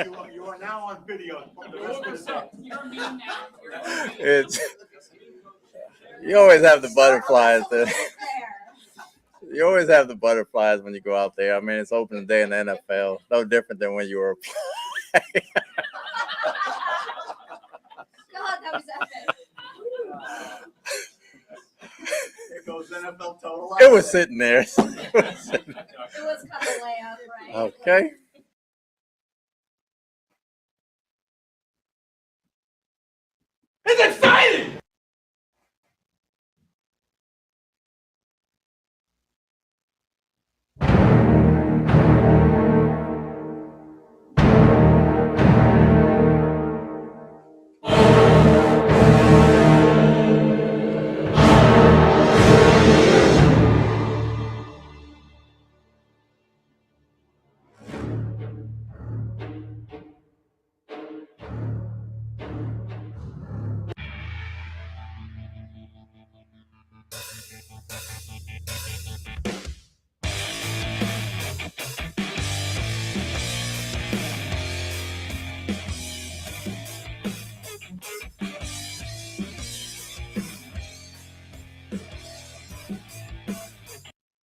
You are now on video. You're mean now. It's you always have the butterflies. You always have the butterflies when you go out there. I mean, it's opening day in the NFL. No different than when you were playing. God, that was epic. It goes NFL total. It was sitting there. It was kind of layup, right? Okay. It's exciting!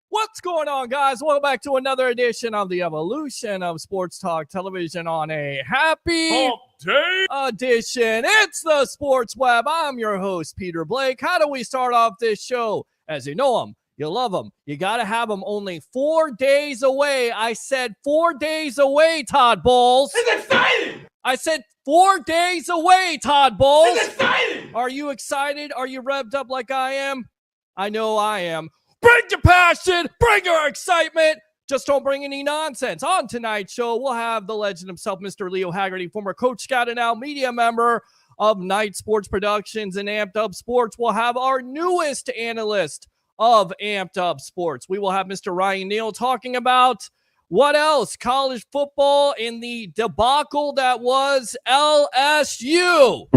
What's going on, guys? Welcome back to another edition of the Evolution of Sports Talk Television on a happy Hump Day edition. It's the Sports Web. I'm your host, Peter Blake. How do we start off this show? As you know them, you love them. You got to have them only 4 days away. I said 4 days away, Todd Bowles. It's exciting! I said 4 days away, Todd Bowles. It's exciting! Are you excited? Are you revved up like I am? I know I am. Bring your passion. Bring your excitement. Just don't bring any nonsense. On tonight's show, we'll have the legend himself, Mr. Neal Haggerty, former Coach Scout and now media member of Night Sports Productions and Amped Up Sports. We'll have our newest analyst of Amped Up Sports. We will have Mr. Ryan Neal talking about what else? College football in the debacle that was LSU.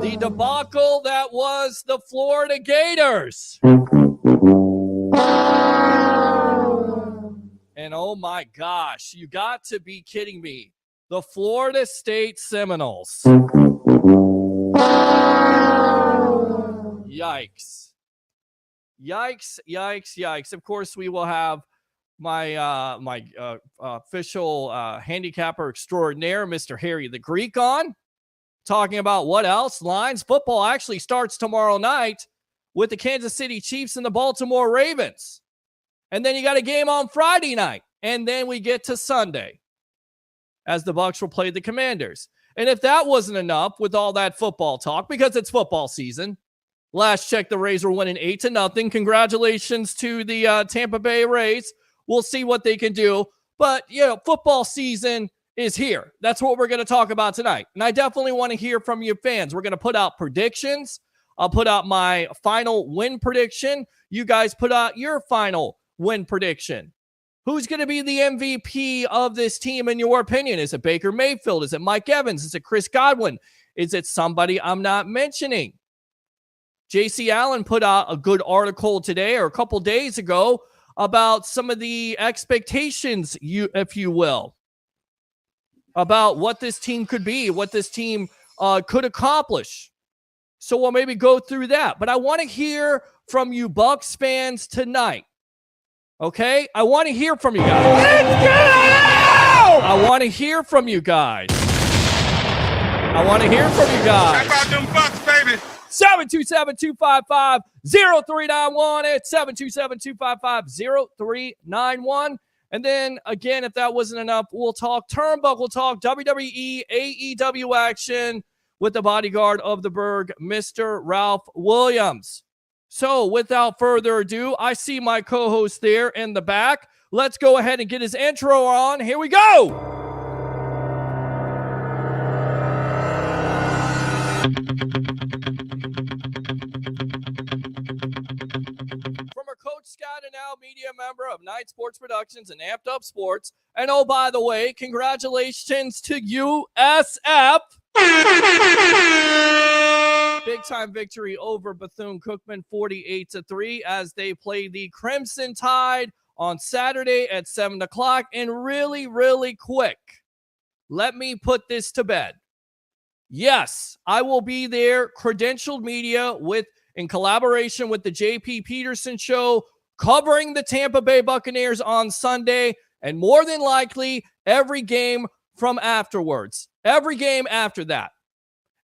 The debacle that was the Florida Gators. And oh my gosh, you got to be kidding me. The Florida State Seminoles. Yikes. Yikes, yikes, yikes. Of course, we will have my official handicapper extraordinaire, Mr. Harry the Greek, on, talking about what else. Lines football actually starts tomorrow night with the Kansas City Chiefs and the Baltimore Ravens. And then you got a game on Friday night. And then we get to Sunday as the Bucs will play the Commanders. And if that wasn't enough with all that football talk, because it's football season, last check, the Rays were winning 8-0. Congratulations to the Tampa Bay Rays. We'll see what they can do. But, you know, football season is here. That's what we're going to talk about tonight. And I definitely want to hear from you fans. We're going to put out predictions. I'll put out my final win prediction. You guys put out your final win prediction. Who's going to be the MVP of this team in your opinion? Is it Baker Mayfield? Is it Mike Evans? Is it Chris Godwin? Is it somebody I'm not mentioning? J.C. Allen put out a good article today or a couple days ago about some of the expectations, if you will, about what this team could be, what this team could accomplish. So we'll maybe go through that. But I want to hear from you Bucs fans tonight. Okay? I want to hear from you guys. Let's go! I want to hear from you guys. I want to hear from you guys. Check out them Bucs, baby. 727-255-0391. It's 727-255-0391. And then, again, if that wasn't enough, we'll talk Turnbuckle Talk, WWE, AEW action with the bodyguard of the Berg, Mr. Ralph Williams. So, without further ado, I see my co-host there in the back. Let's go ahead and get his intro on. Here we go. Former Coach Scott and now media member of Night Sports Productions and Amped Up Sports. And oh, by the way, congratulations to USF. Big time victory over Bethune-Cookman 48-3 as they play the Crimson Tide on Saturday at 7 o'clock. And really, really quick, let me put this to bed. Yes, I will be there, credentialed media in collaboration with the JP Peterson Show, covering the Tampa Bay Buccaneers on Sunday, and more than likely every game from afterwards. Every game after that.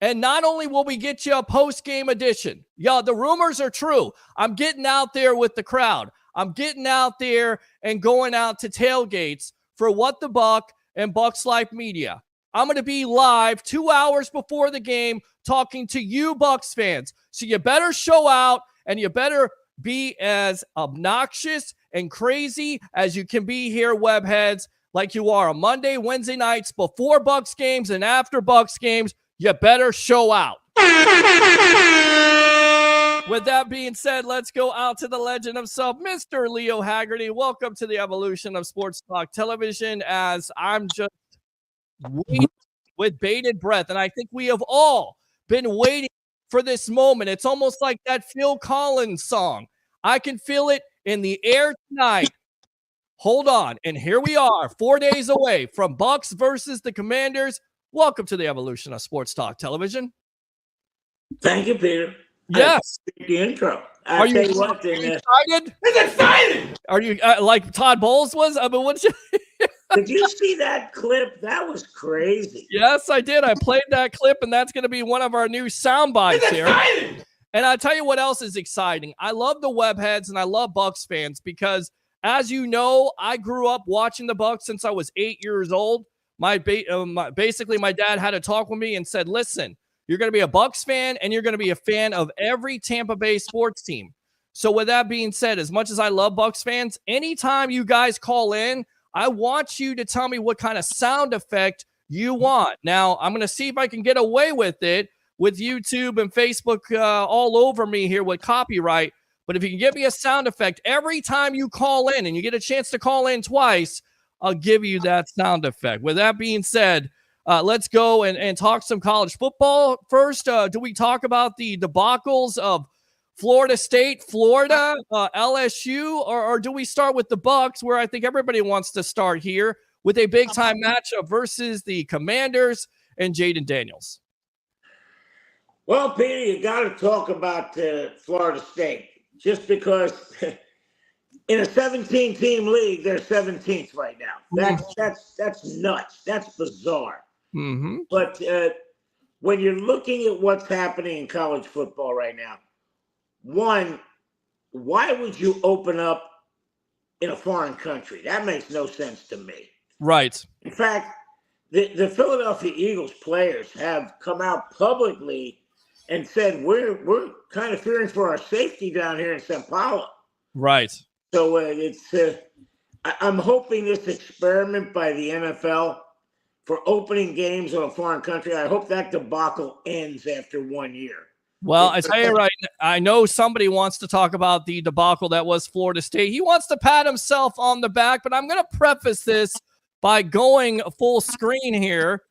And not only will we get you a post-game edition, y'all, the rumors are true. I'm getting out there with the crowd. I'm getting out there and going out to tailgates for What the Buck and Bucs Life Media. I'm going to be live 2 hours before the game talking to you Bucs fans. So you better show out and you better be as obnoxious and crazy as you can be here, webheads, like you are on Monday, Wednesday nights before Bucs games and after Bucs games. You better show out. With that being said, let's go out to the legend himself, Mr. Neal Haggerty. Welcome to the evolution of Sports Talk Television, as I'm just waiting with bated breath. And I think we have all been waiting for this moment. It's almost like that Phil Collins song. I can feel it in the air tonight. Hold on. And here we are, 4 days away from Bucs versus the Commanders. Welcome to the evolution of Sports Talk Television. Thank you, Peter. Yes. The intro. Are you excited? excited? It's exciting! Are you like Todd Bowles was? I mean, what's Did you see that clip? That was crazy. Yes, I did. I played that clip, and that's going to be one of our new sound bites here. And I'll tell you what else is exciting. I love the Webheads, and I love Bucs fans because, as you know, I grew up watching the Bucs since I was 8 years old. Basically, my dad had to talk with me and said, listen, you're going to be a Bucs fan, and you're going to be a fan of every Tampa Bay sports team. So with that being said, as much as I love Bucs fans, anytime you guys call in, I want you to tell me what kind of sound effect you want. Now, I'm going to see if I can get away with it with YouTube and Facebook all over me here with copyright. But if you can give me a sound effect every time you call in, and you get a chance to call in twice, I'll give you that sound effect. With that being said, let's go and talk some college football. First, do we talk about the debacles of Florida State, Florida, LSU, or do we start with the Bucs, where I think everybody wants to start here with a big-time matchup versus the Commanders and Jaden Daniels? Well, Peter, you got to talk about Florida State, just because in a 17-team league, they're 17th right now. That's nuts. That's bizarre. Mm-hmm. But when you're looking at what's happening in college football right now, one, why would you open up in a foreign country? That makes no sense to me. Right. In fact, the Philadelphia Eagles players have come out publicly and said we're kind of fearing for our safety down here in São Paulo. Right. So I'm hoping this experiment by the NFL for opening games in a foreign country, I hope that debacle ends after 1 year. Well, I tell you right now, I know somebody wants to talk about the debacle that was Florida State. He wants to pat himself on the back, but I'm going to preface this by going full screen here.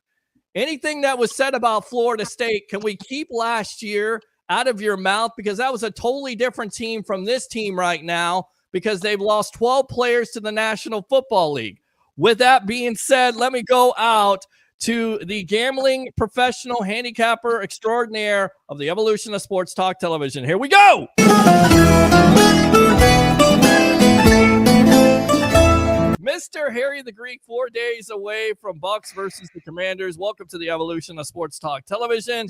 Anything that was said about Florida State, can we keep last year out of your mouth? Because that was a totally different team from this team right now, because they've lost 12 players to the National Football League. With that being said, let me go out to the gambling professional handicapper extraordinaire of the evolution of sports talk television. Here we go. Mr. Harry the Greek, 4 days away from Bucs versus the Commanders. Welcome to the evolution of sports talk television.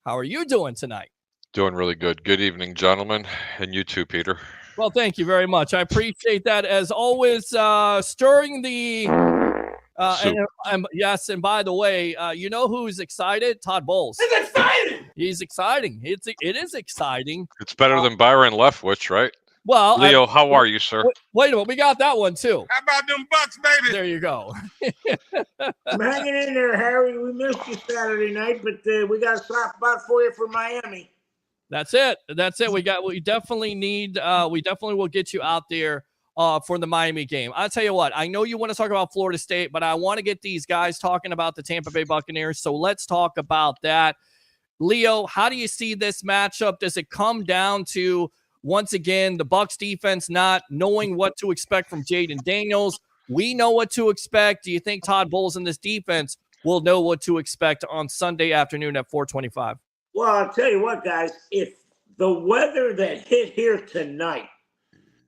How are you doing tonight? Doing really good. Good evening, gentlemen, and you too, Peter. Well, thank you very much. I appreciate that. As always, stirring the yes, and by the way, you know who's excited? Todd Bowles. It's exciting. He's exciting. It is exciting. It's better than Byron Leftwich, right? Well, Leo, how are you, sir? Wait a minute. We got that one, too. How about them Bucs, baby? There you go. I'm hanging in there, Harry. We missed you Saturday night, but we got a soft spot for you for Miami. That's it. We definitely will get you out there for the Miami game. I'll tell you what, I know you want to talk about Florida State, but I want to get these guys talking about the Tampa Bay Buccaneers. So let's talk about that. Leo, how do you see this matchup? Does it come down to, once again, the Bucs defense not knowing what to expect from Jaden Daniels? We know what to expect. Do you think Todd Bowles and this defense will know what to expect on Sunday afternoon at 4:25? Well, I'll tell you what, guys, if the weather that hit here tonight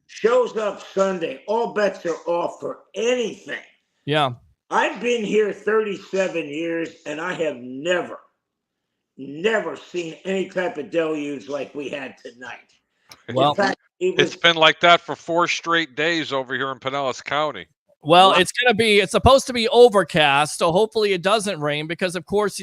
shows up Sunday, all bets are off for anything. Yeah. I've been here 37 years, and I have never seen any type of deluge like we had tonight. Well, in fact, It's been like that for 4 straight days over here in Pinellas County. well, it's supposed to be overcast, so hopefully it doesn't rain because, of course,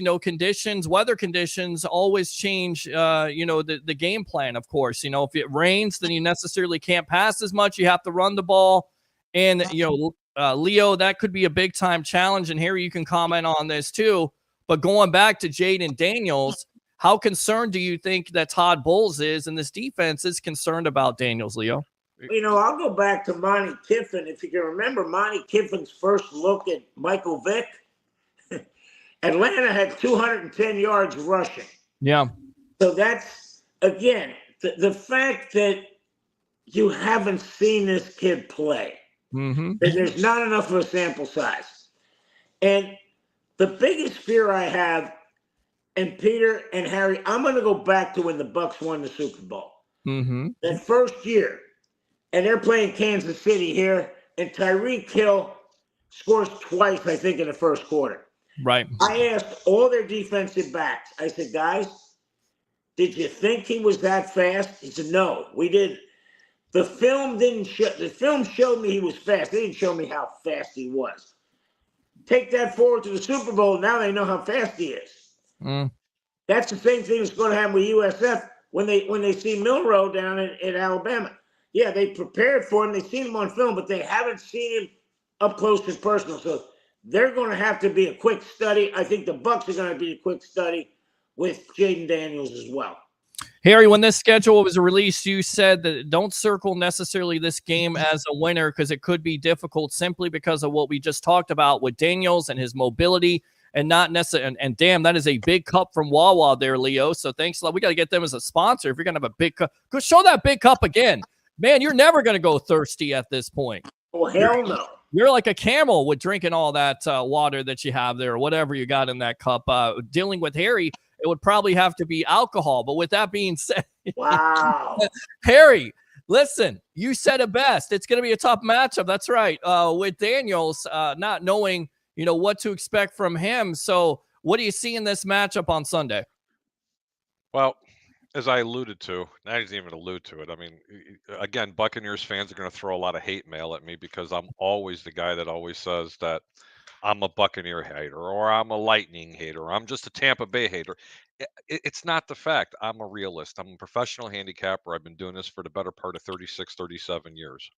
weather conditions always change, the game plan, of course. If it rains, then you necessarily can't pass as much. You have to run the ball. And, Leo, that could be a big-time challenge. And Harry, you can comment on this too. But going back to Jaden Daniels, how concerned do you think that Todd Bowles is and this defense is concerned about Daniels, Leo? I'll go back to Monty Kiffin. If you can remember Monty Kiffin's first look at Michael Vick, Atlanta had 210 yards rushing. Yeah. So that's, again, the fact that you haven't seen this kid play. Mm-hmm. There's not enough of a sample size. And the biggest fear I have, and Peter and Harry, I'm going to go back to when the Bucs won the Super Bowl. Mm-hmm. That first year, and they're playing Kansas City here, and Tyreek Hill scores twice, I think, in the first quarter. Right. I asked all their defensive backs, I said, guys, did you think he was that fast? He said, no, we didn't. The film didn't show. The film showed me he was fast. They didn't show me how fast he was. Take that forward to the Super Bowl. Now they know how fast he is. That's the same thing that's going to happen with USF when they see Milroe down in Alabama. Yeah, they prepared for him. They've seen him on film, but they haven't seen him up close and personal. So they're going to have to be a quick study. I think the Bucs are going to be a quick study with Jaden Daniels as well. Harry, when this schedule was released, you said that don't circle necessarily this game as a winner because it could be difficult simply because of what we just talked about with Daniels and his mobility and not necessarily. And damn, that is a big cup from Wawa there, Leo. So thanks a lot. We got to get them as a sponsor. If you're going to have a big cup, go show that big cup again. Man, you're never going to go thirsty at this point. Oh, hell no. You're like a camel with drinking all that water that you have there, or whatever you got in that cup. Dealing with Harry, it would probably have to be alcohol. But with that being said, wow, Harry, listen, you said it best. It's going to be a tough matchup. That's right. With Daniels, not knowing, what to expect from him. So what do you see in this matchup on Sunday? Well, as I alluded to, I didn't even allude to it. I mean, again, Buccaneers fans are going to throw a lot of hate mail at me because I'm always the guy that always says that I'm a Buccaneer hater or I'm a Lightning hater. Or I'm just a Tampa Bay hater. It's not the fact. I'm a realist. I'm a professional handicapper. I've been doing this for the better part of 36, 37 years.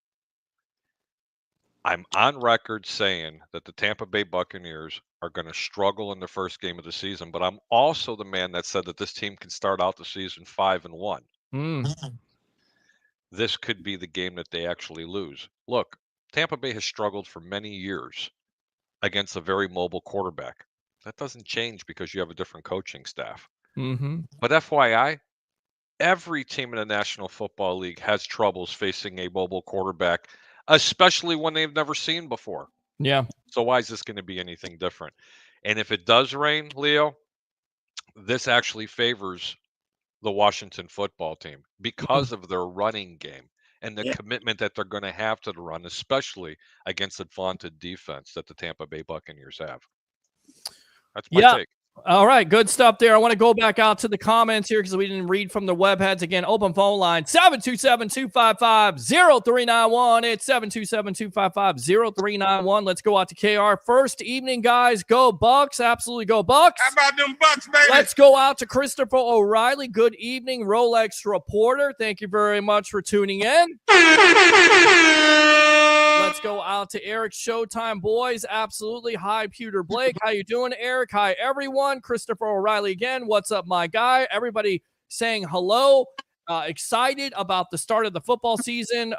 I'm on record saying that the Tampa Bay Buccaneers are going to struggle in the first game of the season, but I'm also the man that said that this team can start out the season 5-1. This could be the game that they actually lose. Look, Tampa Bay has struggled for many years against a very mobile quarterback. That doesn't change because you have a different coaching staff. But FYI, every team in the National Football League has troubles facing a mobile quarterback, especially when they've never seen before. Yeah. So why is this going to be anything different? And if it does rain, Leo, this actually favors the Washington football team because of their running game and the commitment that they're going to have to the run, especially against the vaunted defense that the Tampa Bay Buccaneers have. That's my take. All right, good stuff there. I want to go back out to the comments here because we didn't read from the web heads. Again, open phone line, 727-255-0391. It's 727-255-0391. Let's go out to KR. First evening, guys. Go Bucs. Absolutely go Bucs. How about them Bucs, baby? Let's go out to Christopher O'Reilly. Good evening, Rolex reporter. Thank you very much for tuning in. Let's go out to Eric. Showtime boys. Absolutely. Hi, Pewter Blake. How you doing, Eric? Hi, everyone. Christopher O'Reilly again. What's up, my guy? Everybody saying hello. Excited about the start of the football season.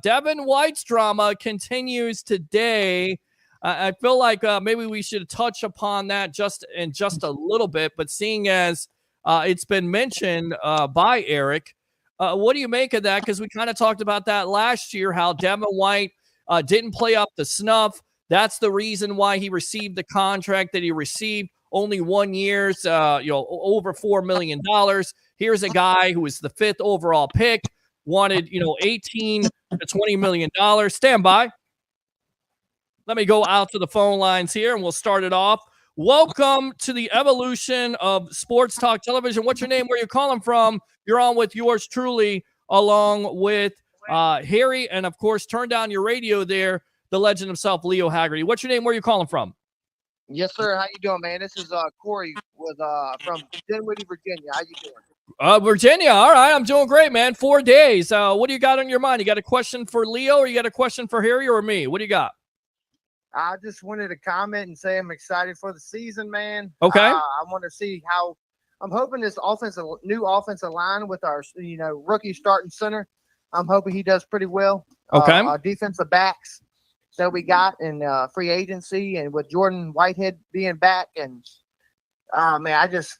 Devin White's drama continues today. I feel like maybe we should touch upon that just a little bit, but seeing as it's been mentioned by Eric, what do you make of that? Because we kind of talked about that last year, how Devin White didn't play up to snuff. That's the reason why he received the contract that he received. Only 1 year, over $4 million. Here's a guy who was the 5th overall pick, wanted, $18 to $20 million. Stand by. Let me go out to the phone lines here, and we'll start it off. Welcome to the evolution of Sports Talk Television. What's your name? Where you're calling from? You're on with yours truly, along with Harry, and of course, turn down your radio there. The legend himself, Leo Haggerty. What's your name? Where you calling from? Yes, sir. How you doing, man? This is Corey from Dinwiddie, Virginia. How you doing? Virginia. All right, I'm doing great, man. 4 days. What do you got on your mind? You got a question for Leo, or you got a question for Harry, or me? What do you got? I just wanted to comment and say I'm excited for the season, man. Okay. I want to see how. I'm hoping this new offensive line with our rookie starting center. I'm hoping he does pretty well. Okay. Our defensive backs that we got in free agency, and with Jordan Whitehead being back, and man, I just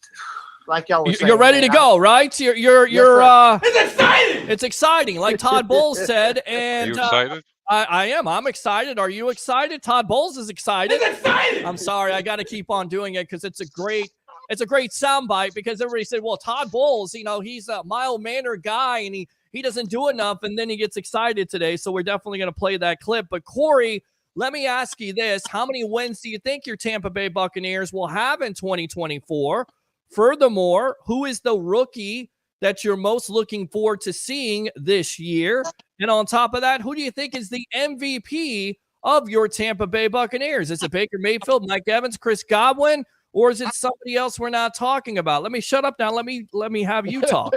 like y'all were saying, you're ready to go, right? You're It's exciting. It's exciting, like Todd Bowles said. And Are you excited? I am. I'm excited. Are you excited? Todd Bowles is excited. It's exciting. I'm sorry. I got to keep on doing it because it's a great soundbite, because everybody said, well, Todd Bowles, he's a mild-mannered guy and he doesn't do enough, and then he gets excited today. So we're definitely going to play that clip. But Corey, let me ask you this. How many wins do you think your Tampa Bay Buccaneers will have in 2024? Furthermore, who is the rookie that you're most looking forward to seeing this year? And on top of that, who do you think is the MVP of your Tampa Bay Buccaneers? Is it Baker Mayfield, Mike Evans, Chris Godwin, or is it somebody else we're not talking about? Let me shut up now. Let me have you talk.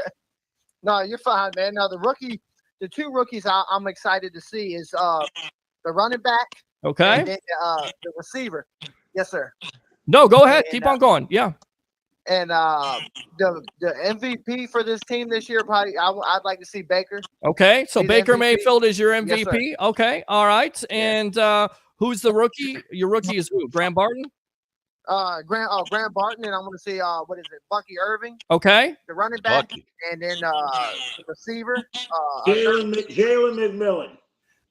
No, you're fine, man. Now the two rookies I'm excited to see is the running back, Okay. and then, the receiver. Yes, sir. No, go ahead. And, Keep on going. Yeah. And the MVP for this team this year, probably I'd like to see Baker. Okay. So He's Baker MVP. Mayfield is your Yes, MVP. Okay. All right. And who's the rookie? Your rookie is who? Graham Barton? Graham Barton, and I'm going to see what is it, Bucky Irving, Okay. the running back, Bucky. and then the receiver, Jalen McMillan.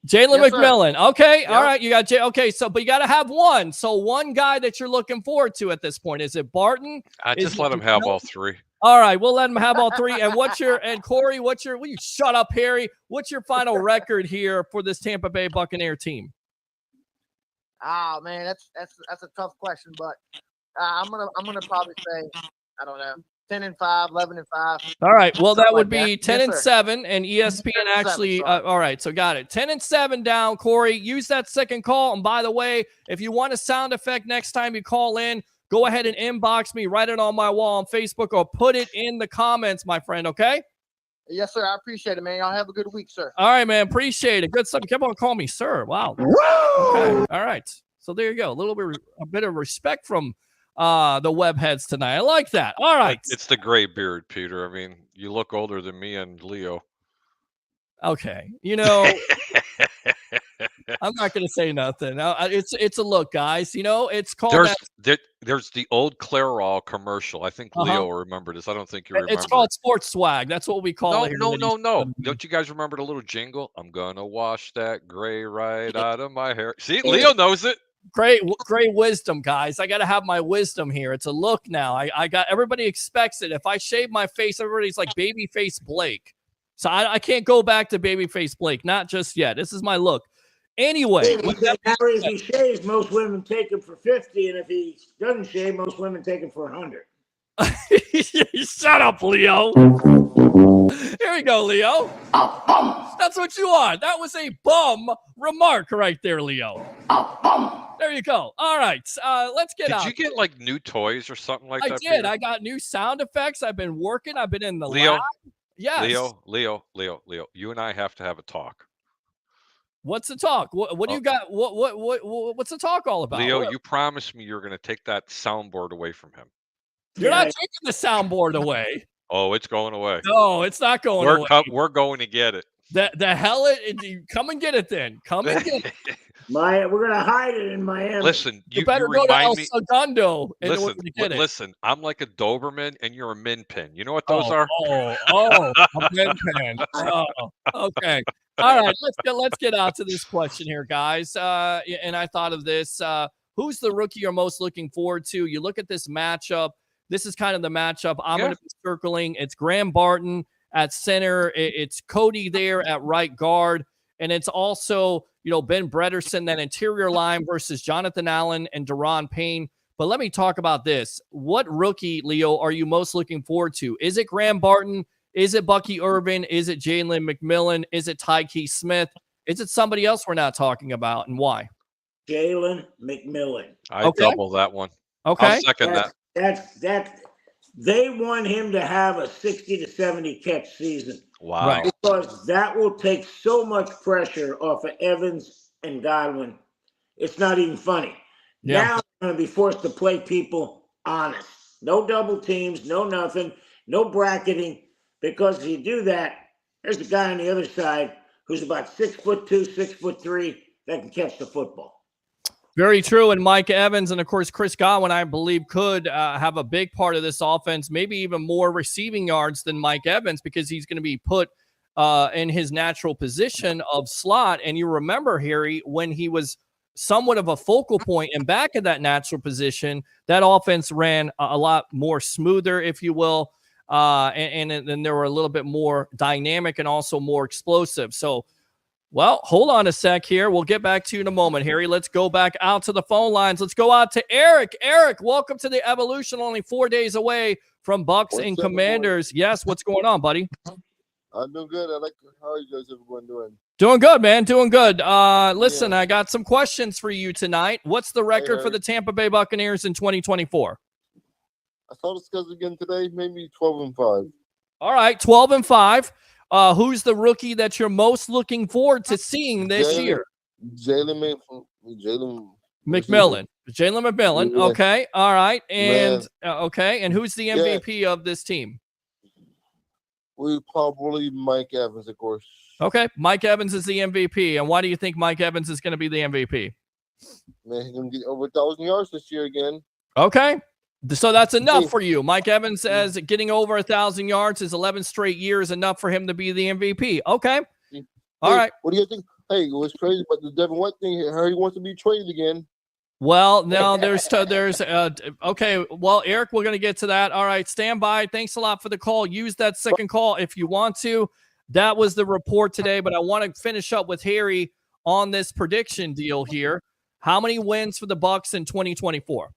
Jalen Yes, sir. McMillan. Okay. All Yep. right. You got okay. So, but you got to have one. So, one guy that you're looking forward to at this point. Is it Barton? I Is just it let him have McMillan? all three. All right. We'll let him have all three. And Corey, will you shut up, Harry? What's your final record here for this Tampa Bay Buccaneer team? Oh man, that's a tough question, but I'm gonna probably say, I don't know, 10-5, 11-5. All right. Well, that Something would like be that. 10 Yes, and sir. 7, and ESPN 10 and 7, actually. sorry. All right. So got it. 10 and 7 down, Corey. Use that second call. And by the way, if you want a sound effect next time you call in, go ahead and inbox me, write it on my wall on Facebook, or put it in the comments, my friend. Okay. Yes, sir. I appreciate it, man. Y'all have a good week, sir. All right, man. Appreciate it. Good stuff. Keep on calling me, sir. Wow. Okay. All right. So there you go. A bit of respect from the web heads tonight. I like that. All right. It's the gray beard, Peter. I mean, you look older than me and Leo. Okay. You know, I'm not going to say nothing. It's a look, guys. You know, it's called There's the old Clairol commercial. I think Leo will remember this. I don't think you remember. It's called sports swag. That's what we call it here. No. Don't you guys remember the little jingle? I'm gonna wash that gray right out of my hair. See, Leo knows it. Great wisdom, guys. I got to have my wisdom here. It's a look now. I got everybody expects it. If I shave my face, everybody's like babyface Blake. So I can't go back to babyface Blake. Not just yet. This is my look. Anyway, Harry, if he shaves, most women take him for 50, and if he doesn't shave, most women take him for 100. shut up, Leo. Here we go, Leo. That's what you are. That was a bum remark right there, Leo. There you go. All right. Let's get out. Did you get like new toys or something like that? I did. Peter? I got new sound effects. I've been working. I've been in the Leo. lab. Yes. Leo. You and I have to have a talk. What's the talk? What do you got? What's the talk all about? Leo, you promised me you're going to take that soundboard away from him. You're not taking the soundboard away. Oh, it's going away. No, it's not going away. We're going to get it. The hell come and get it then. Come and get it. We're gonna hide it in Miami. Listen, you better go to El Segundo in order to get it. Listen, I'm like a Doberman and you're a min pin. You know what those are? A min pin. Oh, okay. All right, let's get out to this question here, guys. And I thought of this. Who's the rookie you're most looking forward to? You look at this matchup. This is kind of the matchup I'm going to be circling. It's Graham Barton at center. It's Cody there at right guard. And it's also, Ben Bredesen, that interior line versus Jonathan Allen and Daron Payne. But let me talk about this. What rookie, Leo, are you most looking forward to? Is it Graham Barton? Is it Bucky Irvin? Is it Jalen McMillan? Is it Tyke Smith? Is it somebody else we're not talking about, and why? Jalen McMillan. I double that one. Okay. I'll second that. They want him to have a 60 to 70 catch season. Wow. Right. Because that will take so much pressure off of Evans and Godwin. It's not even funny. Yeah. Now they're going to be forced to play people honest. No double teams, no nothing, no bracketing. Because if you do that, there's a guy on the other side who's about 6'2", 6'3", that can catch the football. Very true. And Mike Evans and, of course, Chris Godwin, I believe, could have a big part of this offense, maybe even more receiving yards than Mike Evans, because he's going to be put in his natural position of slot. And you remember, Harry, when he was somewhat of a focal point and back in that natural position, that offense ran a lot more smoother, if you will. And then they were a little bit more dynamic and also more explosive. So Well, hold on a sec here. We'll get back to you in a moment, Harry. Let's go back out to the phone lines. Let's go out to Eric. Eric, welcome to the Evolution. Only 4 days away from Bucs and Commanders. Yes, what's going on, buddy? I'm doing good. How are you guys everyone doing? Doing good, man. Doing good. Listen, I got some questions for you tonight. What's the record for the Tampa Bay Buccaneers in 2024? I saw the schedule again today, maybe 12-5. All right, 12-5. Who's the rookie that you're most looking forward to seeing this year? Jalen McMillan. Jalen McMillan. Yeah. Okay. All right. And okay. And who's the MVP of this team? We probably Mike Evans, of course. Okay. Mike Evans is the MVP. And why do you think Mike Evans is going to be the MVP? Man, he's gonna get over 1,000 yards this year again. Okay. So that's enough for you. Mike Evans says getting over 1,000 yards, his 11 straight years, enough for him to be the MVP. Okay. All right. What do you think? Hey, it was crazy, but the Devin White thing, I heard he wants to be traded again. Well, no, okay. Well, Eric, we're going to get to that. All right. Stand by. Thanks a lot for the call. Use that second call if you want to. That was the report today, but I want to finish up with Harry on this prediction deal here. How many wins for the Bucs in 2024?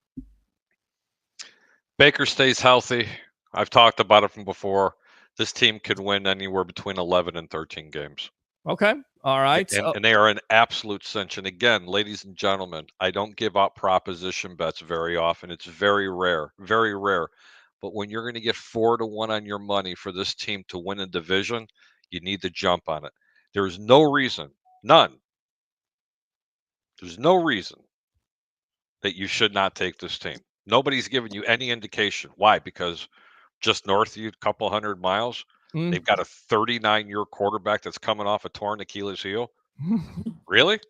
Baker stays healthy. I've talked about it from before. This team could win anywhere between 11 and 13 games. Okay. All right. And they are an absolute cinch. And again, ladies and gentlemen, I don't give out proposition bets very often. It's very rare, very rare. But when you're going to get 4-1 on your money for this team to win a division, you need to jump on it. There's no reason, none. There's no reason that you should not take this team. Nobody's given you any indication. Why? Because just north of you, a couple 100 miles, they've got a 39-year quarterback that's coming off a torn Achilles heel. Really?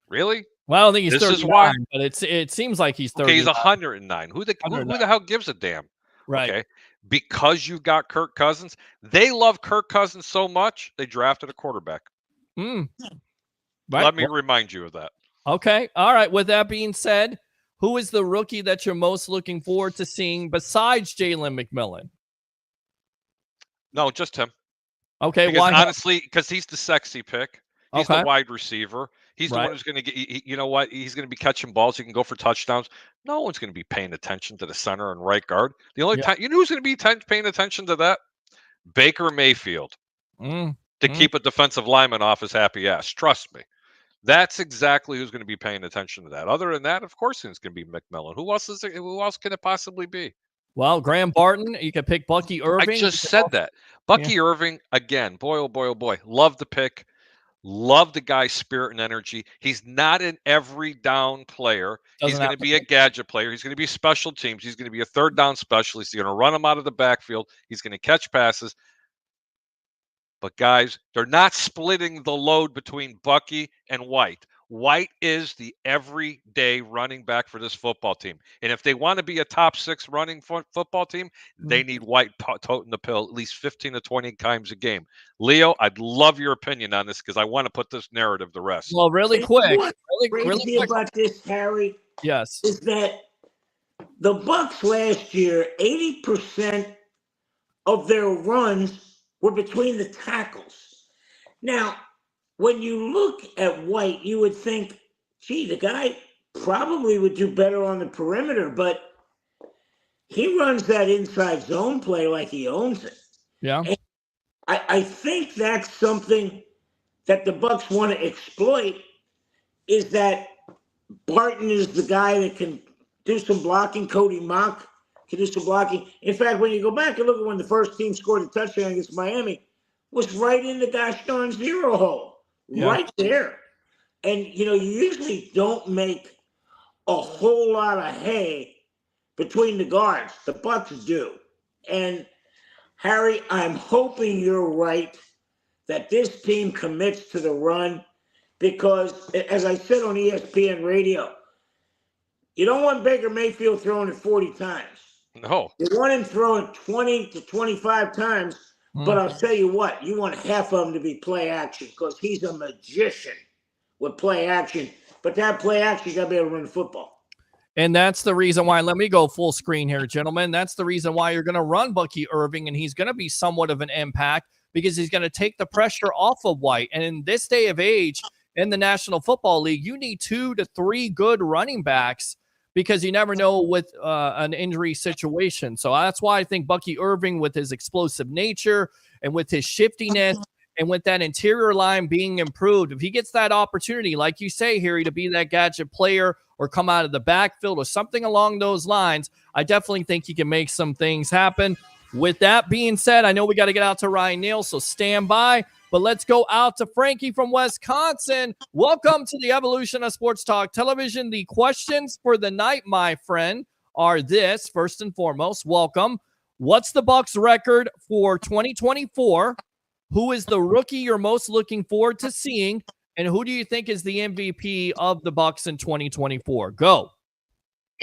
Really? Well, I don't think he's 39, this is why. But it seems like he's 39. Okay, he's 109. Who the hell gives a damn? Right. Okay. Because you've got Kirk Cousins, they love Kirk Cousins so much, they drafted a quarterback. Right. Let me remind you of that. Okay. All right. With that being said, who is the rookie that you're most looking forward to seeing besides Jalen McMillan? No, just him. Okay. Because why? honestly, because he's the sexy pick. He's Okay. the wide receiver. He's the one who's going to get, you know what? He's going to be catching balls. He can go for touchdowns. No one's going to be paying attention to the center and right guard. The only time, you know who's going to be paying attention to that? Baker Mayfield. To keep a defensive lineman off his happy ass. Trust me. That's exactly who's going to be paying attention to that. Other than that, of course, it's going to be McMillan. Who else can it possibly be? Well, Graham Barton. You could pick Bucky Irving. I just said that. Bucky Irving, again, boy, oh boy, oh boy. Love the pick. Love the guy's spirit and energy. He's not an every down player. He's going to be a gadget player. He's going to be special teams. He's going to be a third down specialist. He's going to run him out of the backfield. He's going to catch passes. But guys, they're not splitting the load between Bucky and White. White is the everyday running back for this football team. And if they want to be a top 6 running football team, they need White toting the pill at least 15 to 20 times a game. Leo, I'd love your opinion on this because I want to put this narrative to rest. Well, really quick. Crazy about this, Harry, yes, is that the Bucs last year, 80% of their runs were between the tackles. Now, when you look at White, you would think, gee, the guy probably would do better on the perimeter, but he runs that inside zone play like he owns it. Yeah. And I think that's something that the Bucs want to exploit, is that Barton is the guy that can do some blocking. Cody Mock can do some blocking. In fact, when you go back and look at when the first team scored a touchdown against Miami, was right in the gosh darn zero hole. Right there. And, you usually don't make a whole lot of hay between the guards. The Bucs do. And, Harry, I'm hoping you're right that this team commits to the run because, as I said on ESPN radio, you don't want Baker Mayfield throwing it 40 times. No. You want him throwing 20 to 25 times. But I'll tell you what, you want half of him to be play action because he's a magician with play action. But that play action, you got to be able to run the football. And that's the reason why, let me go full screen here, gentlemen. That's the reason why you're going to run Bucky Irving, and he's going to be somewhat of an impact because he's going to take the pressure off of White. And in this day of age in the National Football League, you need 2 to 3 good running backs because you never know with an injury situation. So that's why I think Bucky Irving, with his explosive nature and with his shiftiness and with that interior line being improved, if he gets that opportunity, like you say, Harry, to be that gadget player or come out of the backfield or something along those lines, I definitely think he can make some things happen. With that being said, I know we got to get out to Ryan Neal, so stand by. But let's go out to Frankie from Wisconsin. Welcome to the Evolution of Sports Talk Television. The questions for the night, my friend, are this. First and foremost, welcome. What's the Bucs record for 2024? Who is the rookie you're most looking forward to seeing? And who do you think is the MVP of the Bucs in 2024? Go.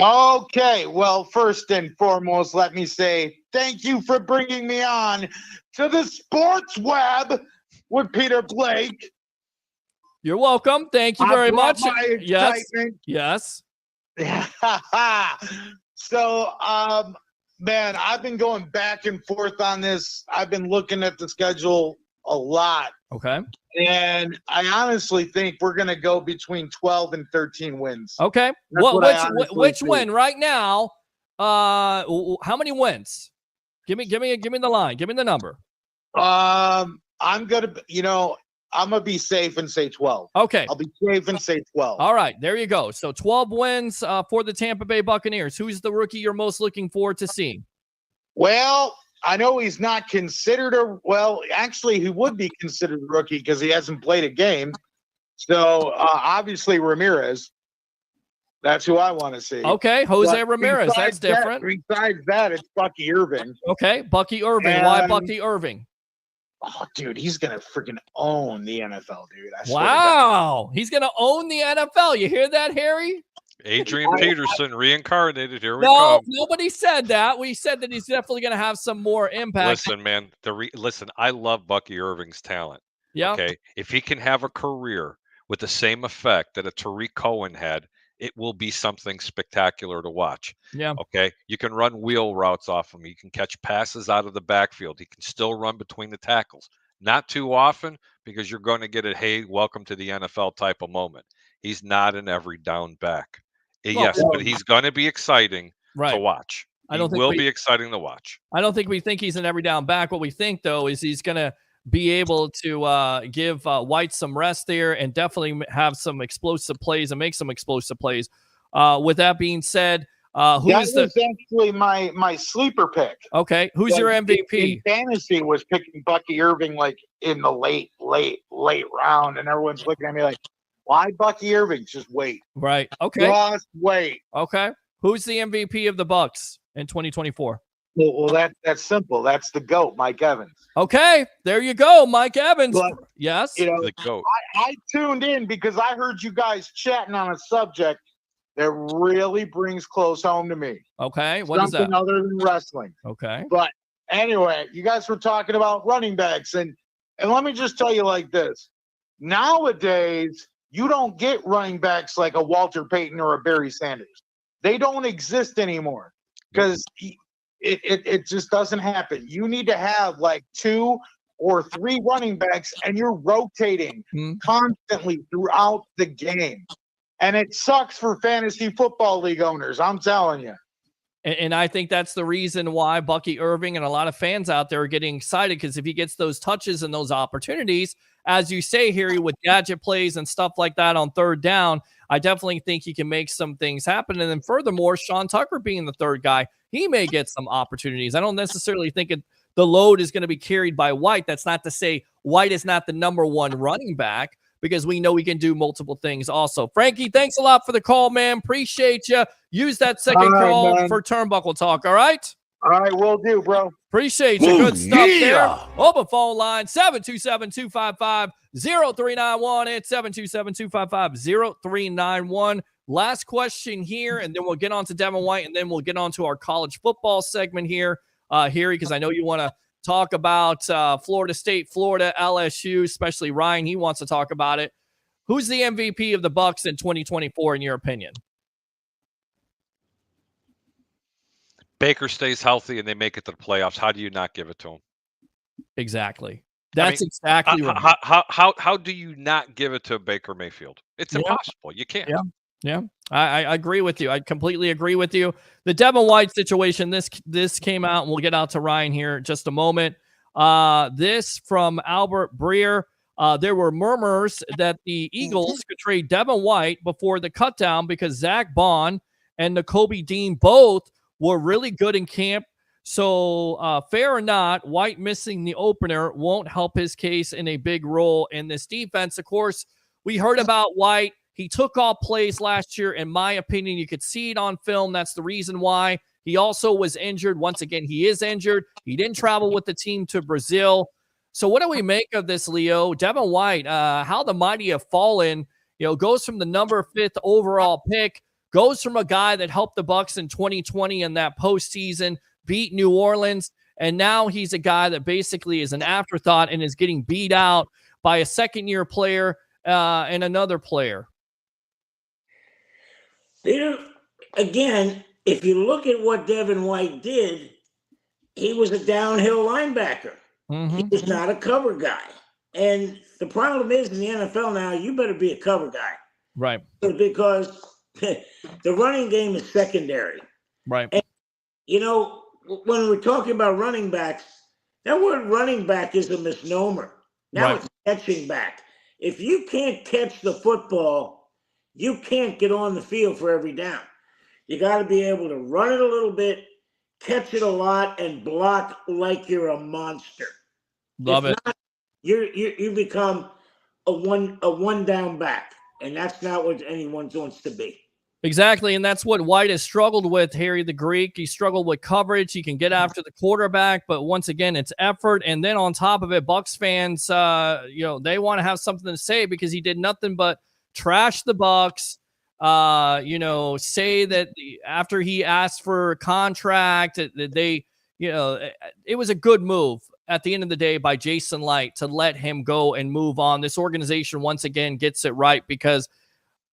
Okay, well, first and foremost, let me say thank you for bringing me on to the sports web with Peter Blake. You're welcome. Thank you very much. Yes. Yes. So, man, I've been going back and forth on this. I've been looking at the schedule a lot. Okay. And I honestly think we're going to go between 12 and 13 wins. Okay. Which win right now? How many wins? Give me the line. Give me the number. I'm gonna be safe and say 12. Okay. I'll be safe and say 12. All right, there you go. So 12 wins for the Tampa Bay Buccaneers. Who's the rookie you're most looking forward to seeing? Well, I know he's not considered actually he would be considered a rookie because he hasn't played a game. So obviously Ramirez. That's who I want to see. Okay, Jose Ramirez. That's different. Besides that, it's Bucky Irving. Okay, Bucky Irving. Why Bucky Irving? Oh, dude, he's going to freaking own the NFL, dude. Wow. He's going to own the NFL. You hear that, Harry? Adrian Peterson reincarnated. Here we No, come. nobody said that. We said that he's definitely going to have some more impact. Listen, man. Listen, I love Bucky Irving's talent. Yeah. Okay. If he can have a career with the same effect that a Tariq Cohen had, it will be something spectacular to watch. Yeah. Okay. You can run wheel routes off him. You can catch passes out of the backfield. He can still run between the tackles. Not too often because you're going to get a, hey, welcome to the NFL type of moment. He's not an every down back. Yes, but he's going to be exciting to watch. He will be exciting to watch. I don't think we think he's an every down back. What we think, though, is he's going to be able to give White some rest there and definitely have some explosive plays and make some explosive plays. With that being said, was actually my sleeper pick. Okay, who's your MVP? In fantasy was picking Bucky Irving like in the late round, and everyone's looking at me like, why Bucky Irving? Just wait. Right. Okay. Just wait. Okay. Who's the MVP of the Bucs in 2024? Well, that's simple. That's the GOAT, Mike Evans. Okay, there you go, Mike Evans. But, yes, the GOAT. I tuned in because I heard you guys chatting on a subject that really brings close home to me. Okay, what is that? Something other than wrestling. Okay. But anyway, you guys were talking about running backs, and let me just tell you like this. Nowadays, you don't get running backs like a Walter Payton or a Barry Sanders. They don't exist anymore because it just doesn't happen. You need to have like 2 or 3 running backs, and you're rotating constantly throughout the game. And it sucks for fantasy football league owners, I'm telling you. And I think that's the reason why Bucky Irving and a lot of fans out there are getting excited, because if he gets those touches and those opportunities, as you say, Harry, with gadget plays and stuff like that on third down, I definitely think he can make some things happen. And then furthermore, Sean Tucker being the third guy, he may get some opportunities. I don't necessarily think the load is going to be carried by White. That's not to say White is not the number one running back, because we know he can do multiple things also. Frankie, thanks a lot for the call, man. Appreciate you. Use that second call for Turnbuckle Talk, all right? All right, will do, bro. Appreciate you. Good stuff there. Open phone line, 727-255-0391. It's 727-255-0391. Last question here, and then we'll get on to Devin White, and then we'll get on to our college football segment here, Harry, because I know you want to talk about Florida State, Florida, LSU, especially Ryan. He wants to talk about it. Who's the MVP of the Bucs in 2024, in your opinion? Baker stays healthy and they make it to the playoffs. How do you not give it to him? Exactly. That's exactly right. How do you not give it to Baker Mayfield? It's impossible. You can't. Yeah. I agree with you. I completely agree with you. The Devin White situation, this came out, and we'll get out to Ryan here in just a moment. This from Albert Breer. There were murmurs that the Eagles could trade Devin White before the cutdown because Zach Bond and Nakobe Dean both were really good in camp. So fair or not, White missing the opener won't help his case in a big role in this defense. Of course, we heard about White. He took off plays last year. In my opinion, you could see it on film. That's the reason why. He also was injured. Once again, he is injured. He didn't travel with the team to Brazil. So what do we make of this, Leo? Devin White, how the mighty have fallen, goes from the number 5th overall pick, goes from a guy that helped the Bucs in 2020 in that postseason, beat New Orleans, and now he's a guy that basically is an afterthought and is getting beat out by a second-year player and another player. Again, if you look at what Devin White did, he was a downhill linebacker. He was not a cover guy. And the problem is in the NFL now, you better be a cover guy. Right. Because the running game is secondary. Right. And, when we're talking about running backs, that word running back is a misnomer. Now it's catching back. If you can't catch the football, you can't get on the field for every down. You got to be able to run it a little bit, catch it a lot, and block like you're a monster. Love it. Not, you become a one down back, and that's not what anyone wants to be. Exactly, and that's what White has struggled with, Harry the Greek. He struggled with coverage. He can get after the quarterback, but once again, it's effort. And then on top of it, Bucs fans, they want to have something to say because he did nothing but trash the Bucs. Say that after he asked for a contract, that they, it was a good move at the end of the day by Jason Light to let him go and move on. This organization once again gets it right because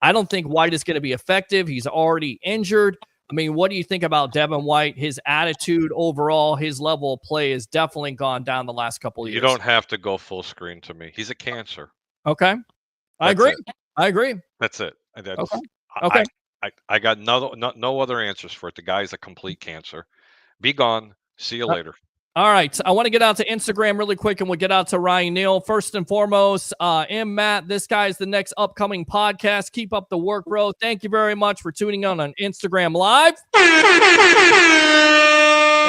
I don't think White is going to be effective. He's already injured. I mean, what do you think about Devin White? His attitude overall, his level of play has definitely gone down the last couple of years. You don't have to go full screen to me. He's a cancer. Okay. I agree. That's it. Okay. I got no other answers for it. The guy's a complete cancer. Be gone. See you later. All right. I want to get out to Instagram really quick, and we'll get out to Ryan Neal. First and foremost, Matt, this guy's the next upcoming podcast. Keep up the work, bro. Thank you very much for tuning in on Instagram Live.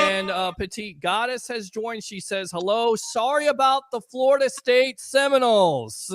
And Petite Goddess has joined. She says, hello. Sorry about the Florida State Seminoles.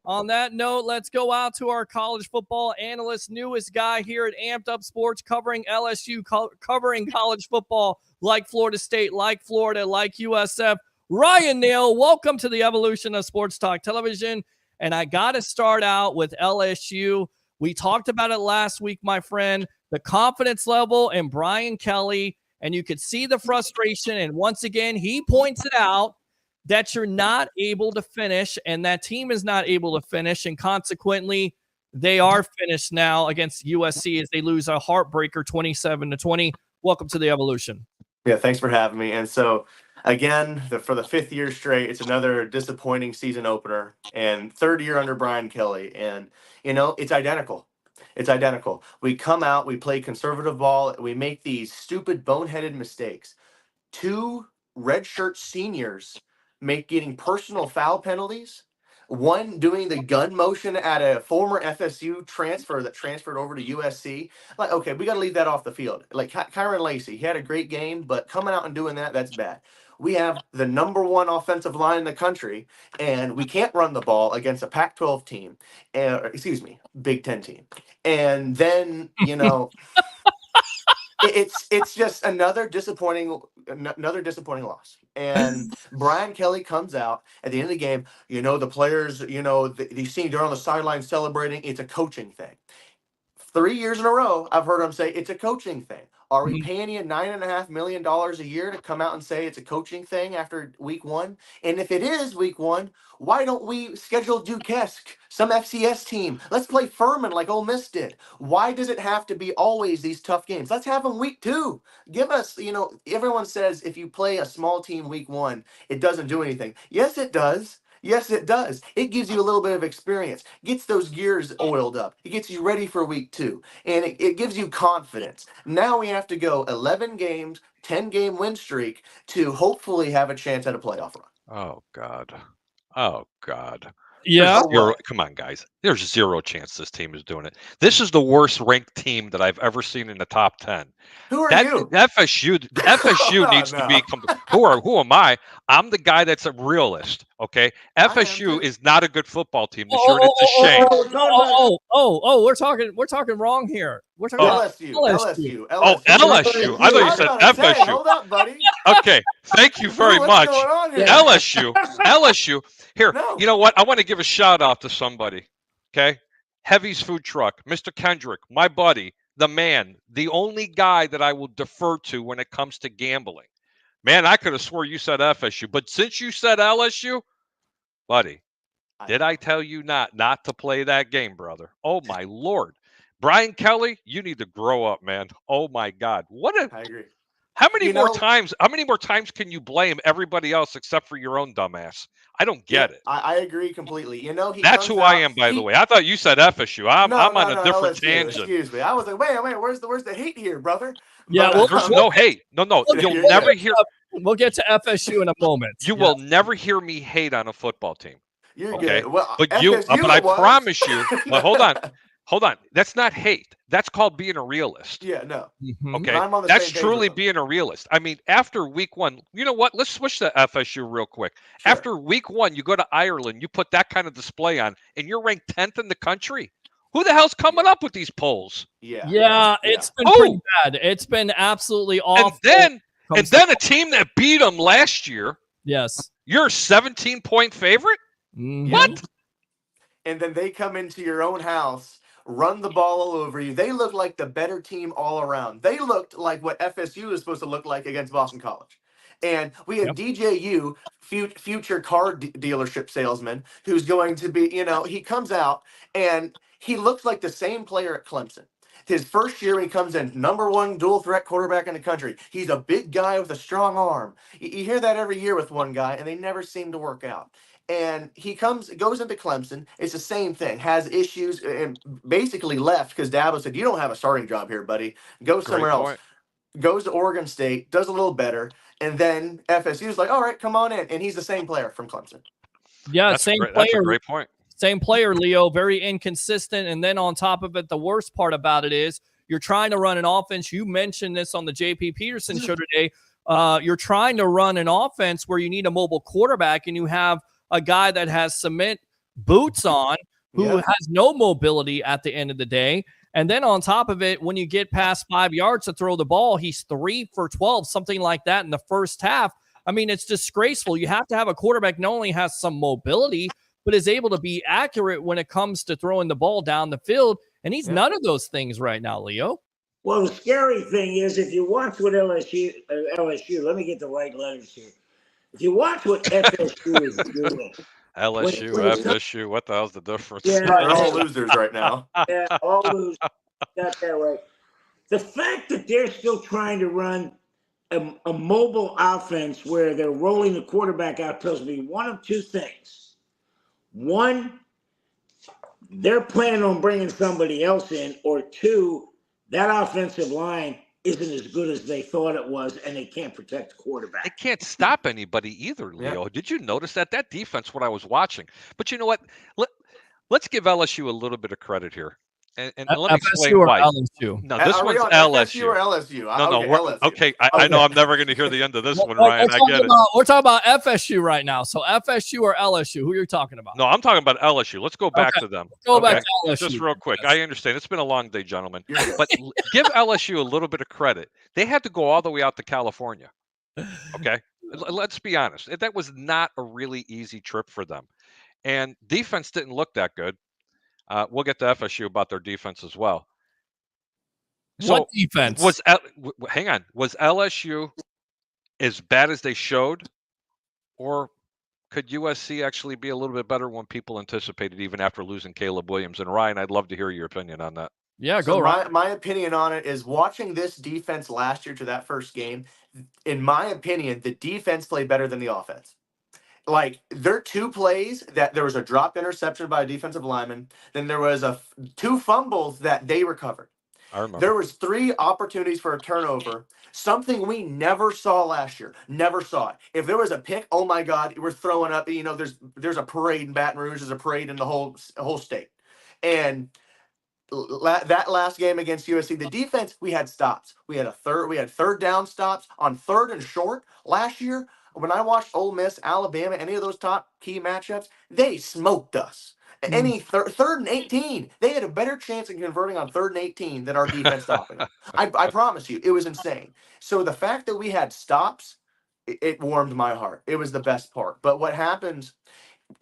On that note, let's go out to our college football analyst, newest guy here at Amped Up Sports, covering LSU, covering college football like Florida State, like Florida, like USF. Ryan Neal, welcome to the evolution of Sports Talk Television. And I got to start out with LSU. We talked about it last week, my friend, the confidence level in Brian Kelly, and you could see the frustration. And once again, he points it out that you're not able to finish, and that team is not able to finish, and consequently, they are finished now against USC as they lose a heartbreaker 27-20. Welcome to the evolution. Yeah, thanks for having me. And so, again, for the 5th year straight, it's another disappointing season opener, and 3rd year under Brian Kelly. And, it's identical. It's identical. We come out, we play conservative ball, we make these stupid, boneheaded mistakes. 2 redshirt seniors getting personal foul penalties. One doing the gun motion at a former FSU transfer that transferred over to USC. Like, okay, we got to leave that off the field. Like Kyron Lacey, he had a great game, but coming out and doing that's bad. We have the number 1 offensive line in the country, and we can't run the ball against a Pac-12 team, Big Ten team. And then, it's just another disappointing loss. And Brian Kelly comes out at the end of the game. The players, these scenes, they're on the sideline celebrating. It's a coaching thing. 3 years in a row, I've heard him say it's a coaching thing. Are we paying you $9.5 million a year to come out and say it's a coaching thing after week 1? And if it is week 1, why don't we schedule Duquesne, some FCS team? Let's play Furman like Ole Miss did. Why does it have to be always these tough games? Let's have them week 2. Give us, everyone says if you play a small team week 1, it doesn't do anything. Yes, it does. Yes, it does. It gives you a little bit of experience, gets those gears oiled up. It gets you ready for week 2, and it gives you confidence. Now we have to go 11 games, 10-game win streak to hopefully have a chance at a playoff run. Oh, God. Oh, God. Yeah. Come on, guys. There's zero chance this team is doing it. This is the worst ranked team that I've ever seen in the top 10. Who are you? FSU needs to be. Who am I? I'm the guy that's a realist. Okay, FSU is not a good football team this year. It's a shame. We're talking wrong here. We're talking LSU. Oh, LSU. I thought you said FSU. Hold up, buddy. Okay, thank you very much. What's going on here? LSU. Here, you know what? I want to give a shout out to somebody. Okay, Heavy's Food Truck, Mr. Kendrick, my buddy, the man, the only guy that I will defer to when it comes to gambling. Man, I could have swore you said FSU, but since you said LSU, buddy, did I tell you not to play that game, brother? Oh my Lord, Brian Kelly, you need to grow up, man. Oh my God, I agree. How many more times can you blame everybody else except for your own dumbass? I don't get it. I agree completely. That's who I am, by the way. I thought you said FSU. I'm on a different tangent. Excuse me. I was like, wait, where's the hate here, brother? Yeah, there's no hate. No. You'll never hear. We'll get to FSU in a moment. You will never hear me hate on a football team. You're okay? good. Well, but I promise you. But hold on. That's not hate. That's called being a realist. Yeah, no. Okay, that's truly being a realist. I mean, after week 1, you know what? Let's switch to FSU real quick. Sure. After week 1, you go to Ireland, you put that kind of display on, and you're ranked 10th in the country. Who the hell's coming up with these polls? Yeah, it's been pretty bad. It's been absolutely awful. And then a team that beat them last year. Yes. You're a 17-point favorite? Mm-hmm. What? And then they come into your own house, run the ball all over you. They look like the better team all around. They looked like what FSU is supposed to look like against Boston College. And we have DJU, future car dealership salesman, who's going to be, he comes out and he looks like the same player at Clemson. His first year, he comes in #1 dual threat quarterback in the country. He's a big guy with a strong arm. You hear that every year with one guy, and they never seem to work out. And he goes into Clemson. It's the same thing. Has issues and basically left because Dabo said, "You don't have a starting job here, buddy. Go somewhere else." Goes to Oregon State, does a little better, and then FSU's like, "All right, come on in." And he's the same player from Clemson. Yeah, that's same player. That's a great point. Same player, Leo. Very inconsistent. And then on top of it, the worst part about it is you're trying to run an offense. You mentioned this on the JP Peterson show today. You're trying to run an offense where you need a mobile quarterback, and you have a guy that has cement boots on who has no mobility at the end of the day. And then on top of it, when you get past 5 yards to throw the ball, he's 3 for 12, something like that in the first half. I mean, it's disgraceful. You have to have a quarterback not only has some mobility, but is able to be accurate when it comes to throwing the ball down the field. And he's none of those things right now, Leo. Well, the scary thing is if you watch what LSU, let me get the right letters here. If you watch what FSU is doing. FSU, what the hell's the difference? Yeah, they're all losers right now. Yeah, all losers. Got that right. The fact that they're still trying to run a mobile offense where they're rolling the quarterback out tells me one of two things. One, they're planning on bringing somebody else in, or two, that offensive line isn't as good as they thought it was, and they can't protect the quarterback. They can't stop anybody either, Leo. Yeah. Did you notice that defense, what I was watching? But you know what? Let's give LSU a little bit of credit here. And let me explain why. LSU? No, this one's LSU. FSU or LSU? No, LSU. Okay. I know I'm never going to hear the end of this one, Ryan. I get it. We're talking about FSU right now. So FSU or LSU? Who are you talking about? No, I'm talking about LSU. Let's go back to them. Go back to LSU. Just real quick. I understand. It's been a long day, gentlemen. But give LSU a little bit of credit. They had to go all the way out to California. Okay? Let's be honest. That was not a really easy trip for them. And defense didn't look that good. We'll get to FSU about their defense as well. What defense? Hang on. Was LSU as bad as they showed, or could USC actually be a little bit better when people anticipated, even after losing Caleb Williams? And Ryan, I'd love to hear your opinion on that. Yeah, So go Ryan. my opinion on it is watching this defense last year to that first game. In my opinion, the defense played better than the offense. Like there are 2 plays that there was a dropped interception by a defensive lineman. Then there was 2 fumbles that they recovered. I remember. There was 3 opportunities for a turnover, something we never saw last year. Never saw it. If there was a pick, oh my God, we're throwing up. You know, there's a parade in Baton Rouge. There's a parade in the whole state. And that last game against USC, the defense, we had stops. We had third down stops on 3rd and short last year. When I watched Ole Miss, Alabama, any of those top key matchups, they smoked us. Any 3rd and 18, they had a better chance of converting on 3rd and 18 than our defense stopping. I promise you, it was insane. So the fact that we had stops, it warmed my heart. It was the best part. But what happens?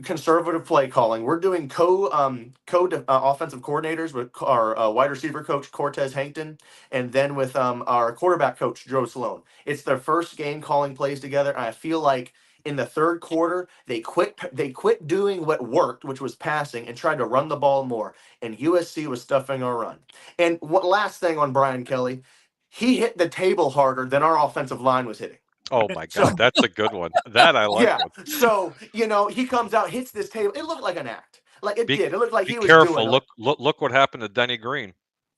Conservative play calling. We're doing offensive coordinators with our wide receiver coach Cortez Hankton, and then with our quarterback coach Joe Sloan. It's their first game calling plays together, and I feel like in the 3rd quarter they quit doing what worked, which was passing, and tried to run the ball more. And USC was stuffing our run. And what last thing on Brian Kelly? He hit the table harder than our offensive line was hitting. Oh my God, that's a good one. That I like. Yeah. So he comes out, hits this table. It looked like an act. Like it did. It looked like he was careful. doing it. Look what happened to Denny Green.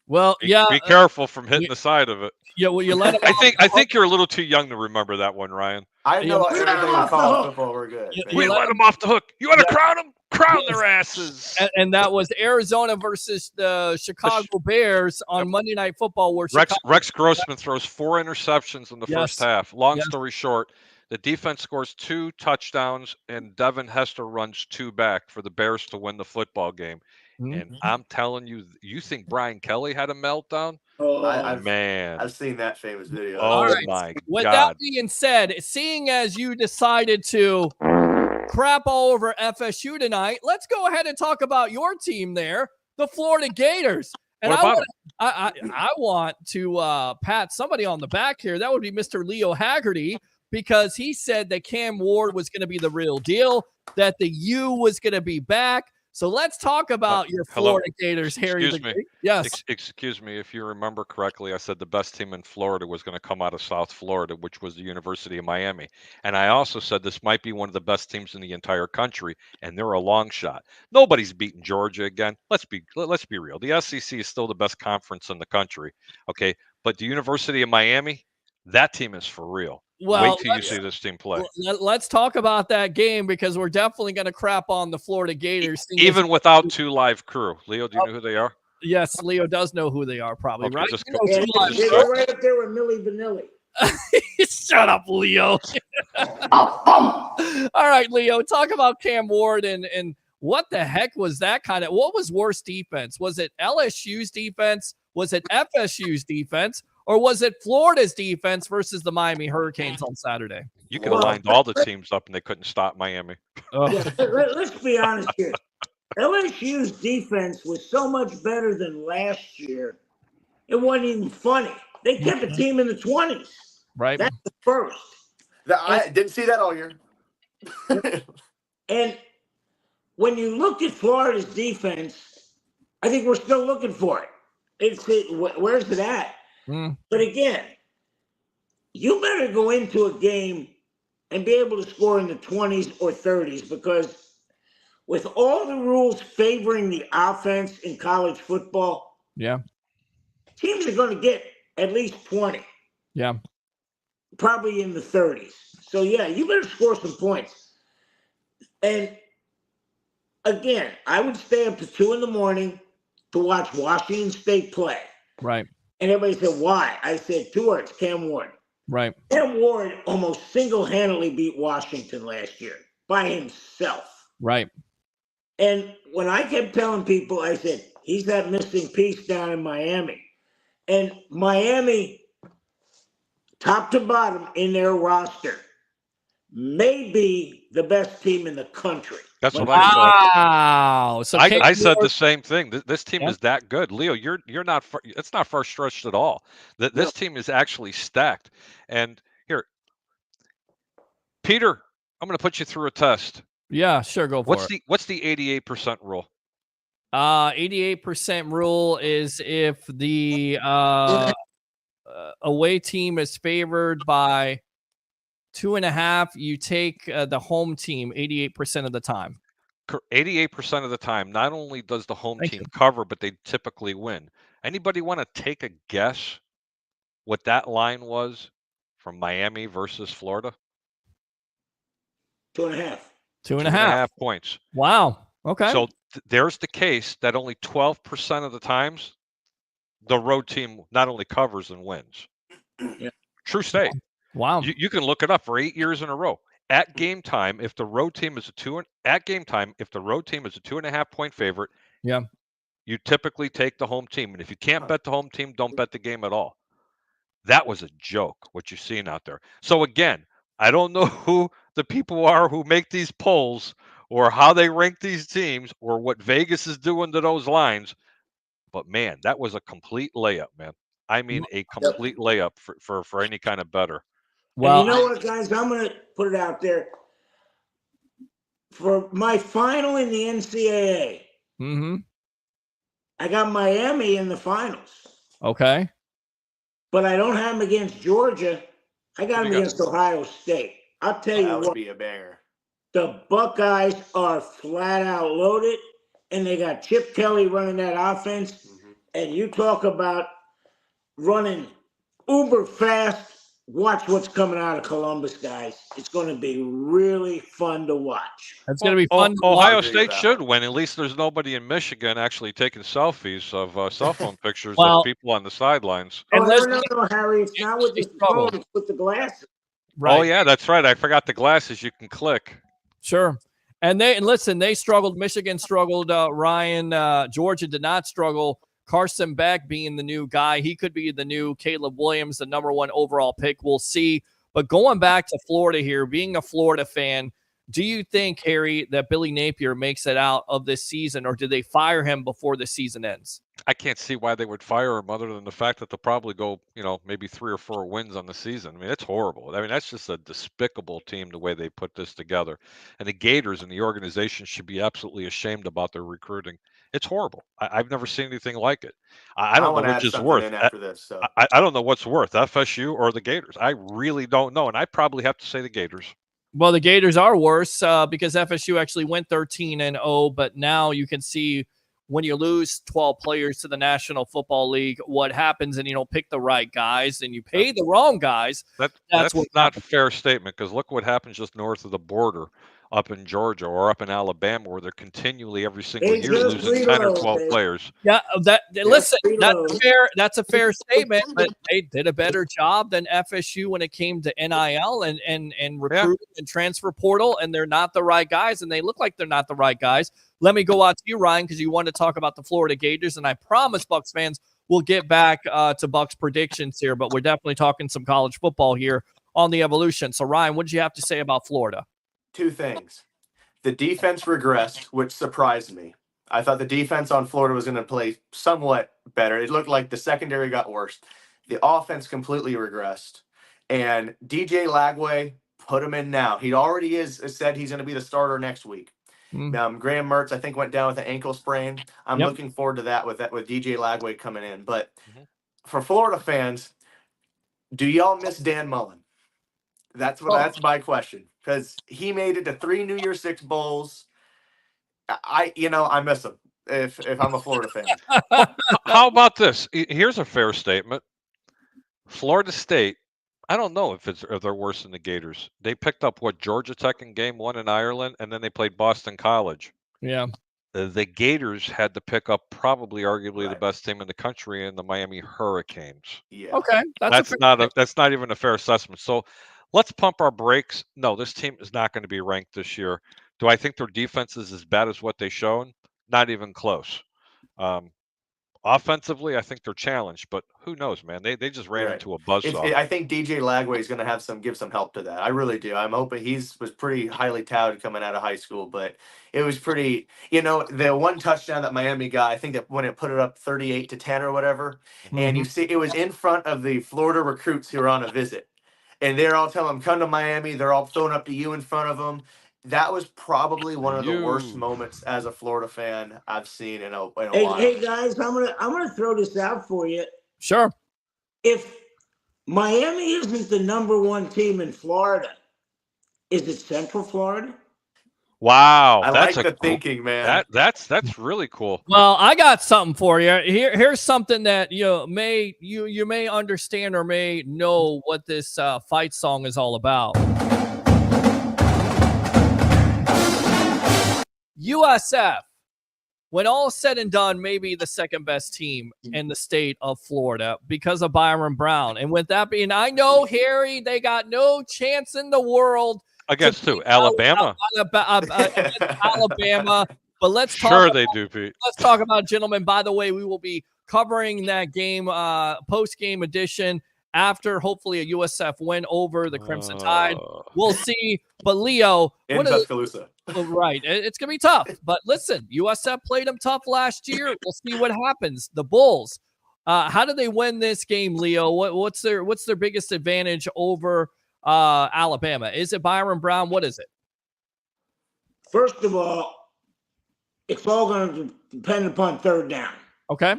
Well, yeah. Be careful from hitting the side of it. Yeah, well, you let him. I think you're a little too young to remember that one, Ryan. I know everything in college football were good. We let them off the hook. You want to crown them? Crown their asses. And that was Arizona versus the Chicago Bears on Monday Night Football. Where Rex Grossman throws 4 interceptions in the first half. Long story short, the defense scores 2 touchdowns, and Devin Hester runs 2 back for the Bears to win the football game. And I'm telling you, you think Brian Kelly had a meltdown? Oh, man. I've seen that famous video. Oh, my God. With that being said, seeing as you decided to crap all over FSU tonight, let's go ahead and talk about your team there, the Florida Gators. And I want to pat somebody on the back here. That would be Mr. Leo Haggerty, because he said that Cam Ward was going to be the real deal, that the U was going to be back. So let's talk about your Florida Gators, Harry. Excuse me. Yes. Excuse me. If you remember correctly, I said the best team in Florida was going to come out of South Florida, which was the University of Miami. And I also said this might be one of the best teams in the entire country, and they're a long shot. Nobody's beaten Georgia again. Let's be real. The SEC is still the best conference in the country. Okay. But the University of Miami, that team is for real. Well, wait till you see this team play. Let's talk about that game, because we're definitely going to crap on the Florida Gators. Even without 2 live crew. Leo, do you know who they are? Yes, Leo does know who they are, probably, right? They're right up there with Millie Vanilli. Shut up, Leo. All right, Leo, talk about Cam Ward and what the heck was that what was worse defense? Was it LSU's defense? Was it FSU's defense? Or was it Florida's defense versus the Miami Hurricanes on Saturday? You could have lined all the teams up and they couldn't stop Miami. Yeah, let's be honest here. LSU's defense was so much better than last year. It wasn't even funny. They kept a team in the 20s. Right. That's the first. I didn't see that all year. And when you look at Florida's defense, I think we're still looking for it. Where's it at? But again, you better go into a game and be able to score in the 20s or 30s, because with all the rules favoring the offense in college football, teams are going to get at least 20. Yeah. Probably in the 30s. So, yeah, you better score some points. And again, I would stay up to 2 a.m. to watch Washington State play. Right. And everybody said, why? I said 2 words, Cam Ward. Right. Cam Ward almost single-handedly beat Washington last year by himself. Right. And when I kept telling people, I said, he's that missing piece down in Miami. And Miami, top to bottom in their roster, may be the best team in the country. That's what I said. Wow. So I said the same thing. This team Yeah. is that good. Leo, you're not. It's not far stretched at all. This team is actually stacked. And here, Peter, I'm going to put you through a test. Yeah, sure, go for it. What's the 88% rule? 88% rule is if the away team is favored by 2.5, you take the home team 88% of the time. 88% of the time. Not only does the home Thank team you. cover, but they typically win. Anybody want to take a guess what that line was from Miami versus Florida? 2.5. 2.5 points. Wow. Okay. So there's the case that only 12% of the times the road team not only covers and wins. Yeah. True state. Wow. You can look it up for 8 years in a row. At game time, if the road team is a 2.5 point favorite, yeah, you typically take the home team. And if you can't bet the home team, don't bet the game at all. That was a joke, what you're seeing out there. So again, I don't know who the people are who make these polls or how they rank these teams or what Vegas is doing to those lines. But man, that was a complete layup, man. I mean, a complete layup for any kind of better. Well, and you know what, guys? I'm going to put it out there. For my final in the NCAA, I got Miami in the finals. Okay. But I don't have them against Georgia. I got them against Ohio State. I'll tell you That what. would be a banger. The Buckeyes are flat out loaded, and they got Chip Kelly running that offense. And you talk about running uber fast. Watch what's coming out of Columbus, guys. It's going to be really fun to watch. It's going to be fun. Ohio State should win. At least there's nobody in Michigan actually taking selfies of cell phone pictures of people on the sidelines. And no, Harry. It's not with the phone. It's with the glasses. Right. Oh, yeah, that's right. I forgot the glasses you can click. Sure. And listen, they struggled. Michigan struggled. Ryan, Georgia did not struggle. Carson Beck being the new guy. He could be the new Caleb Williams, the number 1 overall pick. We'll see. But going back to Florida here, being a Florida fan, do you think, Harry, that Billy Napier makes it out of this season, or do they fire him before the season ends? I can't see why they would fire him other than the fact that they'll probably go, maybe 3 or 4 wins on the season. I mean, it's horrible. I mean, that's just a despicable team, the way they put this together. And the Gators and the organization should be absolutely ashamed about their recruiting. It's horrible. I've never seen anything like it. I don't know which is worth. After this, so. I don't know what's worth, FSU or the Gators. I really don't know. And I probably have to say the Gators. Well, the Gators are worse because FSU actually went 13-0, but now you can see when you lose 12 players to the National Football League, what happens, and you don't pick the right guys and you pay the wrong guys. That's not a fair statement, because look what happens just north of the border up in Georgia or up in Alabama, where they're continually every single year losing 10 or 12 players. Yeah, listen, that's a fair statement, but they did a better job than FSU when it came to NIL and recruiting and transfer portal, and they're not the right guys, and they look like they're not the right guys. Let me go out to you, Ryan, because you want to talk about the Florida Gators, and I promise Bucs fans we'll get back to Bucs predictions here, but we're definitely talking some college football here on the Evolution. So, Ryan, what did you have to say about Florida? 2 things. The defense regressed, which surprised me. I thought the defense on Florida was going to play somewhat better. It looked like the secondary got worse. The offense completely regressed. And DJ Lagway, put him in now. He already said he's going to be the starter next week. Graham Mertz, I think, went down with an ankle sprain. I'm looking forward to that with DJ Lagway coming in. But for Florida fans, do y'all miss Dan Mullen? That's my question, because he made it to 3 New Year's Six bowls. I miss him if I'm a Florida fan. How about this? Here's a fair statement. Florida State, I don't know if they're worse than the Gators. They picked up Georgia Tech in game 1 in Ireland, and then they played Boston College. Yeah. The Gators had to pick up probably arguably the best team in the country in the Miami Hurricanes. Yeah. Okay. That's not even a fair assessment. So let's pump our brakes. No, this team is not going to be ranked this year. Do I think their defense is as bad as what they've shown? Not even close. Offensively, I think they're challenged, but who knows, man? They just ran Right. into a buzzsaw. I think DJ Lagway is going to give some help to that. I really do. I'm hoping was pretty highly touted coming out of high school, but it was pretty. The one touchdown that Miami got, I think that when it put it up 38-10 or whatever, and you see it was in front of the Florida recruits who were on a visit, and they're all telling them come to Miami. They're all throwing up to you in front of them. That was probably one of the worst moments as a Florida fan I've seen in a while. Hey guys, I'm gonna throw this out for you. Sure. If Miami isn't the number one team in Florida, is it Central Florida? Wow, I that's like the thinking, man. That's really cool. Well, I got something for you. Here's something that you may understand or may know what this fight song is all about. USF, when all is said and done, may be the second best team in the state of Florida because of Byron Brown. And with that being, I know, Harry, they got no chance in the world against who? Alabama. Against Alabama. But let's talk. Sure, they do, Pete. Let's talk about, gentlemen. By the way, we will be covering that game, post-game edition, after hopefully a USF win over the Crimson Tide. We'll see. But Leo, in Tuscaloosa. Right. It's going to be tough. But listen, USF played them tough last year. We'll see what happens. The Bulls, how do they win this game, Leo? What's their biggest advantage over Alabama? Is it Byron Brown? What is it? First of all, it's all going to depend upon third down. Okay.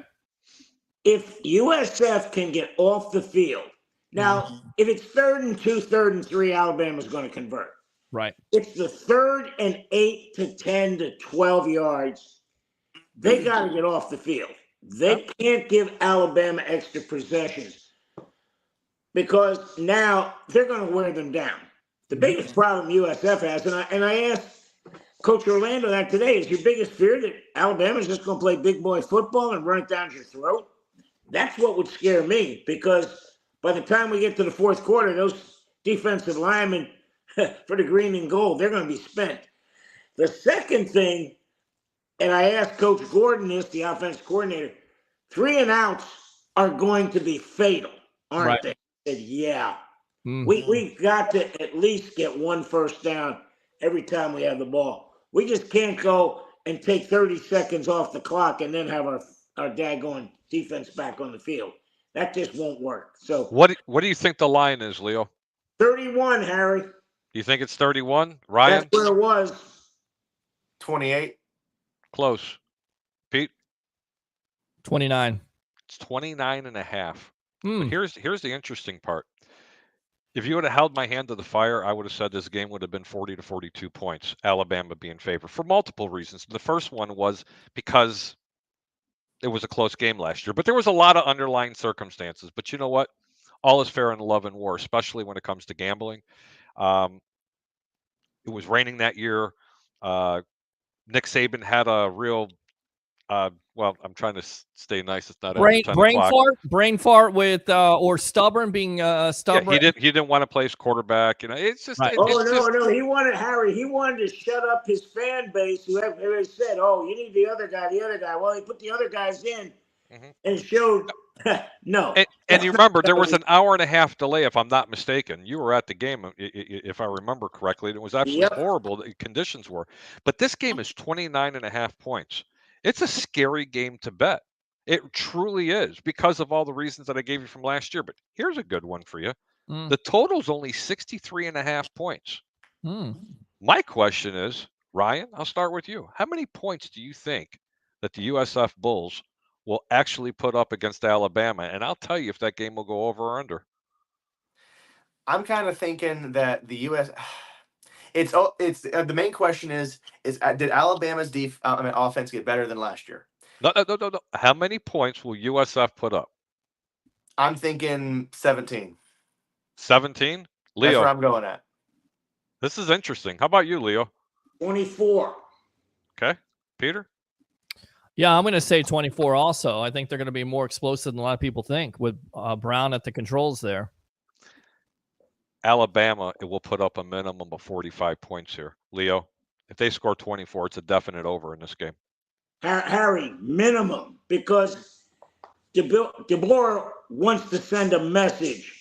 If USF can get off the field, now, if it's 3rd and 2, 3rd and 3, Alabama's going to convert. Right. It's the 3rd and 8 to 10 to 12 yards. They got to get off the field. They can't give Alabama extra possessions because now they're going to wear them down. The biggest problem USF has, and I asked Coach Orlando that today, is your biggest fear that Alabama's just going to play big boy football and run it down your throat? That's what would scare me, because by the time we get to the fourth quarter, those defensive linemen for the green and gold, they're going to be spent. The second thing, and I asked Coach Gordon this, the offensive coordinator, 3 and outs are going to be fatal, aren't they? I said, yeah. We've got to at least get 1 first down every time we have the ball. We just can't go and take 30 seconds off the clock and then have our daggone defense back on the field. That just won't work. So what do you think the line is, Leo? 31, Harry. You think it's 31? Ryan? That's where it was. 28. Close. Pete? 29. It's 29.5. But here's the interesting part. If you would have held my hand to the fire, I would have said this game would have been 40 to 42 points, Alabama being in favor, for multiple reasons. The first one was because it was a close game last year, but there was a lot of underlying circumstances. But you know what? All is fair in love and war, especially when it comes to gambling. It was raining that year. Nick Saban had a real well, I'm trying to stay nice. It's not brain fart with or stubborn being stubborn. Yeah, he didn't want to play his quarterback. It's just right. No. He wanted Harry. He wanted to shut up his fan base. Who said, "Oh, you need the other guy." Well, he put the other guys in and showed no. And you remember there was an hour and a half delay, if I'm not mistaken. You were at the game, if I remember correctly. It was absolutely horrible. The conditions were, but this game is 29.5 points. It's a scary game to bet. It truly is, because of all the reasons that I gave you from last year. But here's a good one for you. The total's only 63.5 points. My question is, Ryan, I'll start with you. How many points do you think that the USF Bulls will actually put up against Alabama? And I'll tell you if that game will go over or under. I'm kind of thinking that the It's the main question is did Alabama's offense get better than last year? No. How many points will USF put up? I'm thinking 17. 17? Leo. That's where I'm going at. This is interesting. How about you, Leo? 24. Okay. Peter? Yeah, I'm going to say 24 also. I think they're going to be more explosive than a lot of people think with Brown at the controls there. Alabama, it will put up a minimum of 45 points here. Leo, if they score 24, it's a definite over in this game. Harry, minimum, because DeBoer wants to send a message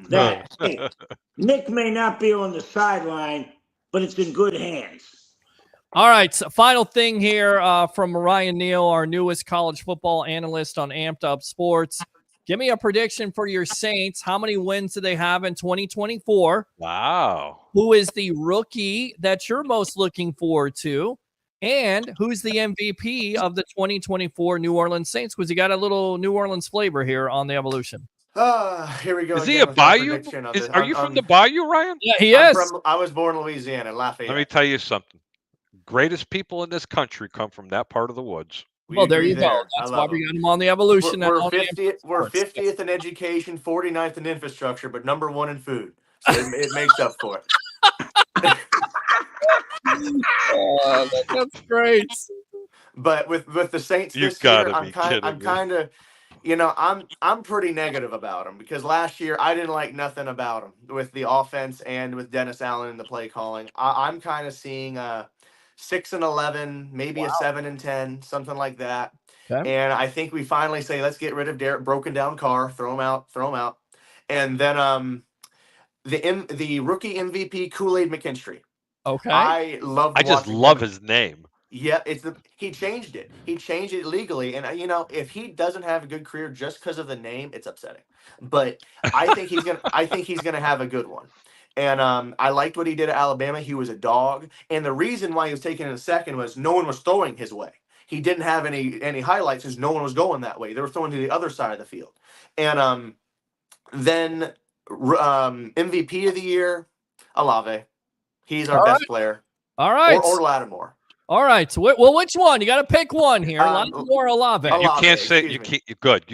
that hey, Nick may not be on the sideline, but it's in good hands. All right, so final thing here from Ryan Neal, our newest college football analyst on Amped Up Sports. Give me a prediction for your Saints. How many wins do they have in 2024? Wow. Who is the rookie that you're most looking forward to? And who's the MVP of the 2024 New Orleans Saints? Because you got a little New Orleans flavor here on the Evolution. Here we go. Is he again a with our Bayou? prediction of Are this. you from the Bayou, Ryan? Yeah, he is. I was born in Louisiana, Lafayette. Let me tell you something. Greatest people in this country come from that part of the woods. Well, there you go. That's why we got him on the Evolution. We're 50th in education, 49th in infrastructure, but number 1 in food. So it makes up for it. That's great. But with the Saints this year, I'm kind of, I'm pretty negative about them because last year I didn't like nothing about them with the offense and with Dennis Allen and the play calling. I'm kind of seeing 6-11, maybe a 7-10, something like that. Okay. And I think we finally say, let's get rid of Derek, broken down Carr, throw him out. And then the rookie MVP Kool-Aid McKinstry. Okay. I just love his name. Yeah, he changed it. He changed it legally, and if he doesn't have a good career just because of the name, it's upsetting. But I think he's gonna have a good one. And I liked what he did at Alabama. He was a dog, and the reason why he was taken in a second was no one was throwing his way. He didn't have any highlights because no one was going that way. They were throwing to the other side of the field. And then MVP of the year, Olave. He's our best player. All right. Or Lattimore. All right. So, well, which one? You got to pick one here. Lattimore or Olave? You can't say you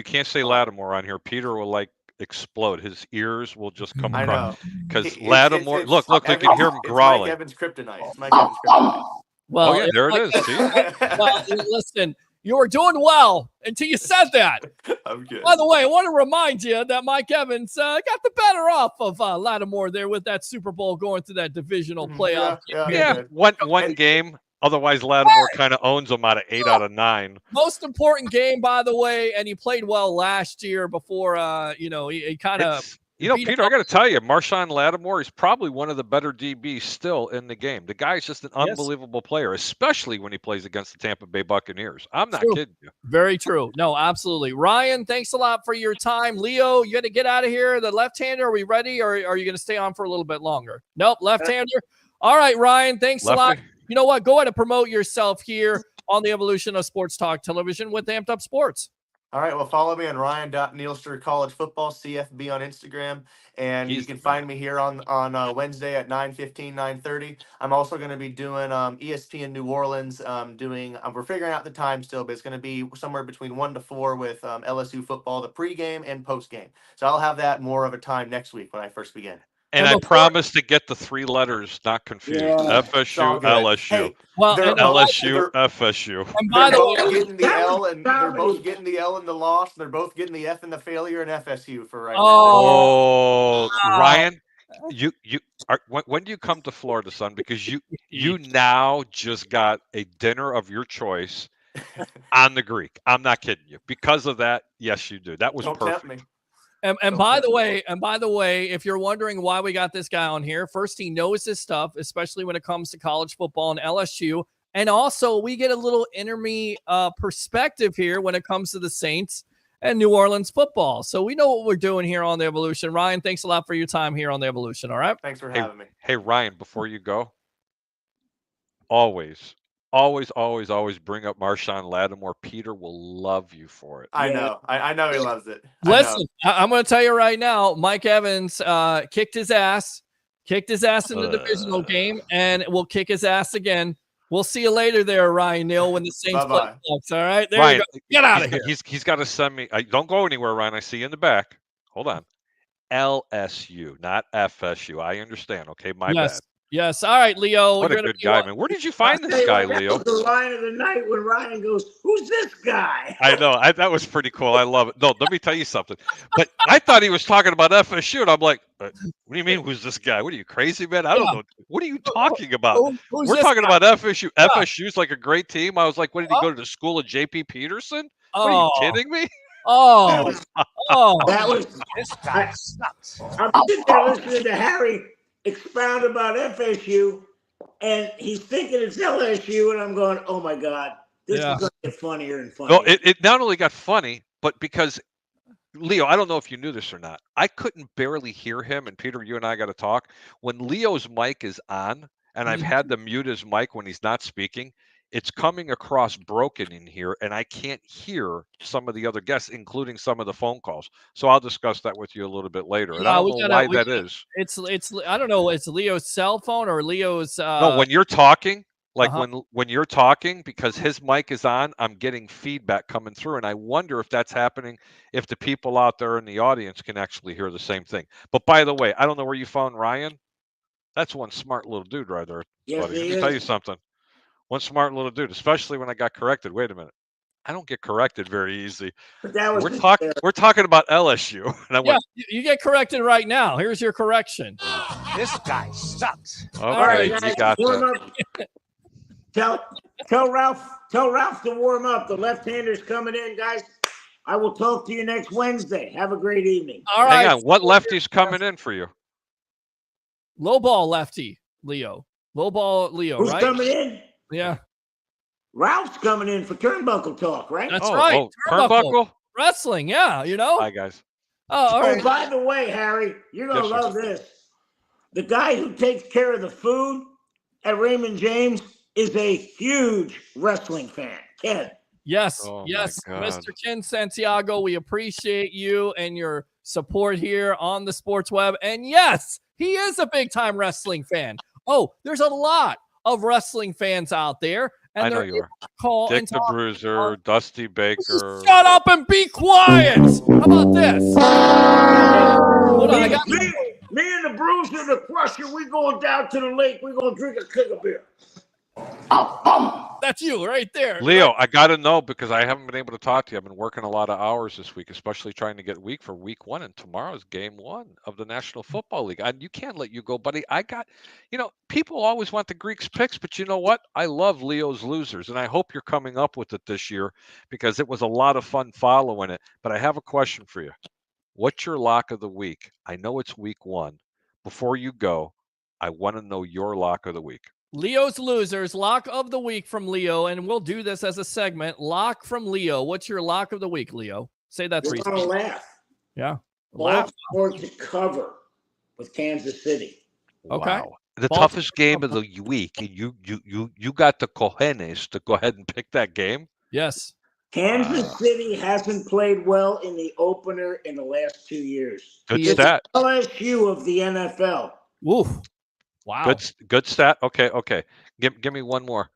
can't say Lattimore on here. Peter will explode. His ears will just come across because Lattimore. Look, you can hear him growling. Mike Evans' kryptonite. It's Mike Evans' kryptonite. Well, yeah, there it is. See? Well, listen, you were doing well until you said that. I'm good. By the way, I want to remind you that Mike Evans got the better off of Lattimore there with that Super Bowl going to that divisional playoff. Yeah. One game. Otherwise, Lattimore kind of owns them out of 8 out of 9. Most important game, by the way, and he played well last year before, he kind of... Peter, I got to tell you, Marshawn Lattimore is probably one of the better DBs still in the game. The guy's just an unbelievable player, especially when he plays against the Tampa Bay Buccaneers. I'm not kidding you. Very true. No, absolutely. Ryan, thanks a lot for your time. Leo, you got to get out of here. The left-hander, are we ready, or are you going to stay on for a little bit longer? Nope, left-hander. All right, Ryan, thanks a lot. You know what? Go ahead and promote yourself here on the Evolution of Sports Talk Television with Amped Up Sports. All right. Well, follow me on Ryan.Nealster College Football, CFB on Instagram. And you can find me here on Wednesday at 9:15, 9:30. I'm also going to be doing ESPN New Orleans. We're figuring out the time still, but it's going to be somewhere between 1 to 4 with LSU football, the pregame and postgame. So I'll have that more of a time next week when I first begin. And I promise to get the 3 letters not confused. FSU, LSU. Hey, LSU, FSU. And by the way, getting the L, and they're both getting the L in the loss, and they're both getting the F in the failure and FSU for right now. Oh, Ryan, when do you come to Florida, son? Because you now just got a dinner of your choice on the Greek. I'm not kidding you. Because of that, yes, you do. That was perfect. Tempt me. And by the way, if you're wondering why we got this guy on here, first, he knows his stuff, especially when it comes to college football and LSU. And also, we get a little enemy perspective here when it comes to the Saints and New Orleans football. So we know what we're doing here on the Evolution. Ryan, thanks a lot for your time here on the Evolution. All right. Thanks for having me. Hey, Ryan, before you go, always bring up Marshawn Lattimore. Peter will love you for it. I know. I know he loves it. Listen, I'm going to tell you right now, Mike Evans kicked his ass in the divisional game, and will kick his ass again. We'll see you later there, Ryan Neal, when the Saints play the Bucs. All right? There Ryan, you go. Get out of here. He's got to send me. Don't go anywhere, Ryan. I see you in the back. Hold on. LSU, not FSU. I understand. Okay, my bad. Yes. All right, Leo. What a good guy, man. Where did you find this guy, Leo? That was the line of the night when Ryan goes, "Who's this guy?" I know. That was pretty cool. I love it. No, let me tell you something. But I thought he was talking about FSU, and I'm like, what do you mean, who's this guy? What are you, crazy, man? I don't know. What are you talking about? We're talking about FSU. FSU's like a great team. I was like, what, did he go to the school of J.P. Peterson? What, are you kidding me? Oh, oh. That was This guy sucks. I'm sitting there listening to Harry expound about FSU, and he's thinking it's LSU, and I'm going, oh my God, this is going to get funnier and funnier. No, it not only got funny, but because Leo, I don't know if you knew this or not. I couldn't barely hear him, and Peter, you and I got to talk. When Leo's mic is on, and I've had to mute his mic when he's not speaking, it's coming across broken in here, and I can't hear some of the other guests, including some of the phone calls. So I'll discuss that with you a little bit later. And I don't know why that is. It's I don't know. It's Leo's cell phone or Leo's. No, when you're talking, like when you're talking, because his mic is on, I'm getting feedback coming through, and I wonder if that's happening. If the people out there in the audience can actually hear the same thing. But by the way, I don't know where you found Ryan. That's one smart little dude right there. Yes, Buddy. he Let me tell is. you something. One smart little dude, especially when I got corrected. Wait a minute. I don't get corrected very easy. But that was We're talking about LSU. And I went, you get corrected right now. Here's your correction. This guy sucks. okay, All right, you guys, got warm that. up. Tell Ralph to warm up. The left-hander's coming in, guys. I will talk to you next Wednesday. Have a great evening. All right. Hang on. What lefty's coming in for you? Low ball lefty, Leo. Low ball Leo, Who's right? coming in? Yeah. Ralph's coming in for Turnbuckle Talk, right? That's right. Turnbuckle? Wrestling, yeah, you know? Hi, guys. All right. By the way, Harry, you're going to Yes, sir. love this. The guy who takes care of the food at Raymond James is a huge wrestling fan. Ken. Yes, Oh, my yes, God. Mr. Ken Santiago, we appreciate you and your support here on the Sports Web. And yes, he is a big time wrestling fan. Oh, there's a lot of wrestling fans out there. And I know they're you are. call Dick and the talk. Bruiser, Dusty Baker. Shut up and be quiet. How about this? Hold on, I got Me and the Bruiser, the Crusher, we going down to the lake. We're going to drink a keg of beer. That's you right there. Leo, I got to know because I haven't been able to talk to you. I've been working a lot of hours this week, especially trying to get week for week one. And tomorrow's game one of the National Football League. And you can't let you go, buddy. People always want the Greeks picks, but you know what? I love Leo's losers. And I hope you're coming up with it this year because it was a lot of fun following it. But I have a question for you. What's your lock of the week? I know it's week one. Before you go, I want to know your lock of the week. Leo's losers, lock of the week from Leo, and we'll do this as a segment. Lock from Leo. What's your lock of the week, Leo? Say that You're 3 going to times. laugh. Yeah. Laugh. Baltimore to cover with Kansas City. Okay. Wow. The Baltimore toughest game of the week. And you got the cojones to go ahead and pick that game? Yes. Kansas City hasn't played well in the opener in the last 2 years. Good It's stat. LSU of the NFL. Oof. Wow. Good stat. Okay. Give me one more.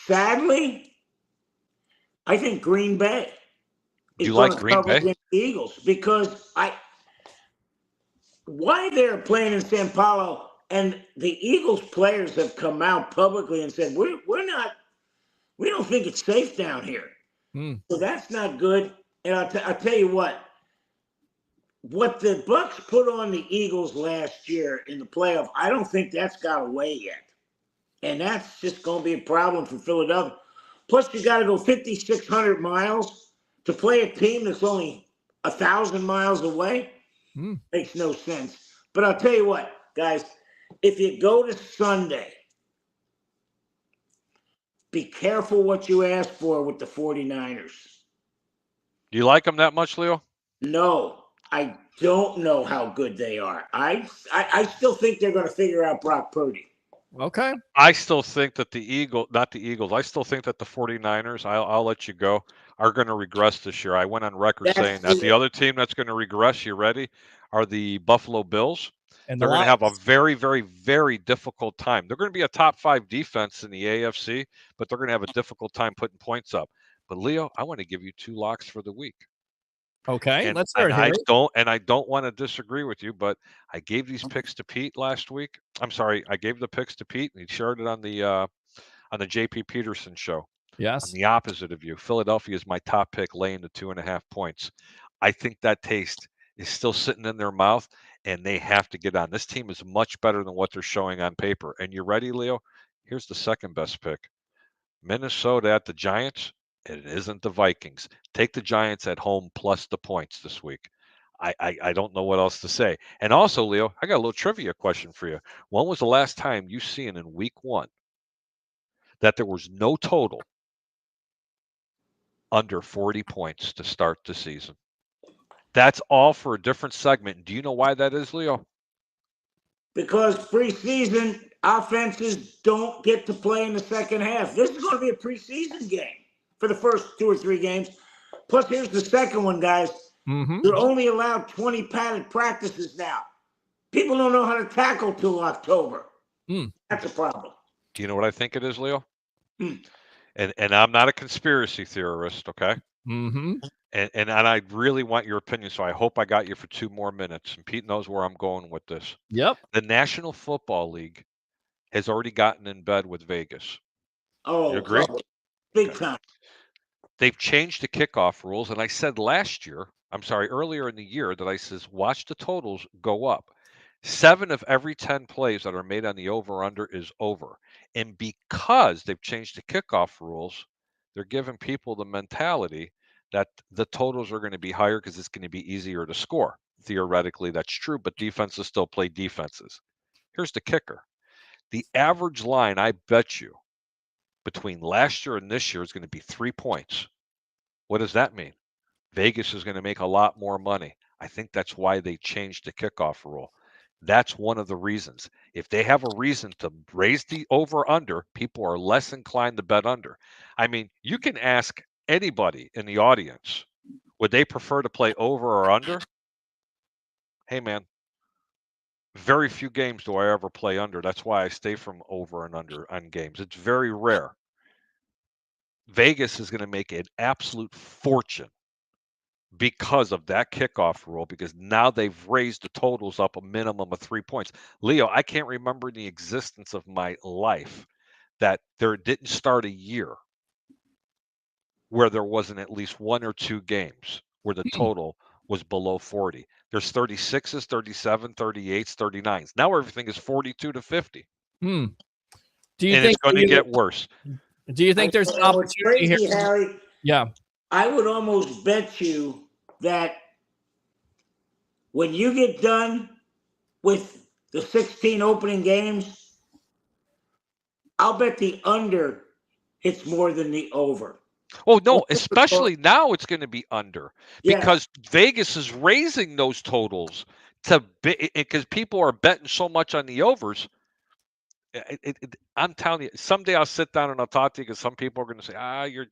Sadly, I think Green Bay. is You like gonna Green cover Bay? against the Eagles because why they're playing in Sao Paulo and the Eagles players have come out publicly and said we don't think it's safe down here. So that's not good. And I'll tell you what the Bucs put on the Eagles last year in the playoff, I don't think that's got away yet. And that's just going to be a problem for Philadelphia. Plus, you got to go 5,600 miles to play a team that's only 1,000 miles away. Makes no sense. But I'll tell you what, guys, if you go to Sunday, be careful what you ask for with the 49ers. Do you like them that much, Leo? No. I don't know how good they are. I still think they're going to figure out Brock Purdy. Okay. I still think that I still think that the 49ers, I'll let you go, are going to regress this year. I went on record saying that the other team that's going to regress, you ready, are the Buffalo Bills. And they're going to have a very, very, very difficult time. They're going to be a top 5 defense in the AFC, but they're going to have a difficult time putting points up. But Leo, I want to give you 2 locks for the week. Okay, let's hear it. I don't want to disagree with you, but I gave these picks to Pete last week. I'm sorry, I gave the picks to Pete, and he shared it on the JP Peterson show. Yes. I'm the opposite of you. Philadelphia is my top pick, laying the 2.5 points. I think that taste is still sitting in their mouth, and they have to get on. This team is much better than what they're showing on paper. And you ready, Leo? Here's the second best pick. Minnesota at the Giants. and it isn't the Vikings. Take the Giants at home plus the points this week. I don't know what else to say. And also, Leo, I got a little trivia question for you. When was the last time you seen in week 1 that there was no total under 40 points to start the season? That's all for a different segment. Do you know why that is, Leo? Because preseason offenses don't get to play in the second half. This is going to be a preseason game for the first 2 or 3 games. Plus, here's the second one, guys. You're only allowed 20 padded practices now. People don't know how to tackle till October. That's a problem. Do you know what I think it is, Leo? And I'm not a conspiracy theorist, okay? And I really want your opinion, so I hope I got you for 2 more minutes. And Pete knows where I'm going with this. Yep. The National Football League has already gotten in bed with Vegas. Oh, you agree? Big time. They've changed the kickoff rules, and I said earlier in the year that I says watch the totals go up. 7 of every 10 plays that are made on the over-under is over. And because they've changed the kickoff rules, they're giving people the mentality that the totals are going to be higher because it's going to be easier to score. Theoretically, that's true, but defenses still play defenses. Here's the kicker. The average line, I bet you, between last year and this year is going to be 3 points. What does that mean? Vegas is going to make a lot more money. I think that's why they changed the kickoff rule. That's one of the reasons. If they have a reason to raise the over-under, people are less inclined to bet under. I mean, you can ask anybody in the audience, would they prefer to play over or under? Hey, man, very few games do I ever play under. That's why I stay from over and under on games. It's very rare. Vegas is going to make an absolute fortune because of that kickoff rule, because now they've raised the totals up a minimum of 3 points. Leo, I can't remember in the existence of my life that there didn't start a year where there wasn't at least 1 or 2 games where the total was below 40. There's 36s, 37, 38s, 39s. Now everything is 42 to 50. Do you and think it's going to get worse. Do you think there's an opportunity crazy, here? Harry? Yeah. I would almost bet you that when you get done with the 16 opening games, I'll bet the under hits more than the over. Oh, no, especially now it's going to be under because Vegas is raising those totals because people are betting so much on the overs. I'm telling you, someday I'll sit down and I'll talk to you because some people are going to say, you're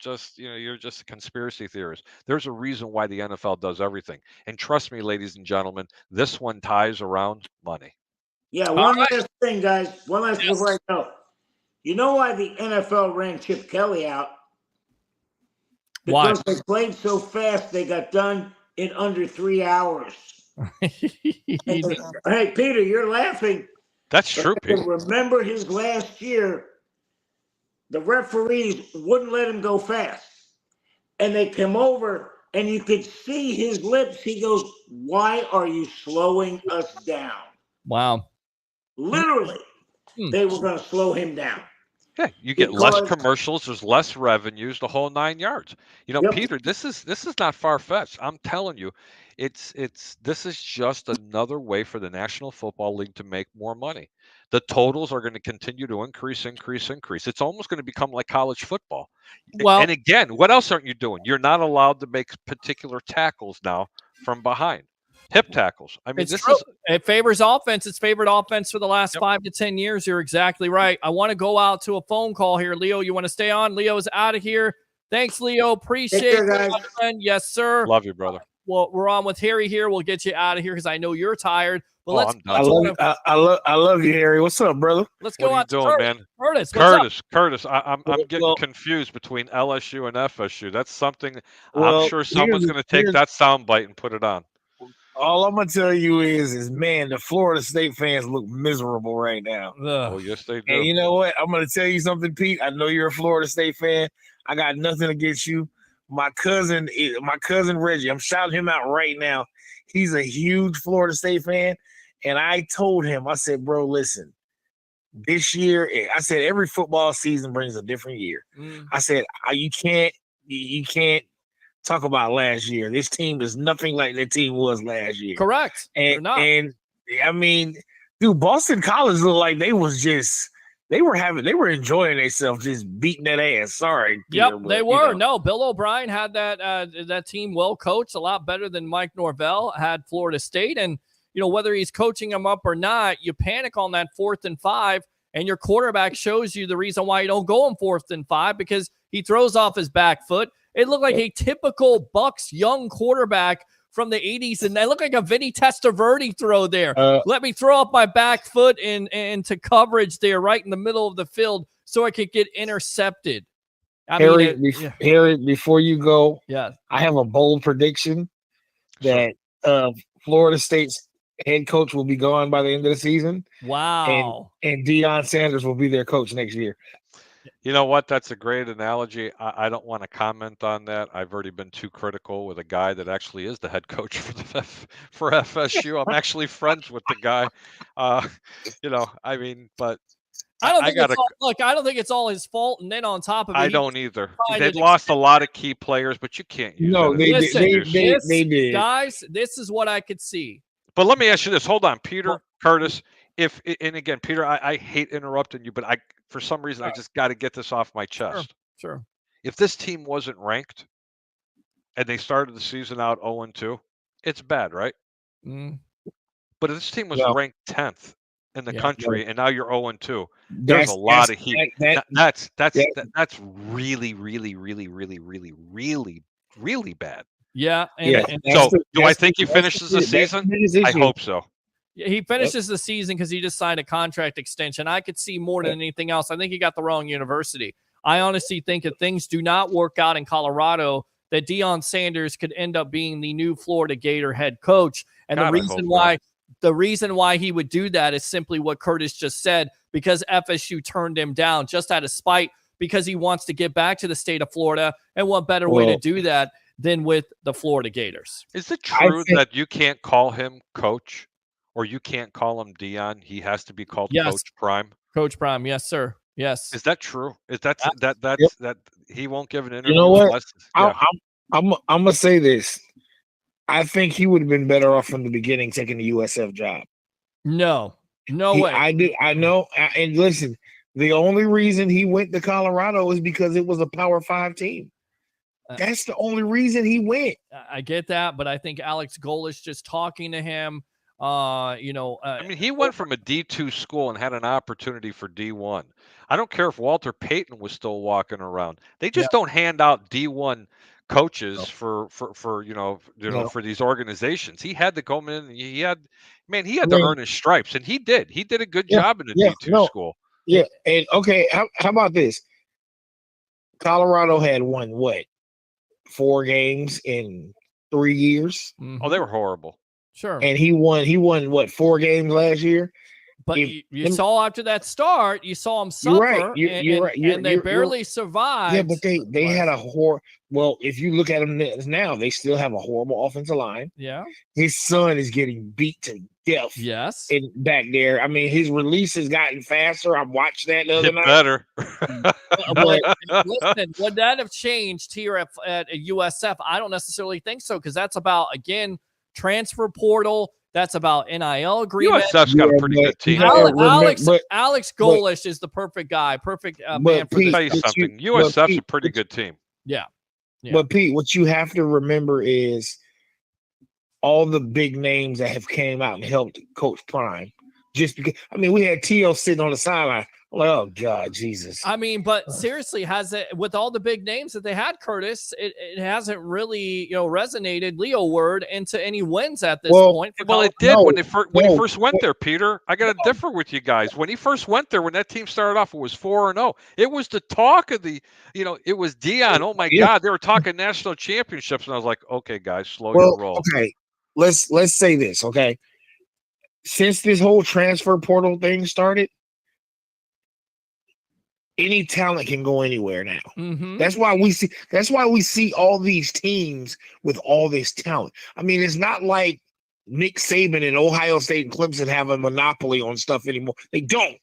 just a conspiracy theorist. There's a reason why the NFL does everything. And trust me, ladies and gentlemen, this one ties around money. Yeah, one last thing, guys. One last thing before I go. You know why the NFL ran Chip Kelly out? Because they played so fast, they got done in under 3 hours. Hey, Peter, you're laughing. That's true, Peter. Remember his last year, the referees wouldn't let him go fast. And they came over, and you could see his lips. He goes, "Why are you slowing us down?" Wow. Literally, they were going to slow him down. Yeah, you get less commercials, there's less revenues, the whole 9 yards. Peter, this is not far-fetched. I'm telling you, this is just another way for the National Football League to make more money. The totals are going to continue to increase. It's almost going to become like college football. Well, and again, what else aren't you doing? You're not allowed to make particular tackles now from behind. Hip tackles. I mean, it favors offense. It's favored offense for the last 5 to 10 years. You're exactly right. I want to go out to a phone call here. Leo, you want to stay on? Leo's out of here. Thanks, Leo. Appreciate it, my friend. Yes, sir. Love you, brother. Well, we're on with Harry here. We'll get you out of here because I know you're tired. But I love you, Harry. What's up, brother? Let's go out to man? Curtis. I'm getting confused between LSU and FSU. That's something I'm sure someone's going to take that soundbite and put it on. All I'm gonna tell you is, man, the Florida State fans look miserable right now. Oh, yes, they do. And you know what? I'm gonna tell you something, Pete. I know you're a Florida State fan. I got nothing against you. My cousin Reggie, I'm shouting him out right now. He's a huge Florida State fan. And I told him, I said, bro, listen, this year, I said every football season brings a different year. I said, you can't you can't talk about last year. This team is nothing like the team was last year. Correct. They're not. And I mean, dude, Boston College looked like they were enjoying themselves just beating that ass. Sorry. Yep, Peter, they but, were. No, Bill O'Brien had that team well coached, a lot better than Mike Norvell had Florida State. And, whether he's coaching them up or not, you panic on that 4th and 5, and your quarterback shows you the reason why you don't go on 4th and 5 because he throws off his back foot. It looked like a typical Bucs young quarterback from the 80s, and they look like a Vinny Testaverde throw there. Let me throw up my back foot into coverage there right in the middle of the field so I could get intercepted. Harry, before you go, yeah, I have a bold prediction that Florida State's head coach will be gone by the end of the season. Wow. And Deion Sanders will be their coach next year. You know what? That's a great analogy. I don't want to comment on that. I've already been too critical with a guy that actually is the head coach for FSU. I'm actually friends with the guy. But I don't think it's all his fault. And then on top of it, I don't either. They've lost a lot of key players, but you can't use that. They did. Guys, this is what I could see. But let me ask you this. Hold on, Peter, Curtis. And again, Peter, I hate interrupting you, but for some reason, I just got to get this off my chest. Sure. If this team wasn't ranked and they started the season out 0-2, it's bad, right? Mm. But if this team was ranked 10th in the country and now you're 0-2, there's a lot of heat. That's really, really, really, really, really, really, really bad. Yeah. So do I think he finishes the season? I hope so. He finishes the season because he just signed a contract extension. I could see more than anything else. I think he got the wrong university. I honestly think if things do not work out in Colorado, that Deion Sanders could end up being the new Florida Gator head coach. And the reason why he would do that is simply what Curtis just said, because FSU turned him down just out of spite, because he wants to get back to the state of Florida. And what better way to do that than with the Florida Gators? Is it true that you can't call him coach? Or you can't call him Deion. He has to be called Coach Prime. Coach Prime, yes, sir. Yes. Is that true? Is that he won't give an interview? You know what? Yeah. I'm gonna say this. I think he would have been better off from the beginning taking the USF job. No way. I know. And listen, the only reason he went to Colorado is because it was a Power 5 team. That's the only reason he went. I get that, but I think Alex Golesh just talking to him. He went from a D2 school and had an opportunity for D1. I don't care if Walter Payton was still walking around. They just don't hand out D1 coaches for these organizations. He had to come in. He had to earn his stripes, and he did. He did a good job in a D2 school. Yeah, and okay, how about this? Colorado had won 4 games in 3 years. Mm-hmm. Oh, they were horrible. Sure. And he won 4 games last year. But you saw after that start, you saw them suffer. You're right. And they barely survived. Yeah, but they had a horror. Well, if you look at them now, they still have a horrible offensive line. Yeah. His son is getting beat to death. Yes. And back there, I mean, his release has gotten faster. I watched that the other night. Better. But listen, would that have changed here at USF? I don't necessarily think so, because that's about, again, transfer portal. That's about NIL agreement. USF's got a pretty good team. Alex Golesh is the perfect guy, perfect man for this. I'll tell you something. USF's a pretty good team. Yeah. But Pete, what you have to remember is all the big names that have came out and helped Coach Prime. Just because, we had T.O. sitting on the sideline. Like, oh God, Jesus. But seriously, has it, with all the big names that they had, Curtis, it hasn't really, resonated Leo word into any wins at this point. Well, it did when he first went there, Peter. I got to differ with you guys. When he first went there, when that team started off, it was 4-0. It was the talk of it was Deion. Oh my God, they were talking national championships, and I was like, okay, guys, slow your roll. Okay, let's say this. Okay, since this whole transfer portal thing started, any talent can go anywhere now. Mm-hmm. That's why we see all these teams with all this talent. It's not like Nick Saban and Ohio State and Clemson have a monopoly on stuff anymore. They don't.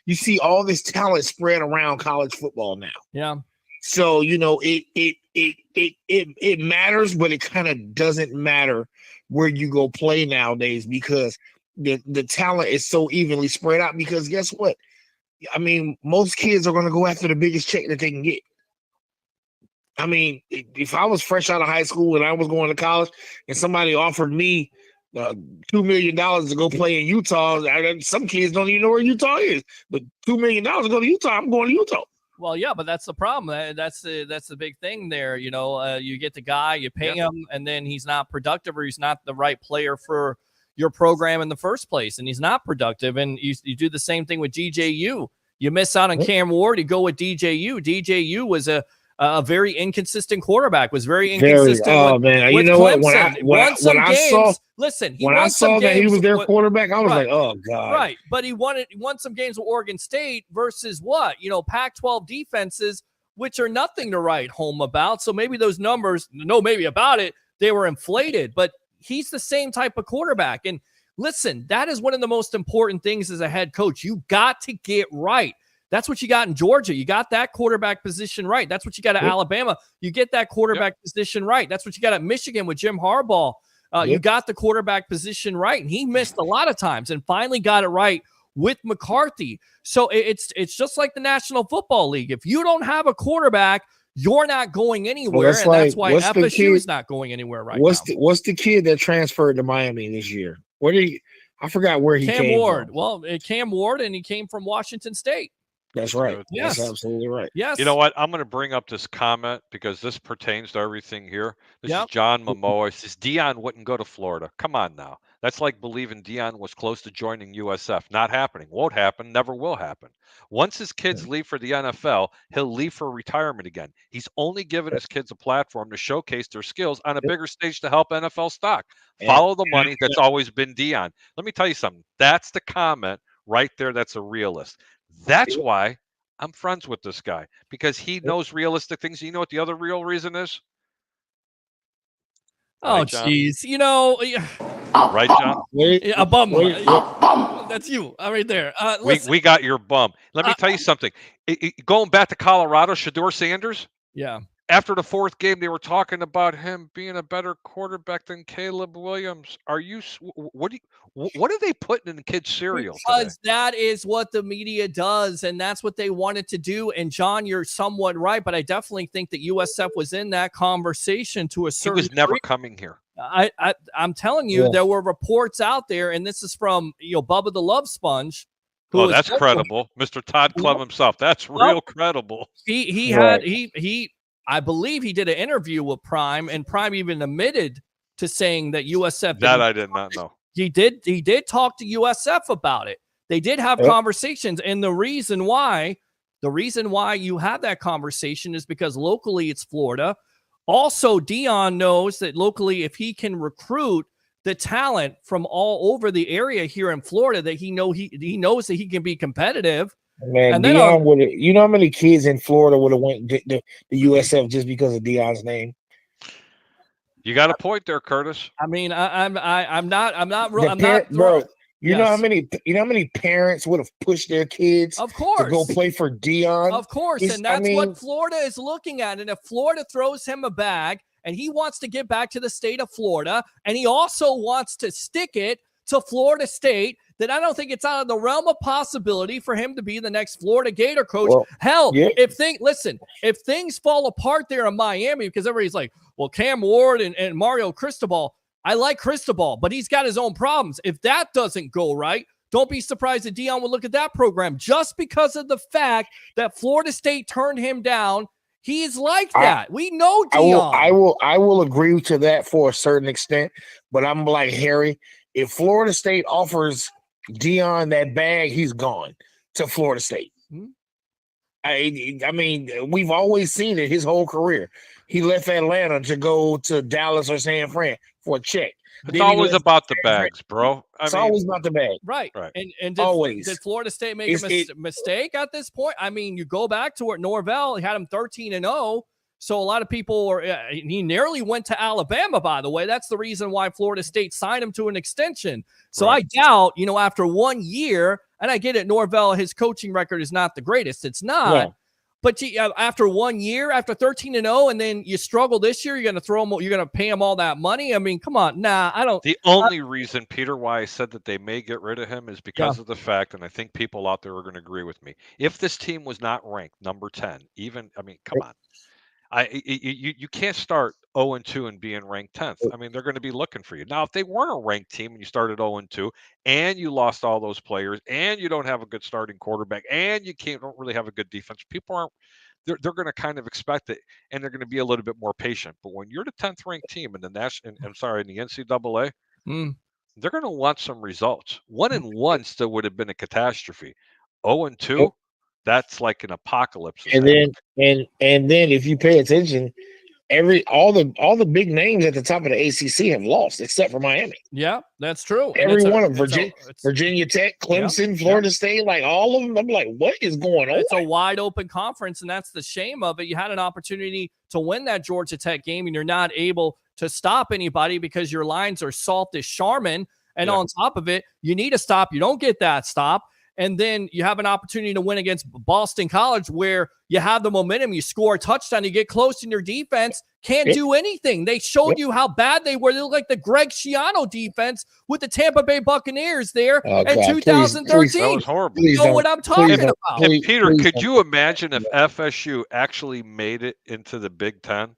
You see all this talent spread around college football now. Yeah. So it matters, but it kind of doesn't matter where you go play nowadays because the talent is so evenly spread out. Because guess what? I mean, most kids are going to go after the biggest check that they can get. I mean, if I was fresh out of high school and I was going to college and somebody offered me $2 million to go play in Utah, some kids don't even know where Utah is. But $2 million to go to Utah, I'm going to Utah. Well, yeah, but that's the problem. That's the big thing there. You get the guy, you pay him, and then he's not productive or he's not the right player for your program in the first place, and he's not productive. And you do the same thing with DJU. You miss out on Cam Ward, you go with DJU. DJU was a very inconsistent quarterback, was very inconsistent. Man, with you know Clemson. what? When I saw that he was their quarterback, I was like, oh God. Right, but he won some games with Oregon State versus what? Pac-12 defenses, which are nothing to write home about. So maybe those numbers, maybe about it, they were inflated, but he's the same type of quarterback. And listen, that is one of the most important things as a head coach. You got to get right. That's what you got in Georgia. You got that quarterback position right. That's what you got at Alabama. You get that quarterback position right. That's what you got at Michigan with Jim Harbaugh. You got the quarterback position right. And he missed a lot of times and finally got it right with McCarthy. So it's just like the National Football League. If you don't have a quarterback, you're not going anywhere. Well, that's why FSU is not going anywhere right now. What's the kid that transferred to Miami this year? I forgot where he came Cam Ward. from. Well, Cam Ward, and he came from Washington State. That's right. Yes. That's absolutely right. Yes. You know what? I'm going to bring up this comment because this pertains to everything here. This is John Momoa. He says Deion wouldn't go to Florida. Come on now. That's like believing Deion was close to joining USF. Not happening. Won't happen. Never will happen. Once his kids leave for the NFL, he'll leave for retirement again. He's only given his kids a platform to showcase their skills on a bigger stage to help NFL stock. Follow the money. That's always been Deion. Let me tell you something. That's the comment right there. That's a realist. That's why I'm friends with this guy, because he knows realistic things. You know what the other real reason is? Oh, jeez. Right, John? A bum. That's you right there. We got your bum. Let me tell you something. Going back to Colorado, Shedeur Sanders. Yeah. After the fourth game, they were talking about him being a better quarterback than Caleb Williams. What are they putting in kids' cereal? Because that is what the media does, and that's what they wanted to do. And John, you're somewhat right, but I definitely think that USF was in that conversation to a certain. He was never degree. coming here. I'm telling you, there were reports out there, and this is from Bubba the Love Sponge. Oh, that's credible, Mr. Todd Club himself. That's real credible. I believe he did an interview with Prime, and Prime even admitted to saying that USF. That I did not know. He did talk to USF about it. They did have conversations, and the reason why you have that conversation is because locally it's Florida. Also, Deion knows that locally, if he can recruit the talent from all over the area here in Florida, that he knows that he can be competitive. Man, and Deion would have. You know how many kids in Florida would have went to the USF just because of Deion's name? You got a point there, Curtis. I mean, I'm not real. Bro. You know how many parents would have pushed their kids, of course, to go play for Deion? Of course, and that's what Florida is looking at. And if Florida throws him a bag, and he wants to get back to the state of Florida, and he also wants to stick it to Florida State, then I don't think it's out of the realm of possibility for him to be the next Florida Gator coach. Well, hell, if things fall apart there in Miami, because everybody's like, well, Cam Ward and Mario Cristobal, I like Cristobal, but he's got his own problems. If that doesn't go right, don't be surprised that Deion would look at that program just because of the fact that Florida State turned him down. He's like that. We know Deion. I will agree to that for a certain extent, but I'm like Harry. If Florida State offers Deion that bag, he's gone to Florida State. Mm-hmm. I mean, we've always seen it his whole career. He left Atlanta to go to Dallas or San Fran for a check. It's always about the bags, bro. It's always about the bag. Right. And did Florida State make a mistake at this point? I mean, you go back to it. Norvell, he had him 13-0. So a lot of people he nearly went to Alabama, by the way. That's the reason why Florida State signed him to an extension. So I doubt, after 1 year, and I get it, Norvell, his coaching record is not the greatest. It's not. Yeah. But after 1 year, after 13-0, and then you struggle this year, you're going to throw them. You're going to pay them all that money. I mean, come on, nah, I don't. The only reason, Peter, why I said that they may get rid of him is because of the fact, and I think people out there are going to agree with me. If this team was not ranked number 10, come on. You can't start 0-2 and being ranked 10th. I mean, they're going to be looking for you. Now, if they weren't a ranked team and you started 0-2 and you lost all those players and you don't have a good starting quarterback and you don't really have a good defense, people aren't. They're going to kind of expect it, and they're going to be a little bit more patient. But when you're the 10th ranked team in the in the NCAA, they're going to want some results. 1-1 still would have been a catastrophe. 0-2, that's like an apocalypse. And then if you pay attention, all the big names at the top of the ACC have lost except for Miami. Yeah, that's true. Every one of them, Virginia Tech, Clemson, Florida State, like all of them. I'm like, what is going on? It's a wide open conference, and that's the shame of it. You had an opportunity to win that Georgia Tech game, and you're not able to stop anybody because your lines are soft as Charmin. And on top of it, you need a stop. You don't get that stop. And then you have an opportunity to win against Boston College where you have the momentum, you score a touchdown, you get close in your defense, can't do anything. They showed you how bad they were. They look like the Greg Schiano defense with the Tampa Bay Buccaneers there in 2013. That was horrible. You know what I'm talking about. And Peter, could you imagine if FSU actually made it into the Big Ten?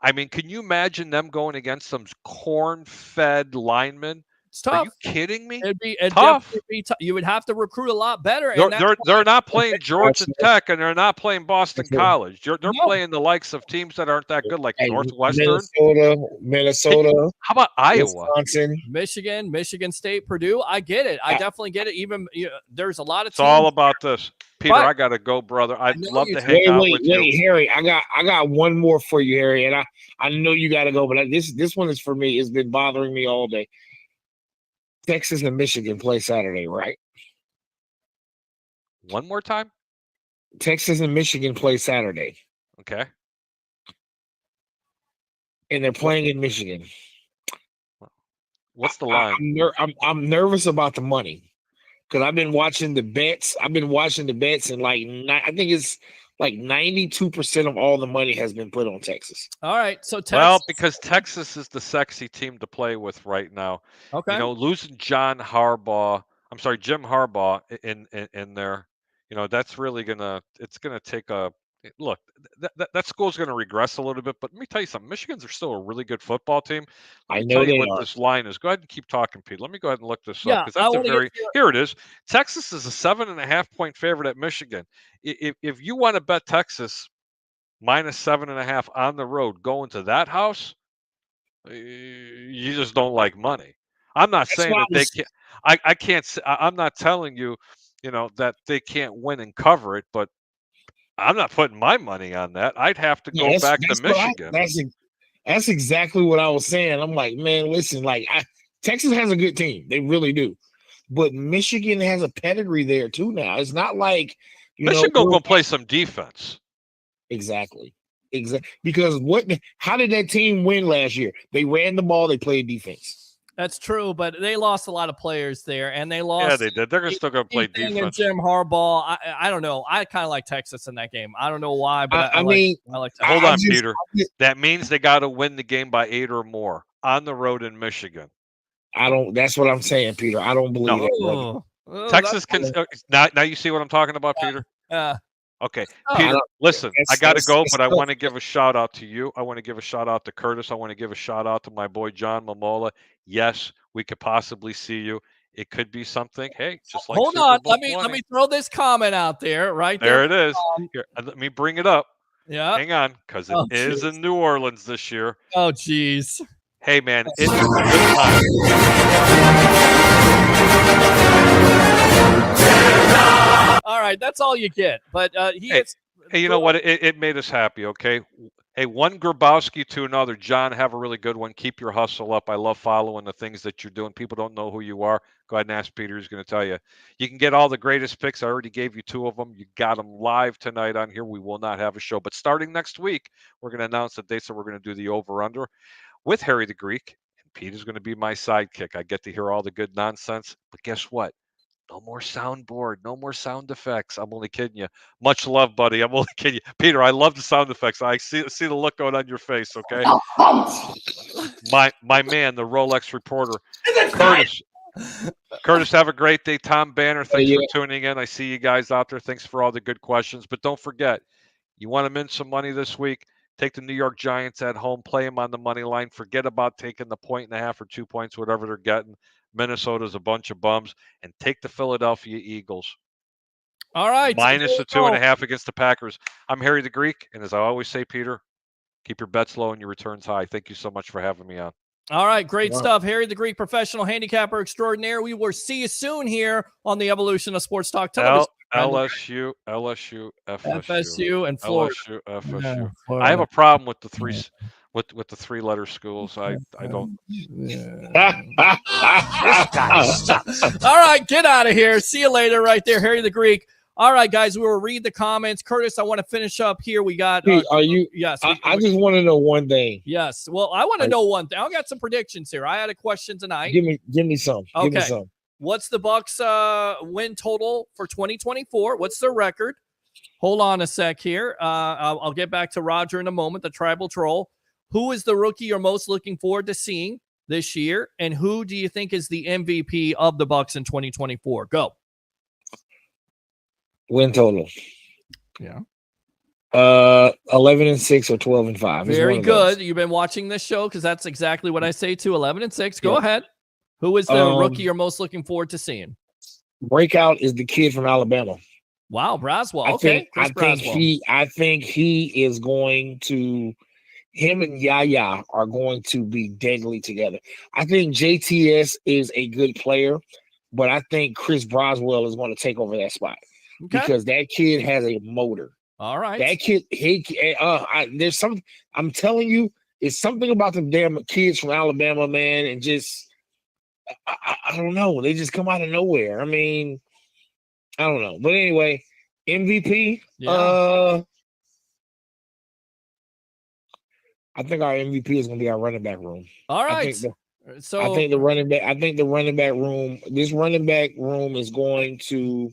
I mean, can you imagine them going against some corn-fed linemen? It's tough. Are you kidding me? It'd tough. be tough. You would have to recruit a lot better. They're not playing Georgia Tech and they're not playing Boston College. They're playing the likes of teams that aren't that good, like Northwestern, Minnesota. How about Iowa, Wisconsin, Michigan State, Purdue? I get it. I definitely get it. Even there's a lot of. It's all about this, Peter. I gotta go, brother. I'd love to hang out with you. Wait, Harry. I got one more for you, Harry, and I know you got to go, but this one is for me. It's been bothering me all day. Texas and Michigan play Saturday, right? One more time? Texas and Michigan play Saturday. Okay. And they're playing in Michigan. What's the line? I'm nervous about the money because I've been watching the bets. And I think it's like 92% of all the money has been put on Texas. All right, so Texas. Well, because Texas is the sexy team to play with right now. Okay. You know, losing Jim Harbaugh in there, that's really gonna take a look. That school's gonna regress a little bit, but let me tell you something. Michigan's are still a really good football team. I know tell you what this line is. Go ahead and keep talking, Pete. Let me go ahead and look this up because here it is. Texas is a 7.5 point favorite at Michigan. If you want to bet Texas minus 7.5 on the road going to that house, you just don't like money. I'm not saying that they can't. I can't. I'm not telling you, that they can't win and cover it, but I'm not putting my money on that. I'd have to go back to Michigan. That's exactly what I was saying. I'm like, man, listen, Texas has a good team. They really do. But Michigan has a pedigree there too now. It's not like Michigan gonna play some defense. Exactly. Because how did that team win last year? They ran the ball, they played defense. That's true, but they lost a lot of players there, and they lost. Yeah, they did. They're still going to play defense. And Jim Harbaugh, I don't know. I kind of like Texas in that game. I don't know why, but I like Texas. Hold on, Peter. That means they got to win the game by 8 or more on the road in Michigan. That's what I'm saying, Peter. I don't believe that. Texas can. Now you see what I'm talking about, Peter? Okay, Peter, listen, I got to go, but I want to give a shout out to you. I want to give a shout out to Curtis. I want to give a shout out to my boy, John Mamola. Yes, we could possibly see you. It could be something. Hey, just like hold on. Let me throw this comment out there right there. There it is. Here, let me bring it up. Yeah. Hang on, because it is in New Orleans this year. Oh, geez. Hey, man, it's a good time. All right, that's all you get. But hey, you know what? It made us happy, okay? Hey, one Grabowski to another. John, have a really good one. Keep your hustle up. I love following the things that you're doing. People don't know who you are. Go ahead and ask Peter. He's going to tell you. You can get all the greatest picks. I already gave you 2 of them. You got them live tonight on here. We will not have a show. But starting next week, we're going to announce the dates that we're going to do the over-under with Harry the Greek. And Peter's going to be my sidekick. I get to hear all the good nonsense. But guess what? No more soundboard. No more sound effects. I'm only kidding you. Much love, buddy. I'm only kidding you. Peter, I love the sound effects. I see the look going on your face, okay? My man, the Rolex reporter. Curtis, have a great day. Tom Banner, thanks for tuning in. I see you guys out there. Thanks for all the good questions. But don't forget, you want to win some money this week? Take the New York Giants at home, play them on the money line. Forget about taking the 1.5 or 2 points, whatever they're getting. Minnesota's a bunch of bums. And take the Philadelphia Eagles. All right. Minus the 2.5 against the Packers. I'm Harry the Greek. And as I always say, Peter, keep your bets low and your returns high. Thank you so much for having me on. All right, great stuff. Harry the Greek, professional handicapper extraordinaire. We will see you soon here on the Evolution of Sports Talk Television. LSU, FSU, and Florida. LSU, FSU. Florida. I have a problem with the with the 3-letter schools. I don't. All right, get out of here. See you later. Right there, Harry the Greek. All right, guys, we will read the comments. Curtis, I want to finish up here. We got. Hey, are you? Yes. I just want to know one thing. Yes. Well, I want to know one thing. I got some predictions here. I had a question tonight. Give me some. Okay. Give me some. What's the Bucs win total for 2024? What's their record? Hold on a sec here. I'll get back to Roger in a moment, the tribal troll. Who is the rookie you're most looking forward to seeing this year? And who do you think is the MVP of the Bucs in 2024? Go. Win total. Yeah. 11-6 or 12-5. Very good. You've been watching this show because that's exactly what I say too. 11-6. Go ahead. Who is the rookie you're most looking forward to seeing? Breakout is the kid from Alabama. Wow, Braswell. I think he is going to. Him and Yaya are going to be deadly together. I think JTS is a good player, but I think Chris Braswell is going to take over that spot because that kid has a motor. All right, that kid. There's some. I'm telling you, it's something about the damn kids from Alabama, man, and just. I don't know. They just come out of nowhere. I mean, I don't know. But anyway, MVP. Yeah. I think our MVP is going to be our running back room. All right. I think the running back room. This running back room is going to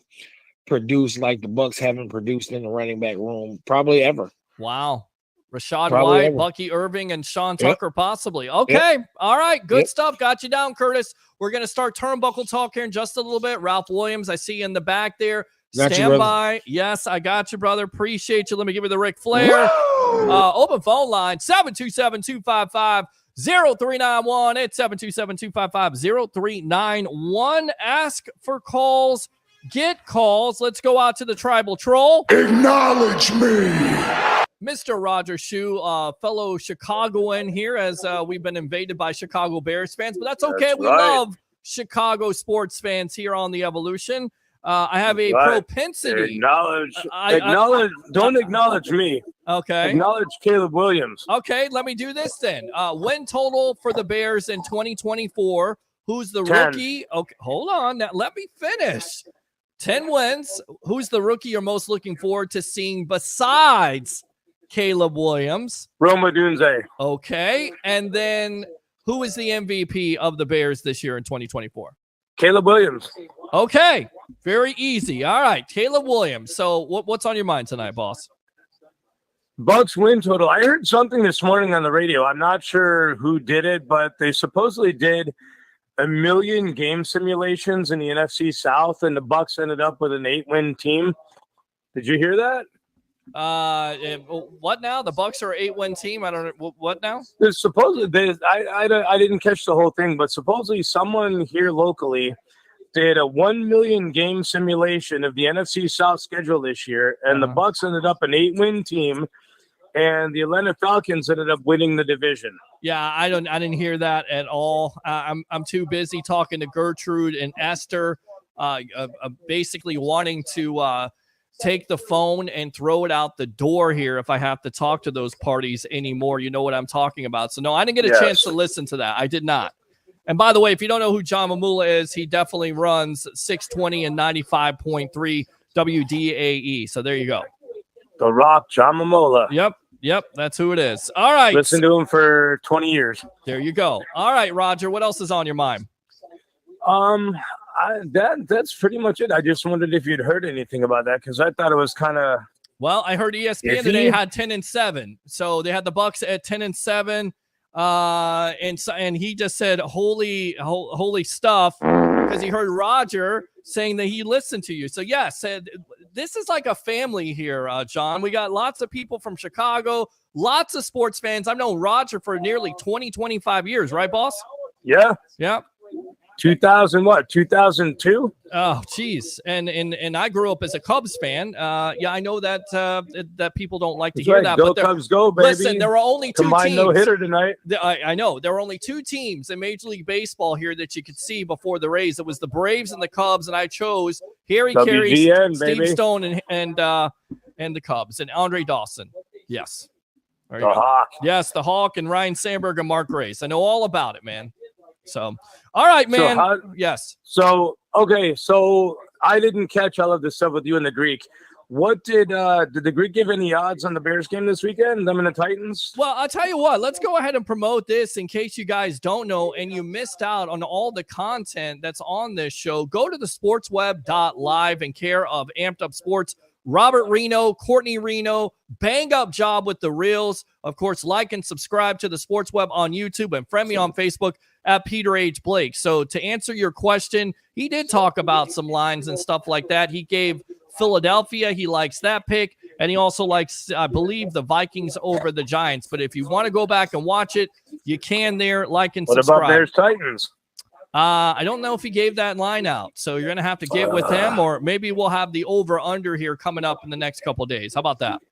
produce like the Bucs haven't produced in the running back room probably ever. Wow. Rashad White, Bucky Irving, and Sean Tucker, possibly. Okay. All right. Good stuff. Got you down, Curtis. We're going to start Turnbuckle Talk here in just a little bit. Ralph Williams, I see you in the back there. Stand by. Yes, I got you, brother. Appreciate you. Let me give you the Ric Flair. Open phone line, 727-255-0391. It's 727-255-0391. Ask for calls. Get calls. Let's go out to the tribal troll. Acknowledge me. Mr. Roger Shue, fellow Chicagoan here, as we've been invaded by Chicago Bears fans, but that's okay. We love Chicago sports fans here on the Evolution. I have a propensity. Don't acknowledge me. Okay. Acknowledge Caleb Williams. Okay, let me do this then. Win total for the Bears in 2024. Who's the 10. rookie? Okay, hold on. Now, let me finish. 10 wins. Who's the rookie you're most looking forward to seeing besides Caleb Williams? Roma Dunze. Okay. And then who is the MVP of the Bears this year in 2024? Caleb Williams. Okay. Very easy. All right. Caleb Williams. So what's on your mind tonight, boss? Bucs win total. I heard something this morning on the radio. I'm not sure who did it, but they supposedly did 1 million game simulations in the NFC South, and the Bucs ended up with an 8-win team. Did you hear that? What now? The Bucs are an 8-win team. I don't know what now. There's supposedly I didn't catch the whole thing, but supposedly someone here locally did a 1 million game simulation of the NFC South schedule this year, and the Bucs ended up an 8-win team, and the Atlanta Falcons ended up winning the division. Yeah, I didn't hear that at all. I'm too busy talking to Gertrude and Esther, basically wanting to take the phone and throw it out the door here if I have to talk to those parties anymore. You know what I'm talking about. So, no, I didn't get a chance to listen to that. I did not. And by the way, if you don't know who John Mamula is, he definitely runs 620 and 95.3 WDAE. So there you go. The Rock, John Mamula. Yep, that's who it is. All right. Listen to him for 20 years. There you go. All right, Roger, what else is on your mind? That's pretty much it. I just wondered if you'd heard anything about that because I thought it was kind of. Well, I heard ESPN today had 10-7, so they had the Bucs at 10-7, and he just said holy stuff because he heard Roger saying that he listened to you. So yes, this is like a family here, John. We got lots of people from Chicago, lots of sports fans. I've known Roger for nearly 25 years, right, boss? Yeah. 2002? Oh, geez. And I grew up as a Cubs fan. Yeah, I know that that people don't like to hear that. Go but Cubs, go, baby. Listen, there were only two teams. No-hitter tonight. I know. There were only two teams in Major League Baseball here that you could see before the Rays. It was the Braves and the Cubs, and I chose Harry Carey, Steve baby. Stone, and the Cubs, and Andre Dawson. Yes. There you The go. Hawk. Yes, the Hawk and Ryan Sandberg and Mark Grace. I know all about it, man. So, all right, man. Yes. So, okay. So I didn't catch all of this stuff with you and the Greek. What did the Greek give any odds on the Bears game this weekend? Them and the Titans? Well, I'll tell you what. Let's go ahead and promote this in case you guys don't know and you missed out on all the content that's on this show. Go to the sportsweb.live in care of Amped Up Sports. Robert Reno, Courtney Reno, bang up job with the reels. Of course, like and subscribe to the Sports Web on YouTube and friend me on Facebook at Peter H. Blake. So to answer your question, he did talk about some lines and stuff like that. He gave Philadelphia. He likes that pick. And he also likes, I believe, the Vikings over the Giants. But if you want to go back and watch it, you can there. Like and subscribe. What about Bears Titans? I don't know if he gave that line out. So you're going to have to get with him, or maybe we'll have the over-under here coming up in the next couple of days. How about that?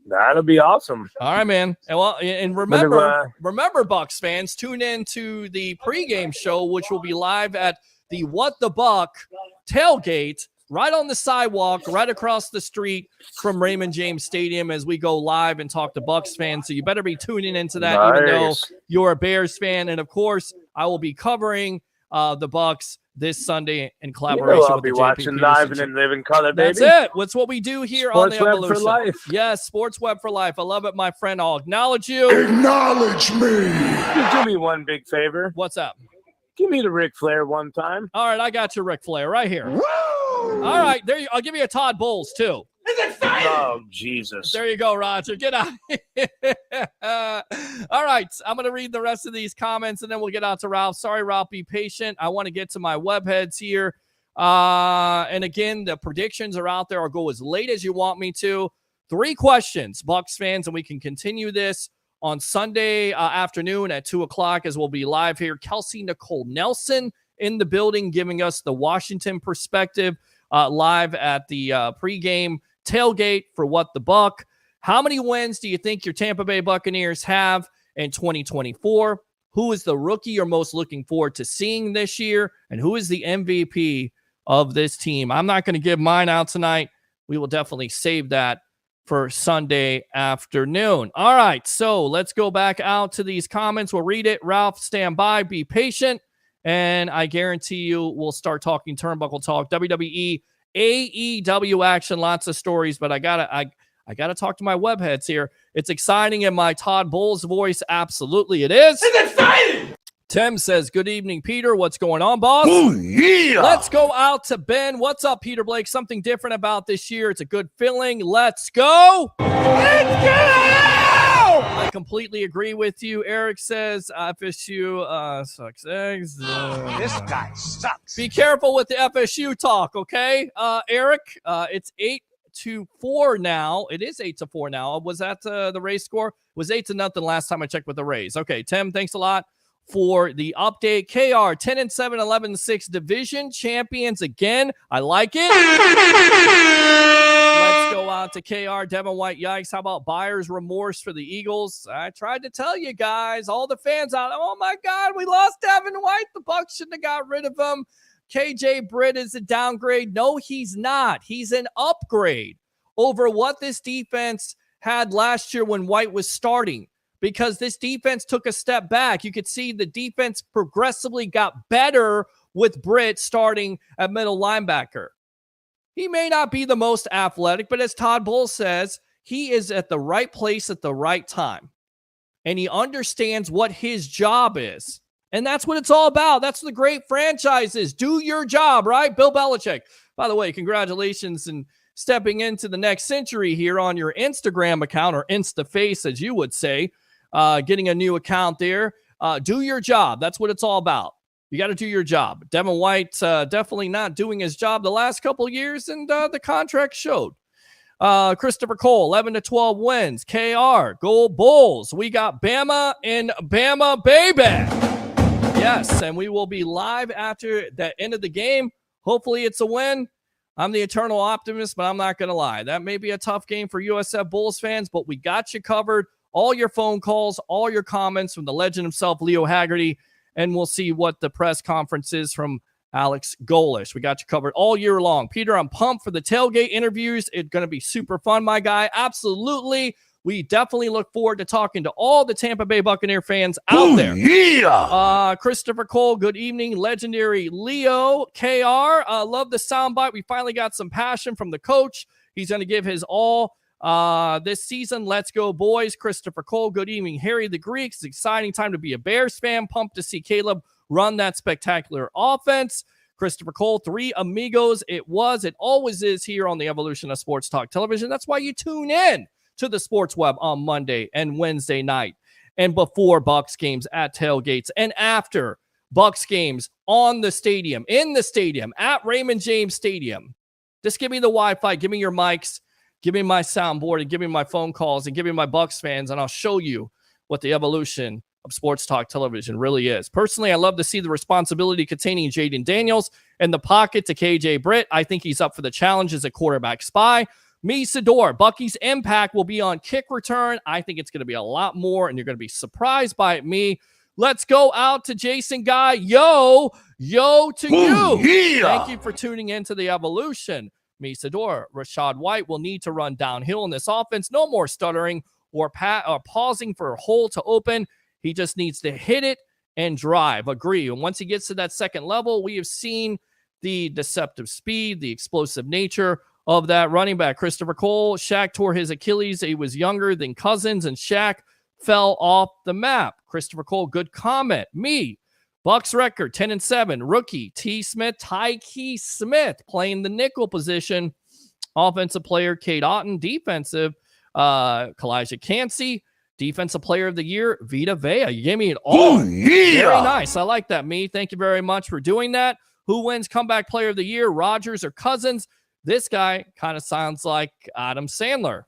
That'll be awesome. All right, man. And well, and remember, Bucs fans, tune in to the pregame show, which will be live at the What the Buck tailgate right on the sidewalk, right across the street from Raymond James Stadium as we go live and talk to Bucs fans. So you better be tuning into that, even though you're a Bears fan. And, of course, I will be covering the Bucs this Sunday in collaboration I'll with be the watching JP live Peterson and in living color, baby. That's it. That's what we do here on the Sports Web Evolution. for life. Yes, Sports Web for life. I love it, my friend. I'll acknowledge you. Acknowledge me. Just do me one big favor. What's up? Give me the Ric Flair one time. All right, I got your Ric Flair right here. Woo! All right, there you. I'll give you a Todd Bowles too. Oh, Jesus. There you go, Roger. Get out. All right, I'm going to read the rest of these comments, and then we'll get out to Ralph. Sorry, Ralph, be patient. I want to get to my web heads here. And again, the predictions are out there. I'll go as late as you want me to. 3 questions, Bucs fans, and we can continue this on Sunday afternoon at 2 o'clock as we'll be live here. Kelsey Nicole Nelson in the building giving us the Washington perspective live at the pregame tailgate for What the Buck. How many wins do you think your Tampa Bay Buccaneers have in 2024? Who is the rookie you're most looking forward to seeing this year? And who is the MVP of this team? I'm not going to give mine out tonight. We will definitely save that for Sunday afternoon. All right, so let's go back out to these comments. We'll read it. Ralph, stand by. Be patient. And I guarantee you we'll start talking Turnbuckle Talk, WWE, AEW action, lots of stories, but I gotta talk to my webheads here. It's exciting in my Todd Bowles voice. Absolutely it is. It's exciting. Tim says, good evening, Peter. What's going on, boss? Oh, yeah. Let's go out to Ben. What's up, Peter Blake? Something different about this year. It's a good feeling. Let's go. Let's go. I completely agree with you. Eric says, FSU sucks eggs. This guy sucks. Be careful with the FSU talk, okay? Eric, it's 8-4 now. It is 8-4 now. Was that the Rays score? It was 8-0 last time I checked with the Rays. Okay, Tim, thanks a lot for the update. KR, 10-7, 11-6 division champions again. I like it. Let's go out to KR. Devin White, yikes. How about buyer's remorse for the Eagles? I tried to tell you guys, all the fans out, oh my God, we lost Devin White. The Bucs shouldn't have got rid of him. KJ Britt is a downgrade. No, he's not. He's an upgrade over what this defense had last year when White was starting, because this defense took a step back. You could see the defense progressively got better with Britt starting at middle linebacker. He may not be the most athletic, but as Todd Bowles says, he is at the right place at the right time. And he understands what his job is. And that's what it's all about. That's what the great franchises do. Your job, right? Bill Belichick. By the way, congratulations and stepping into the next century here on your Instagram account, or InstaFace, as you would say, getting a new account there. Do your job. That's what it's all about. You got to do your job. Devin White definitely not doing his job the last couple of years, and the contract showed. Christopher Cole, 11-12 wins. KR, go Bulls. We got Bama and Bama, baby. Yes, and we will be live after the end of the game. Hopefully it's a win. I'm the eternal optimist, but I'm not going to lie. That may be a tough game for USF Bulls fans, but we got you covered. All your phone calls, all your comments from the legend himself, Leo Haggerty, and we'll see what the press conference is from Alex Golish. We got you covered all year long. Peter, I'm pumped for the tailgate interviews. It's going to be super fun, my guy. Absolutely. We definitely look forward to talking to all the Tampa Bay Buccaneer fans out there. Yeah. Christopher Cole, good evening. Legendary Leo, KR. Love the soundbite. We finally got some passion from the coach. He's going to give his all this season. Let's go, boys. Christopher Cole, good evening. Harry the Greek. It's an exciting time to be a Bears fan. Pumped to see Caleb run that spectacular offense. Christopher Cole, 3 amigos. It always is here on the Evolution of Sports Talk Television. That's why you tune in to the Sports Web on Monday and Wednesday night, and before Bucs games at tailgates, and after Bucs games in the stadium, at Raymond James Stadium. Just give me the Wi-Fi, give me your mics, give me my soundboard, and give me my phone calls, and give me my Bucs fans, and I'll show you what the evolution of Sports Talk Television really is. Personally, I love to see the responsibility containing Jaden Daniels in the pocket to KJ Britt. I think he's up for the challenge as a quarterback spy. Me, Sador, Bucky's impact will be on kick return. I think it's going to be a lot more, and you're going to be surprised by it. Me, let's go out to Jason Guy. Yo to you. Yeah. Thank you for tuning into the evolution. Me, Sador, Rashad White will need to run downhill in this offense. No more stuttering or pausing for a hole to open. He just needs to hit it and drive. Agree. And once he gets to that second level, we have seen the deceptive speed, the explosive nature of that running back. Christopher Cole, Shaq tore his Achilles. He was younger than Cousins, and Shaq fell off the map. Christopher Cole, good comment. Me, Bucs record, 10-7. Rookie, T. Smith, Tyke Smith, playing the nickel position. Offensive player, Cade Otton. Defensive, Kalijah Cansey. Defensive player of the year, Vita Vea. You gave me it all. Very nice. I like that, Me. Thank you very much for doing that. Who wins comeback player of the year, Rodgers or Cousins? This guy kind of sounds like Adam Sandler.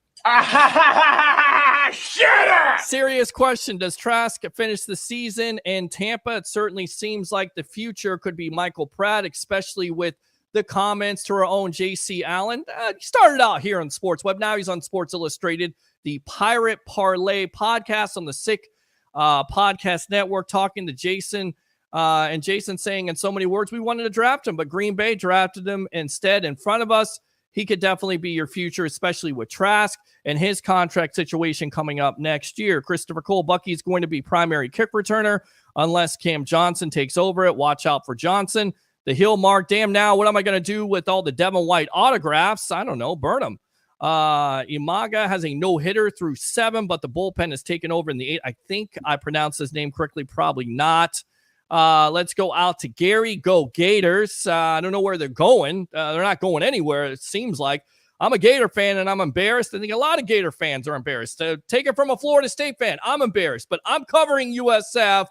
Serious question. Does Trask finish the season in Tampa? It certainly seems like the future could be Michael Pratt, especially with the comments to our own J.C. Allen. He started out here on Sports Web. Now he's on Sports Illustrated, the Pirate Parlay podcast on the Sick Podcast Network, talking to Jason. And Jason saying in so many words, we wanted to draft him, but Green Bay drafted him instead in front of us. He could definitely be your future, especially with Trask and his contract situation coming up next year. Christopher Cole, Bucky's going to be primary kick returner unless Cam Johnson takes over it. Watch out for Johnson. The Hill Mark, damn, now what am I going to do with all the Devin White autographs? I don't know, burn them. Imaga has a no-hitter through 7, but the bullpen is taken over in the 8. I think I pronounced his name correctly, probably not. Let's go out to Gary. Go Gators. I don't know where they're going. They're not going anywhere, it seems like. I'm a Gator fan, and I'm embarrassed. I think a lot of Gator fans are embarrassed. Take it from a Florida State fan. I'm embarrassed, but I'm covering USF.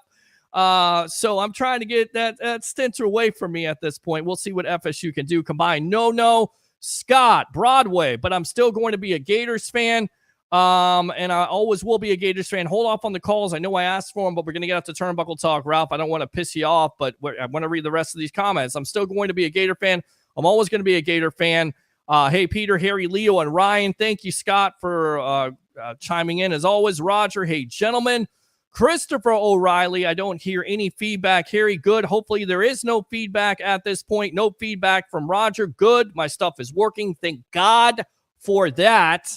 So I'm trying to get that stint away from me at this point. We'll see what FSU can do combined. No, Scott, Broadway, but I'm still going to be a Gators fan. And I always will be a Gators fan. Hold off on the calls. I know I asked for them, but we're going to get out to Turnbuckle Talk. Ralph, I don't want to piss you off, but I want to read the rest of these comments. I'm still going to be a Gator fan. I'm always going to be a Gator fan. Hey, Peter, Harry, Leo, and Ryan. Thank you, Scott, for chiming in as always. Roger, hey, gentlemen. Christopher O'Reilly, I don't hear any feedback. Harry, good. Hopefully there is no feedback at this point. No feedback from Roger. Good. My stuff is working. Thank God for that.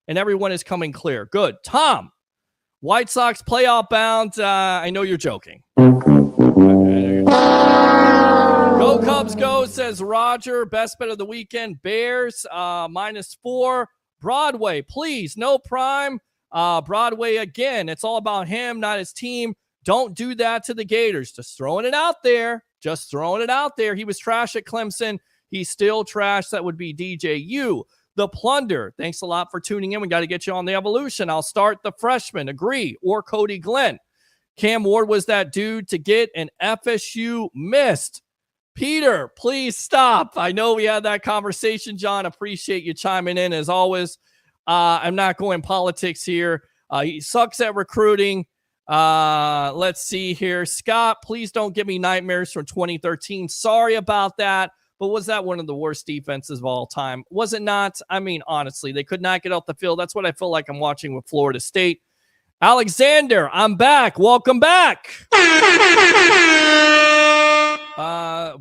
And everyone is coming clear. Good. Tom, White Sox playoff bound. I know you're joking. Go Cubs go, says Roger. Best bet of the weekend. Bears, -4. Broadway, please. No prime. Broadway again. It's all about him, not his team. Don't do that to the Gators. Just throwing it out there. Just throwing it out there. He was trash at Clemson. He's still trash. That would be DJU. The Plunder. Thanks a lot for tuning in. We got to get you on the evolution. I'll start the freshman. Agree. Or Cody Glenn. Cam Ward was that dude to get an FSU missed. Peter, please stop. I know we had that conversation, John. Appreciate you chiming in as always. I'm not going politics here. He sucks at recruiting. Let's see here. Scott, please don't give me nightmares from 2013. Sorry about that. But was that one of the worst defenses of all time? Was it not? I mean, honestly, they could not get off the field. That's what I feel like I'm watching with Florida State. Alexander, I'm back. Welcome back.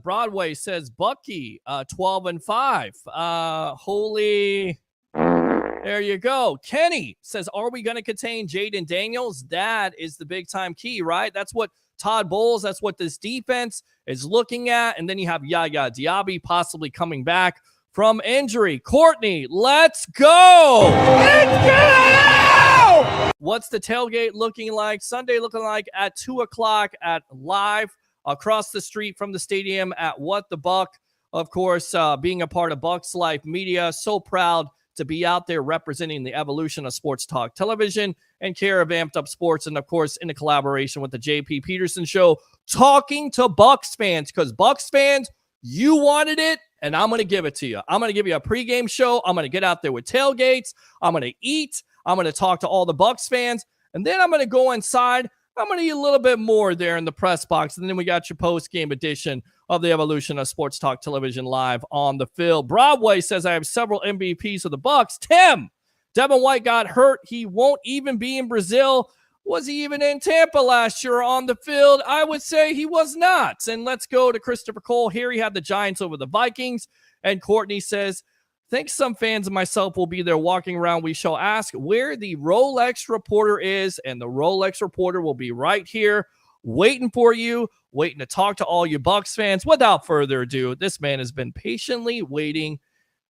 Broadway says Bucky, 12-5. Holy. There you go. Kenny says, are we going to contain Jaden Daniels? That is the big time key, right? That's what Todd Bowles, that's what this defense is looking at. And then you have Yaya Diaby possibly coming back from injury. Courtney, let's go. Let's go. What's the tailgate looking like? Sunday looking like at 2:00 at Live across the street from the stadium at What the Buck. Of course, being a part of Bucs Life Media, so proud to be out there representing the evolution of sports talk television and care of Amped Up Sports. And of course, in a collaboration with the JP Peterson Show, talking to Bucs fans, because Bucs fans, you wanted it, and I'm going to give it to you. I'm going to give you a pregame show. I'm going to get out there with tailgates. I'm going to eat. I'm going to talk to all the Bucs fans, and then I'm going to go inside. I'm going to eat a little bit more there in the press box. And then we got your post-game edition of the evolution of Sports Talk Television live on the field. Broadway says, I have several MVPs of the Bucs. Tim, Devin White got hurt. He won't even be in Brazil. Was he even in Tampa last year on the field? I would say he was not. And let's go to Christopher Cole. Here he had the Giants over the Vikings. And Courtney says, think some fans and myself will be there walking around. We shall ask where the Rolex reporter is, and the Rolex reporter will be right here waiting for you, waiting to talk to all you Bucs fans. Without further ado, this man has been patiently waiting.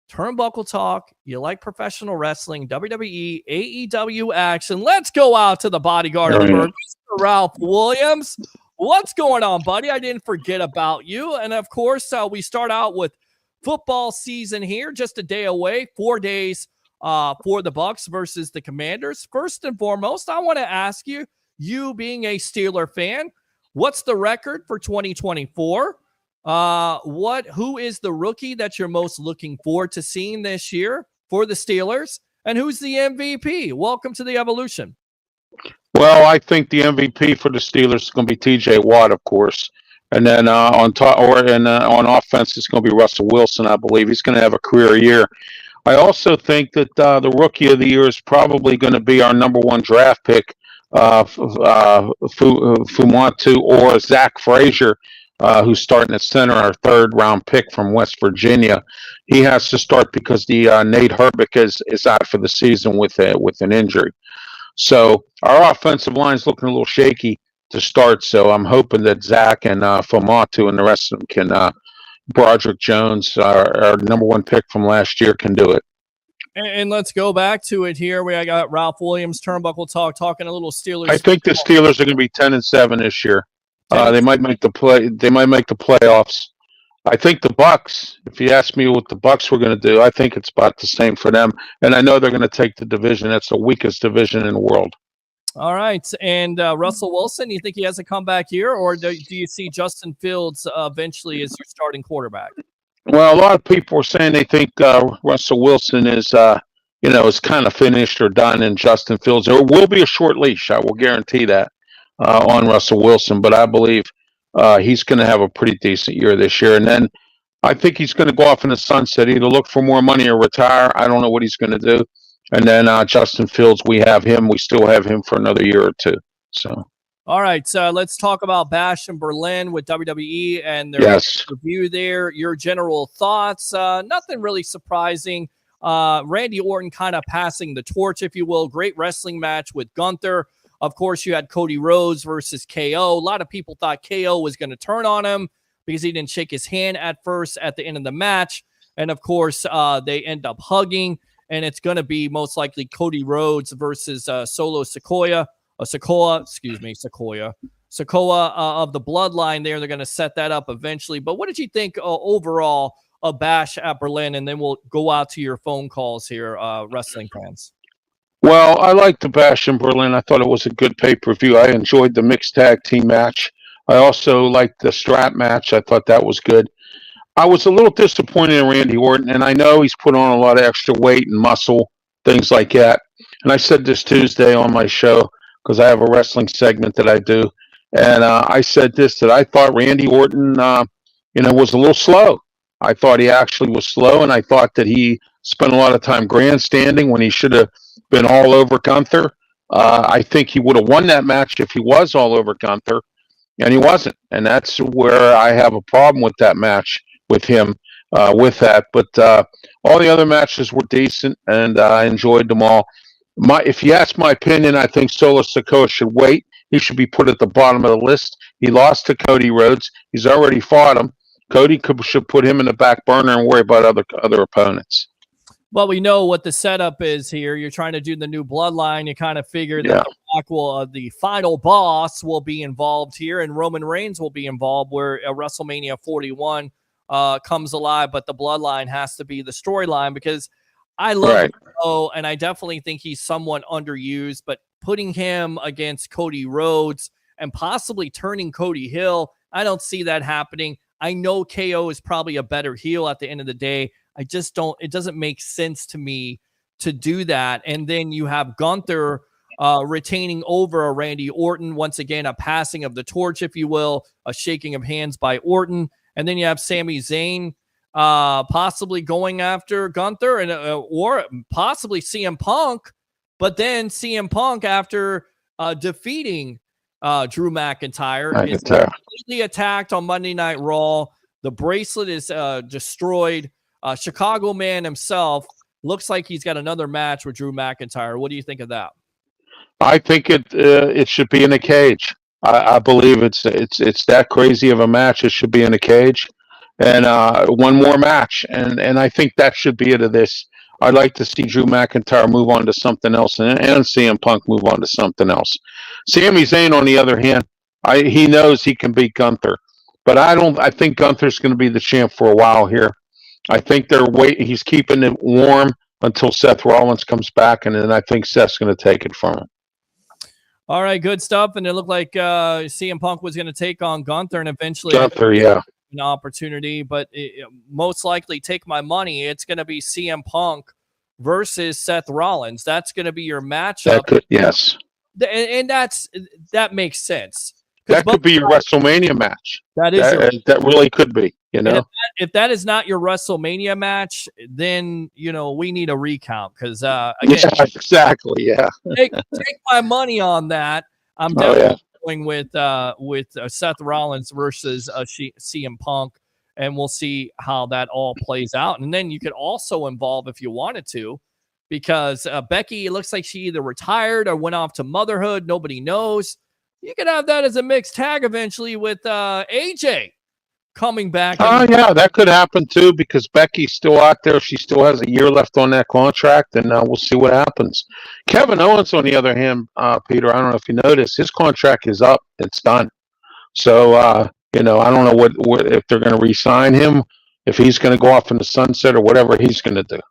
Turnbuckle Talk. You like professional wrestling, WWE, AEW action. Let's go out to the bodyguard of the Mr. Ralph Williams. What's going on, buddy? I didn't forget about you. And of course, we start out with football season here, just a day away, 4 days for the Bucs versus the Commanders. First and foremost, I want to ask you, you being a Steeler fan, what's the record for 2024? Who is the rookie that you're most looking forward to seeing this year for the Steelers? And who's the MVP? Welcome to the evolution. Well, I think the MVP for the Steelers is going to be T.J. Watt, of course. And then on offense, it's going to be Russell Wilson, I believe. He's going to have a career year. I also think that the rookie of the year is probably going to be our number one draft pick, Fumatu or Zach Frazier, who's starting at center, our third-round pick from West Virginia. He has to start because the Nate Herbig is out for the season with an injury. So our offensive line is looking a little shaky to start. So I'm hoping that Zach and Fumatu and the rest of them can. Broderick Jones, our number one pick from last year, can do it. And let's go back to it here. I got Ralph Williams, Turnbuckle Talk, talking a little Steelers. I think the Steelers are going to be 10-7 this year. They might make the play. They might make the playoffs. I think the Bucs. If you ask me what the Bucs were going to do, I think it's about the same for them. And I know they're going to take the division. That's the weakest division in the world. All right. And Russell Wilson, you think he has a comeback year, or do you see Justin Fields eventually as your starting quarterback? Well, a lot of people are saying they think Russell Wilson is, is kind of finished or done, and Justin Fields. There will be a short leash. I will guarantee that on Russell Wilson. But I believe he's going to have a pretty decent year this year. And then I think he's going to go off in the sunset, either look for more money or retire. I don't know what he's going to do. And then Justin Fields, we still have him for another year or two. So, all right, let's talk about Bash in Berlin with WWE and their review there. Your general thoughts? Nothing really surprising. Randy Orton kind of passing the torch, if you will. Great wrestling match with Gunther. Of course, you had Cody Rhodes versus KO. A lot of people thought KO was going to turn on him because he didn't shake his hand at first at the end of the match. And of course, they end up hugging. And it's going to be most likely Cody Rhodes versus Solo Sikoa. Sokoa of the bloodline there. They're going to set that up eventually. But what did you think overall of Bash at Berlin? And then we'll go out to your phone calls here, wrestling fans. Well, I liked the Bash in Berlin. I thought it was a good pay-per-view. I enjoyed the mixed tag team match. I also liked the strap match. I thought that was good. I was a little disappointed in Randy Orton, and I know he's put on a lot of extra weight and muscle, things like that. And I said this Tuesday on my show because I have a wrestling segment that I do, and I said this, that I thought Randy Orton, was a little slow. I thought he actually was slow, and I thought that he spent a lot of time grandstanding when he should have been all over Gunther. I think he would have won that match if he was all over Gunther, and he wasn't. And that's where I have a problem with that match with him with that. But all the other matches were decent, and I enjoyed them all. If you ask my opinion, I think Solo Sikoa should wait. He should be put at the bottom of the list. He lost to Cody Rhodes. He's already fought him. Cody should put him in the back burner and worry about other opponents. Well, we know what the setup is here. You're trying to do the new bloodline. You kind of figure that The Rock will, the final boss, will be involved here, and Roman Reigns will be involved, where WrestleMania 41 comes alive. But the bloodline has to be the storyline, because I love Joe, and I definitely think he's somewhat underused. But putting him against Cody Rhodes and possibly turning Cody Hill, I don't see that happening. I know KO is probably a better heel at the end of the day. I just don't, it doesn't make sense to me to do that. And then you have Gunther retaining over a Randy Orton. Once again, a passing of the torch, if you will, a shaking of hands by Orton. And then you have Sami Zayn possibly going after Gunther, and or possibly CM Punk. But then CM Punk, after defeating Drew McIntyre, is completely attacked on Monday Night Raw. The bracelet is destroyed. Chicago Man himself looks like he's got another match with Drew McIntyre. What do you think of that? I think it should be in a cage. I believe it's that crazy of a match. It should be in a cage, and one more match, and I think that should be it of this. I'd like to see Drew McIntyre move on to something else, and CM Punk move on to something else. Sami Zayn, on the other hand, he knows he can beat Gunther, but I think Gunther's going to be the champ for a while here. I think he's keeping it warm until Seth Rollins comes back, and then I think Seth's going to take it from him. All right, good stuff. And it looked like CM Punk was going to take on Gunther, and eventually an opportunity. But most likely, take my money, it's going to be CM Punk versus Seth Rollins. That's going to be your matchup. Yes. And that makes sense. That could be your WrestleMania match. That really could be. If that is not your WrestleMania match, then we need a recount, because exactly. Yeah. take my money on that. I'm definitely going with Seth Rollins versus CM Punk, and we'll see how that all plays out. And then you could also involve, if you wanted to, because Becky, it looks like she either retired or went off to motherhood. Nobody knows. You could have that as a mixed tag eventually with AJ coming back. Yeah, that could happen too, because Becky's still out there. She still has a year left on that contract, and we'll see what happens. Kevin Owens, on the other hand, Peter, I don't know if you noticed, his contract is up. It's done. So, I don't know what if they're going to re-sign him, if he's going to go off in the sunset or whatever he's going to do.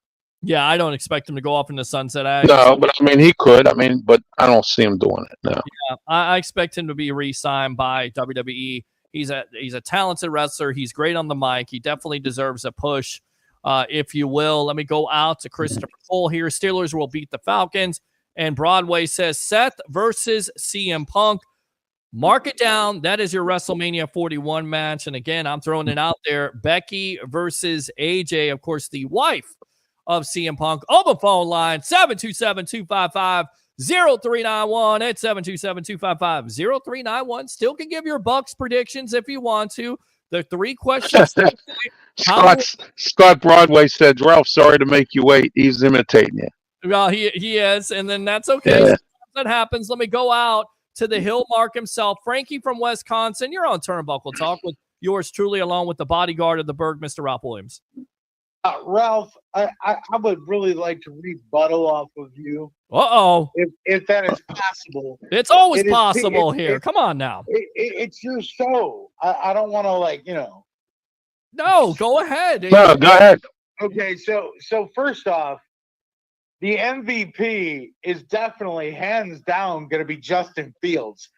Yeah, I don't expect him to go off in the sunset. No, but he could. But I don't see him doing it. No. Yeah, I expect him to be re-signed by WWE. He's a talented wrestler. He's great on the mic. He definitely deserves a push, if you will. Let me go out to Christopher Cole here. Steelers will beat the Falcons. And Broadway says Seth versus CM Punk. Mark it down. That is your WrestleMania 41 match. And again, I'm throwing it out there. Becky versus AJ, of course, the wife of CM Punk. On the phone line, 727-255-0391 at 727-255-0391. Still can give your Bucs predictions if you want to. The three questions. Scott Broadway said, Ralph, sorry to make you wait. He's imitating you. Well, he is, and then that's okay. Yeah. That happens. Let me go out to the Hill Mark himself. Frankie from Wisconsin. You're on Turnbuckle Talk with yours truly, along with the bodyguard of the Berg, Mr. Ralph Williams. Ralph, I would really like to rebuttal off of you. Uh-oh. If that is possible. It's always It is- possible it- here. it- Come on now. It's your show. I don't want to No, go ahead. No, go ahead. Okay, so first off, the MVP is definitely hands down going to be Justin Fields.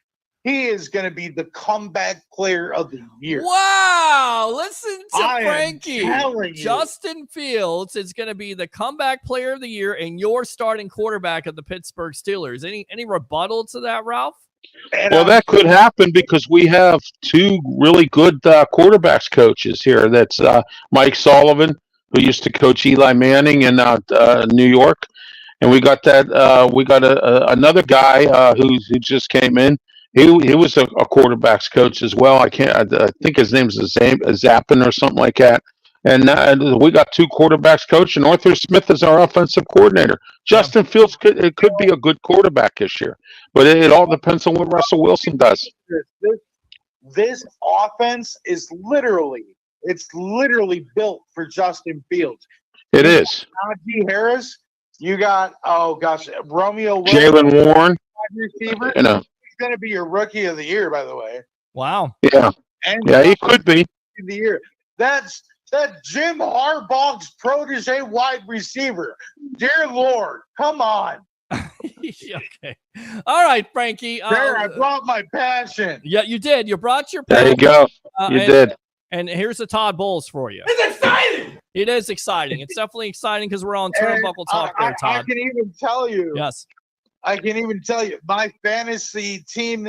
He is going to be the comeback player of the year. Wow, listen to I am Frankie. telling you. Justin Fields is going to be the comeback player of the year and your starting quarterback of the Pittsburgh Steelers. Any rebuttal to that, Ralph? Well, that could happen because we have two really good quarterbacks coaches here. That's Mike Sullivan, who used to coach Eli Manning in New York, and we got another guy who just came in. He was a quarterbacks coach as well. I think his name's Zappin or something like that. And we got two quarterbacks coach, and Arthur Smith is our offensive coordinator. Justin Fields could be a good quarterback this year, but it all depends on what Russell Wilson does. This offense is literally built for Justin Fields. It is. Najee Harris, you got Romeo Williams, Jalen Warren, wide receiver. He's going to be your rookie of the year, by the way. Wow. Yeah. And He could be. of the year. That's Jim Harbaugh's protege wide receiver. Dear Lord, come on. Okay. All right, Frankie. There, I brought my passion. Yeah, you did. You brought your There you passion. go. You did. And here's the Todd Bowles for you. It's exciting. It is exciting. It's definitely exciting because we're on Turnbuckle Talk there, I Todd. can even tell you. Yes. I can even tell you my fantasy team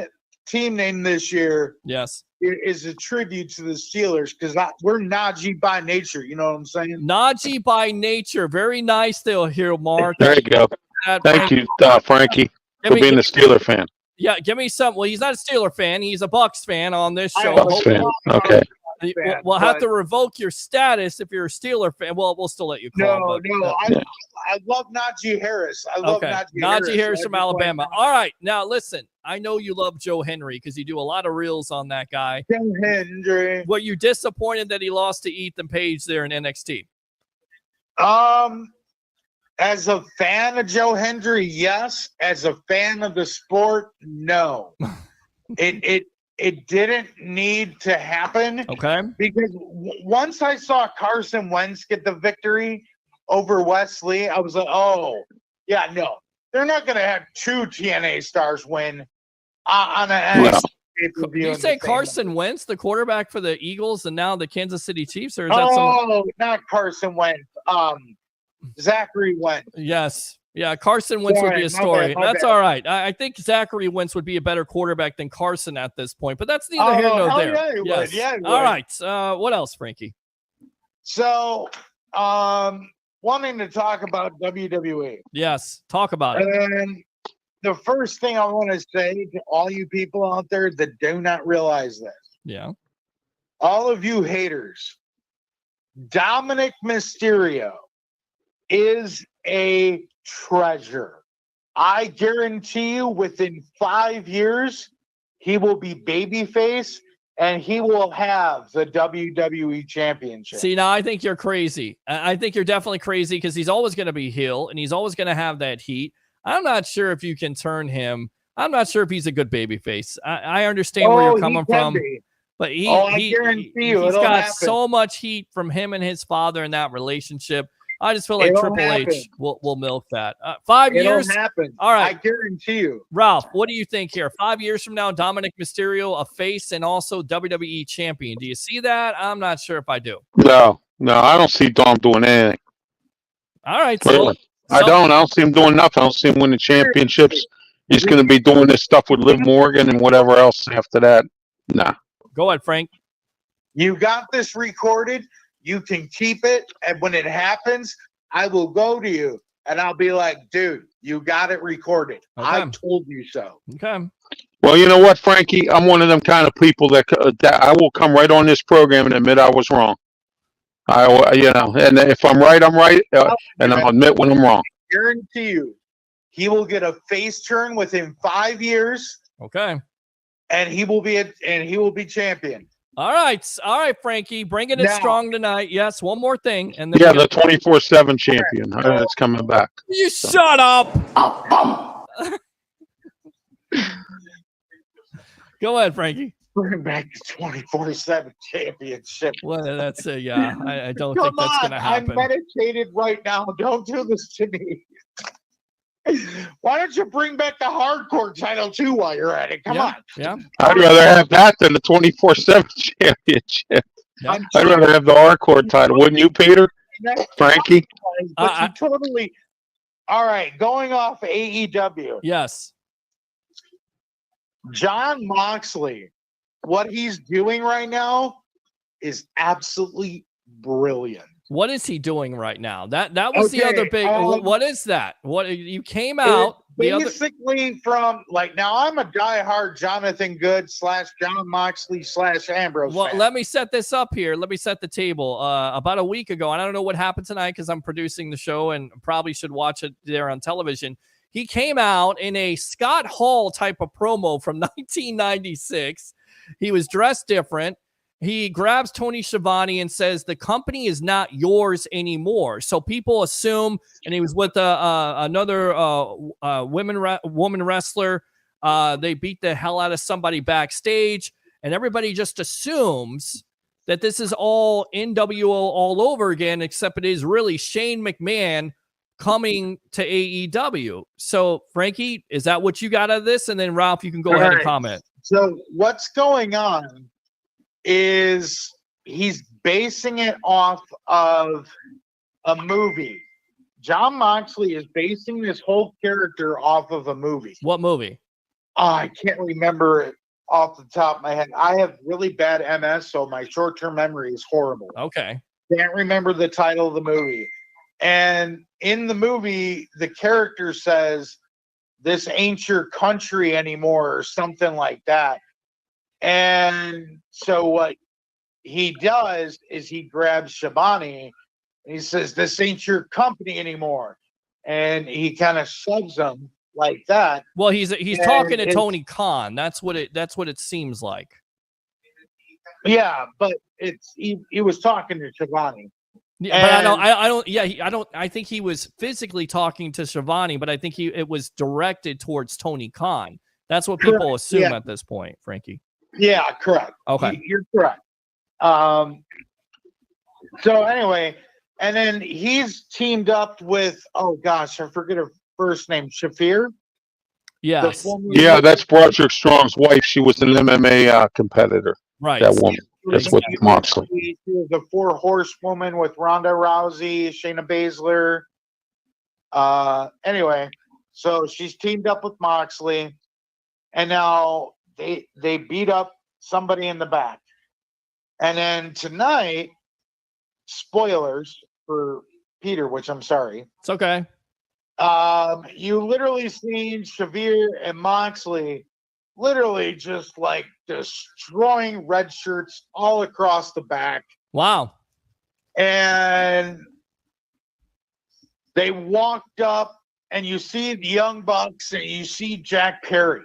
name this year. Yes. Is a tribute to the Steelers because we're Najee by nature. You know what I'm saying? Najee by nature. Very nice there here, Mark. There you go. Thank you, Frankie, for Give me- being a Steeler fan. Yeah, give me some. Well, he's not a Steeler fan. He's a Bucs fan on this show. Bucs fan. Okay. We'll have to revoke your status if you're a Steeler fan. Well, we'll still let you call. I love Najee Harris. I love Najee Harris from Alabama. All right. Now, listen, I know you love Joe Henry because you do a lot of reels on that guy. Joe Henry. Were you disappointed that he lost to Ethan Page there in NXT? As a fan of Joe Hendry, yes. As a fan of the sport, no. It didn't need to happen. Okay. Because once I saw Carson Wentz get the victory over Wesley, I was like, oh, yeah, no. They're not going to have two TNA stars win on an NXT pay-per-view. You say Carson Wentz, the quarterback for the Eagles and now the Kansas City Chiefs? Or is that not Carson Wentz. Zachary Wentz. Yes. Yeah, Carson Wentz would be a story. That's all right. I think Zachary Wentz would be a better quarterback than Carson at this point, but that's neither here nor there. Yeah, he would. Yes. Yeah, he all would. right. What else, Frankie? So, wanting to talk about WWE. Yes, talk about it. And the first thing I want to say to all you people out there that do not realize this. Yeah. All of you haters, Dominic Mysterio is a treasure. I guarantee you within 5 years, he will be babyface and he will have the WWE championship. See, now I think you're crazy. I think you're definitely crazy because he's always going to be heel and he's always going to have that heat. I'm not sure if you can turn him. I'm not sure if he's a good babyface. I understand where you're coming from. But I guarantee you, he's it'll got happen. so much heat from him and his father in that relationship. I just feel like It'll Triple happen. H will milk that. 5 It'll years? happen. All right. I guarantee you. Ralph, what do you think here? 5 years from now, Dominic Mysterio, a face and also WWE champion. Do you see that? I'm not sure if I do. No, I don't see Dom doing anything. All right. Really. I don't see him doing nothing. I don't see him winning championships. He's going to be doing this stuff with Liv Morgan and whatever else after that. Nah. Go ahead, Frank. You got this recorded. You can keep it. And when it happens, I will go to you and I'll be like, dude, you got it recorded. Okay. I told you so. Okay. Well, you know what, Frankie? I'm one of them kind of people that I will come right on this program and admit I was wrong. And if I'm right, I'm right, and I'll admit when I'm wrong. I guarantee you, he will get a face turn within 5 years. Okay. And he will be champion. All right, Frankie, bringing it Now- strong tonight. Yes, one more thing, and then Yeah, the 24/7 champion. It's coming back. you shut up. Go ahead, Frankie. Bring back the 24/7 championship. Well, that's yeah. I don't Come think that's on, going to happen. I'm meditated right now. Don't do this to me. Why don't you bring back the hardcore title too while you're at it? Come on. Yeah. I'd rather have that than the 24/7 championship. I'd rather have the hardcore title, wouldn't you, Peter? Frankie? But you totally. All right, going off AEW. Yes. John Moxley, what he's doing right now is absolutely brilliant. What is he doing right now? That was the other big. Okay, What is that? What you came out? Basically, from like now, I'm a diehard Jonathan Good / John Moxley / Ambrose. Well, fan. let me set this up here. Let me set the table. About a week ago, and I don't know what happened tonight because I'm producing the show and probably should watch it there on television. He came out in a Scott Hall type of promo from 1996. He was dressed different. He grabs Tony Schiavone and says, the company is not yours anymore. So people assume, and he was with another woman wrestler. They beat the hell out of somebody backstage, and everybody just assumes that this is all NWO all over again, except it is really Shane McMahon coming to AEW. So, Frankie, is that what you got out of this? And then, Ralph, you can go ahead and comment. So what's going on is he's basing it off of a movie. John Moxley is basing this whole character off of a movie. What movie? I can't remember it off the top of my head. I have really bad MS, so my short-term memory is horrible. Okay. Can't remember the title of the movie. And in the movie, the character says, "This ain't your country anymore," or something like that. And so what he does is he grabs Schiavone and he says, "This ain't your company anymore." And he kind of shoves him like that. Well, he's talking to Tony Khan. That's what it seems like. Yeah, but he was talking to Schiavone. Yeah, but I don't. I think he was physically talking to Schiavone, but I think it was directed towards Tony Khan. That's what people assume at this point, Frankie. Yeah, correct. Okay. You're correct. So anyway, and then he's teamed up with, oh gosh, I forget her first name, Shafir. Yes. Yeah, that's Broderick Strong's wife. She was an MMA competitor. Right. That woman. That's what Moxley. She was a 4-horsewoman with Ronda Rousey, Shayna Baszler. Anyway, so she's teamed up with Moxley, and now they beat up somebody in the back. And then tonight, spoilers for Peter, which I'm sorry. It's okay. You literally seen Shavir and Moxley literally just like destroying red shirts all across the back. Wow. And they walked up, and you see the Young Bucks and you see Jack Perry.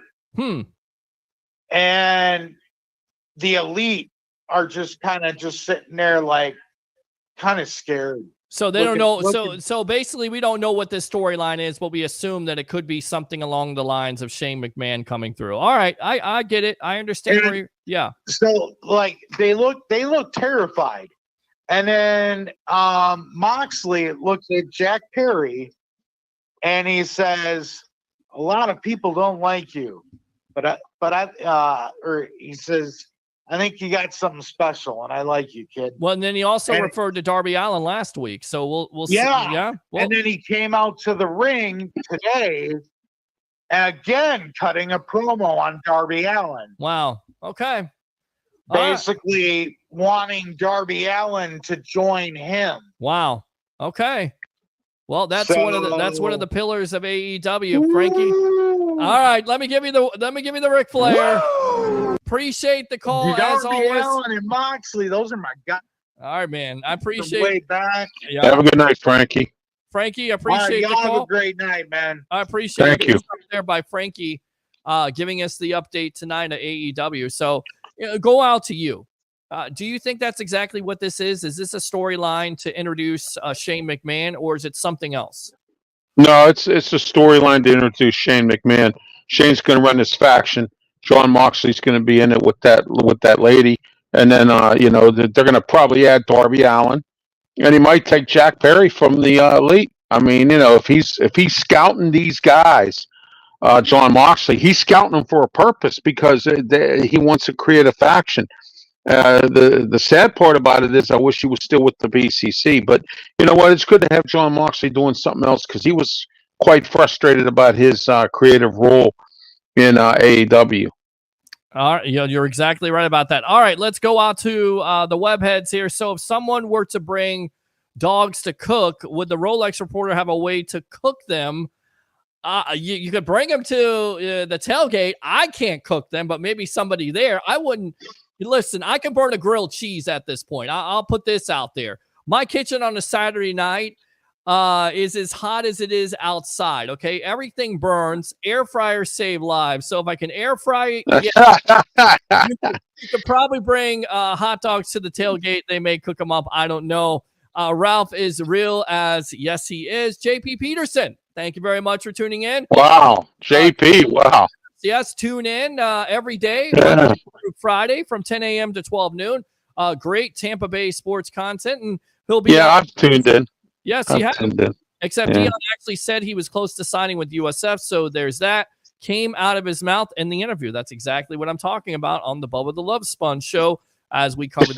And the Elite are just kind of just sitting there like kind of scared. So they don't know. So basically, we don't know what this storyline is, but we assume that it could be something along the lines of Shane McMahon coming through. All right, I get it. I understand where you're. Yeah. So like they look terrified, and then Moxley looks at Jack Perry, and he says, "A lot of people don't like you, or he says, I think you got something special, and I like you, kid." Well, and then he also referred to Darby Allin last week, so we'll see. Yeah, Yeah. Well, and then he came out to the ring today, again cutting a promo on Darby Allin. Wow. Okay. Basically wanting Darby Allin to join him. Wow. Okay. Well, that's one of the pillars of AEW, Frankie. All right, let me give you the Ric Flair. Appreciate the call as Darby always. Allin and Moxley, those are my guys. All right, man. I appreciate way back. Yeah. Have a good night, Frankie. Frankie, I appreciate the y'all call. have a great night, man. I appreciate Thank you. there by Frankie giving us the update tonight at AEW. So go out to you. Do you think that's exactly what this is? Is this a storyline to introduce Shane McMahon, or is it something else? No, it's a storyline to introduce Shane McMahon. Shane's going to run this faction. John Moxley's going to be in it with that lady, and then they're going to probably add Darby Allin, and he might take Jack Perry from the elite. I mean, if he's scouting these guys, John Moxley, he's scouting them for a purpose because he wants to create a faction. The sad part about it is I wish he was still with the BCC, but you know what? It's good to have John Moxley doing something else because he was quite frustrated about his creative role in AEW. All right, you're exactly right about that. All right, let's go out to the webheads here. So if someone were to bring dogs to cook, would the Rolex reporter have a way to cook them? You could bring them to the tailgate. I can't cook them, but maybe somebody there. I wouldn't. Listen, I can burn a grilled cheese at this point. I'll put this out there. My kitchen on a Saturday night is as hot as it is outside, okay? Everything burns. Air fryers save lives. So if I can air fry, you could probably bring hot dogs to the tailgate. They may cook them up. I don't know. Ralph is real as, yes, he is. JP Peterson, thank you very much for tuning in. Wow, JP, wow. Yes, tune in every day, Monday through Friday from 10 a.m. to 12 noon. Great Tampa Bay sports content, and he'll be. Yeah, I've tuned in. Yes, he has. Tuned in. Except Dion actually said he was close to signing with USF, so there's that. Came out of his mouth in the interview. That's exactly what I'm talking about on the Bubba the Love Sponge show as we covered.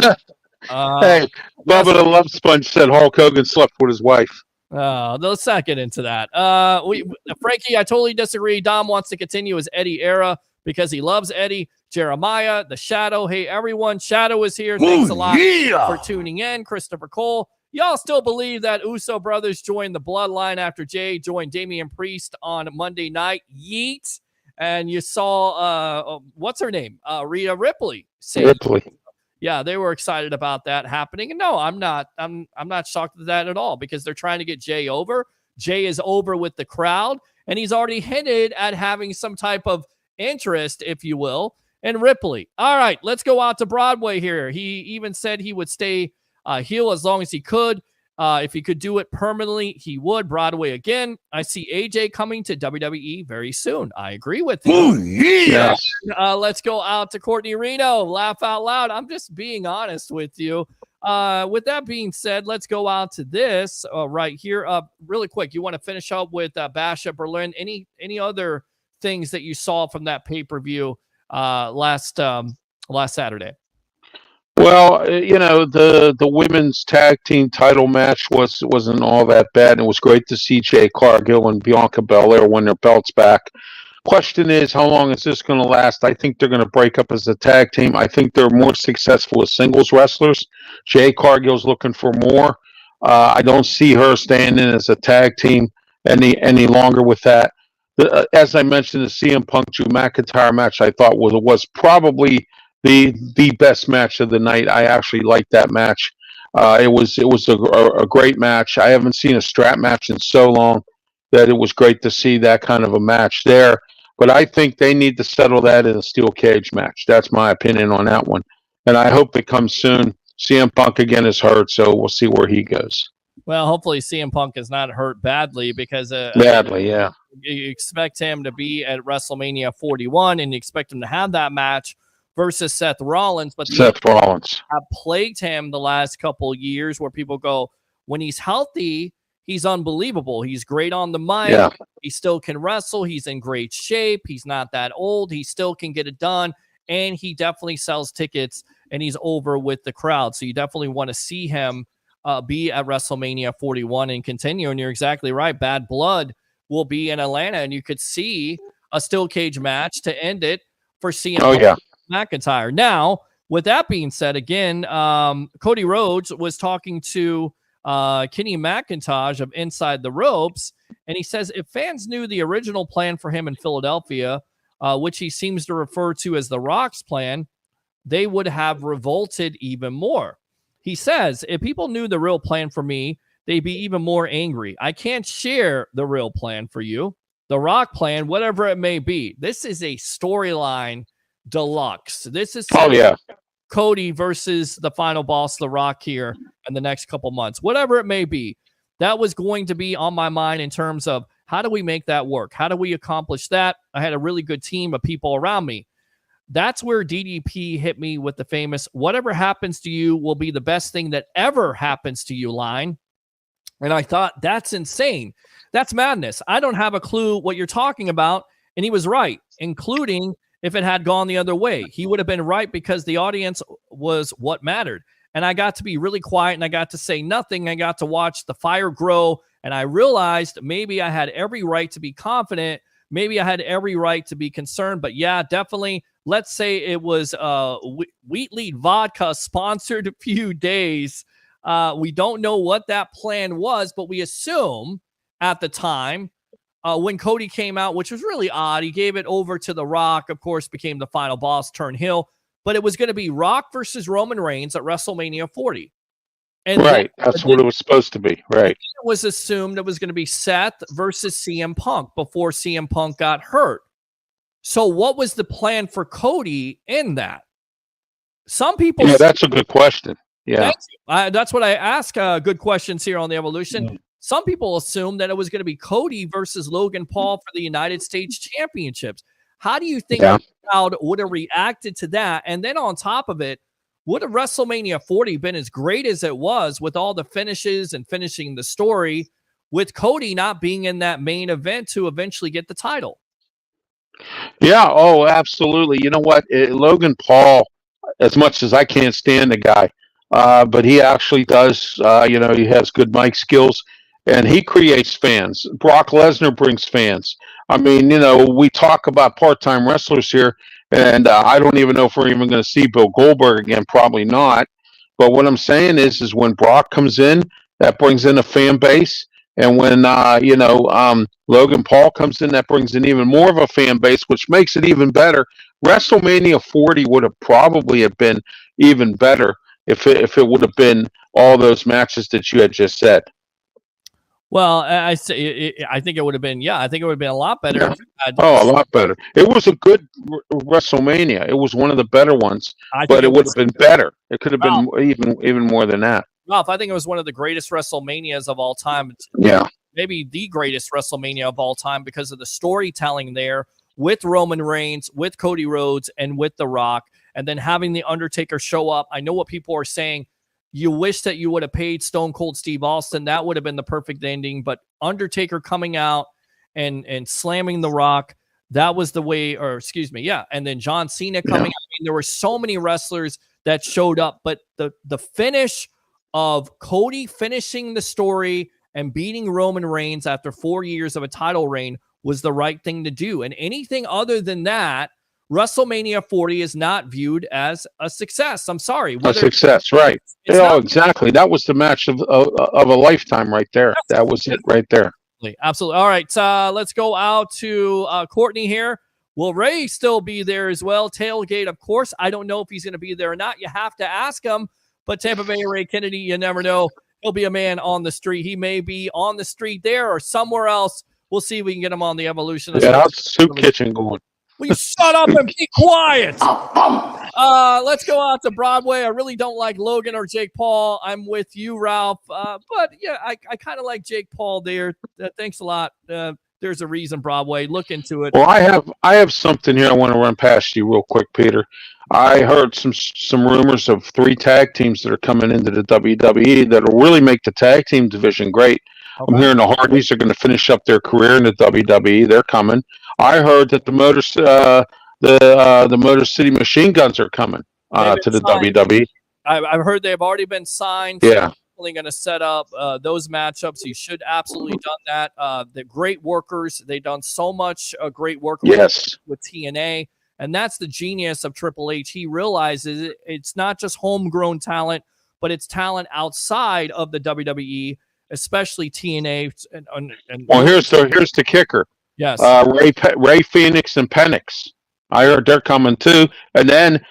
Hey, Bubba the Love Sponge said Hulk Hogan slept with his wife. Let's not get into that. Frankie, I totally disagree. Dom wants to continue his Eddie era because he loves Eddie. Jeremiah, the Shadow. Hey, everyone. Shadow is here. Thanks a lot for tuning in. Christopher Cole. Y'all still believe that Uso brothers joined the bloodline after Jay joined Damian Priest on Monday night? Yeet. And you saw, what's her name? Rhea Ripley. Yeah, they were excited about that happening. And no, I'm not shocked at that at all because they're trying to get Jay over. Jay is over with the crowd, and he's already hinted at having some type of interest, if you will, in Ripley. All right, let's go out to Broadway here. He even said he would stay heel as long as he could. If he could do it permanently, he would. Broadway again. I see AJ coming to WWE very soon. I agree with you. Oh, yeah. Let's go out to Courtney Reno. Laugh out loud. I'm just being honest with you. With that being said, let's go out to this right here. Really quick, you want to finish up with Bash at Berlin? Any other things that you saw from that pay-per-view last Saturday? Well, the women's tag team title match wasn't all that bad. And it was great to see Jay Cargill and Bianca Belair win their belts back. Question is, how long is this going to last? I think they're going to break up as a tag team. I think they're more successful as singles wrestlers. Jay Cargill's looking for more. I don't see her staying in as a tag team any longer with that. As I mentioned, the CM Punk Drew McIntyre match I thought was probably the best match of the night. I actually liked that match. It was a great match. I haven't seen a strap match in so long that it was great to see that kind of a match there. But I think they need to settle that in a steel cage match. That's my opinion on that one. And I hope it comes soon. CM Punk again is hurt, so we'll see where he goes. Well, hopefully CM Punk is not hurt badly because yeah. You expect him to be at WrestleMania 41 and you expect him to have that match versus Seth Rollins. But Seth Rollins have plagued him the last couple years where people go, when he's healthy, he's unbelievable. He's great on the mic. Yeah. He still can wrestle. He's in great shape. He's not that old. He still can get it done. And he definitely sells tickets and he's over with the crowd. So you definitely want to see him be at WrestleMania 41 and continue. And you're exactly right. Bad Blood will be in Atlanta and you could see a steel cage match to end it for CM McIntyre. Now, with that being said, again, Cody Rhodes was talking to Kenny McIntosh of Inside the Ropes, and he says if fans knew the original plan for him in Philadelphia, which he seems to refer to as the Rock's plan, they would have revolted even more. He says, if people knew the real plan for me, they'd be even more angry. I can't share the real plan for you. The Rock plan, whatever it may be. This is a storyline deluxe. This is Cody versus the final boss, The Rock, here in the next couple months, whatever it may be. That was going to be on my mind in terms of how do we make that work? How do we accomplish that? I had a really good team of people around me. That's where DDP hit me with the famous, whatever happens to you will be the best thing that ever happens to you line. And I thought, that's insane. That's madness. I don't have a clue what you're talking about. And he was right, including if it had gone the other way. He would have been right because the audience was what mattered. And I got to be really quiet and I got to say nothing. I got to watch the fire grow. And I realized maybe I had every right to be confident. Maybe I had every right to be concerned. But yeah, definitely. Let's say it was Wheatley Vodka sponsored a few days. We don't know what that plan was, but we assume at the time when Cody came out, which was really odd, he gave it over to The Rock, of course, became the final boss, turn heel. But it was going to be Rock versus Roman Reigns at WrestleMania 40. And right. That's what it was supposed to be. Right. It was assumed it was going to be Seth versus CM Punk before CM Punk got hurt. So what was the plan for Cody in that? Some people... Yeah, that's a good question. Yeah. That's what I ask good questions here on the Evolution. Mm-hmm. Some people assume that it was going to be Cody versus Logan Paul for the United States Championships. How do you think the crowd would have reacted to that? And then on top of it, would have WrestleMania 40 been as great as it was with all the finishes and finishing the story with Cody not being in that main event to eventually get the title? Yeah. Oh, absolutely. You know what? Logan Paul, as much as I can't stand the guy, but he actually does, he has good mic skills and he creates fans. Brock Lesnar brings fans. I mean, we talk about part-time wrestlers here, and I don't even know if we're even going to see Bill Goldberg again. Probably not. But what I'm saying is when Brock comes in, that brings in a fan base. And when, Logan Paul comes in, that brings in even more of a fan base, which makes it even better. WrestleMania 40 would have probably have been even better if it would have been all those matches that you had just said. Well, I think it would have been, I think it would have been a lot better. Yeah. A lot better. It was a good WrestleMania. It was one of the better ones, but it would have been better. It could have been even more than that. Ralph, I think it was one of the greatest WrestleManias of all time. Yeah. Maybe the greatest WrestleMania of all time because of the storytelling there with Roman Reigns, with Cody Rhodes, and with The Rock, and then having The Undertaker show up. I know what people are saying. You wish that you would have paid Stone Cold Steve Austin. That would have been the perfect ending. But Undertaker coming out and slamming The Rock, that was the way, And then John Cena coming out. I mean, there were so many wrestlers that showed up. But the finish of Cody finishing the story and beating Roman Reigns after 4 years of a title reign was the right thing to do. And anything other than that, WrestleMania 40 is not viewed as a success. I'm sorry. A success, right. Exactly. That was the match of a lifetime right there. That was it right there. Absolutely. All right. Let's go out to Courtney here. Will Ray still be there as well? Tailgate, of course. I don't know if he's going to be there or not. You have to ask him. But Tampa Bay Ray Kennedy, you never know. He'll be a man on the street. He may be on the street there or somewhere else. We'll see if we can get him on the Evolution. Yeah, how's the soup kitchen going? Will you shut up and be quiet? Let's go out to Broadway. I really don't like Logan or Jake Paul. I'm with you, Ralph. But yeah, I kind of like Jake Paul there. Thanks a lot. There's a reason, Broadway. Look into it. Well, I have something here I want to run past you real quick, Peter. I heard some rumors of 3 tag teams that are coming into the WWE that will really make the tag team division great. Okay. I'm hearing the Hardys are going to finish up their career in the WWE. They're coming. I heard that the Motor City Machine Guns are coming to the WWE. I've heard they've already been signed. Yeah. Definitely going to set up those matchups. You should absolutely done that. The great workers. They've done so much great work with TNA. And that's the genius of Triple H. He realizes it's not just homegrown talent, but it's talent outside of the WWE, especially TNA. Well, here's the kicker. Yes. Ray Phoenix and Penix. I heard they're coming too. And then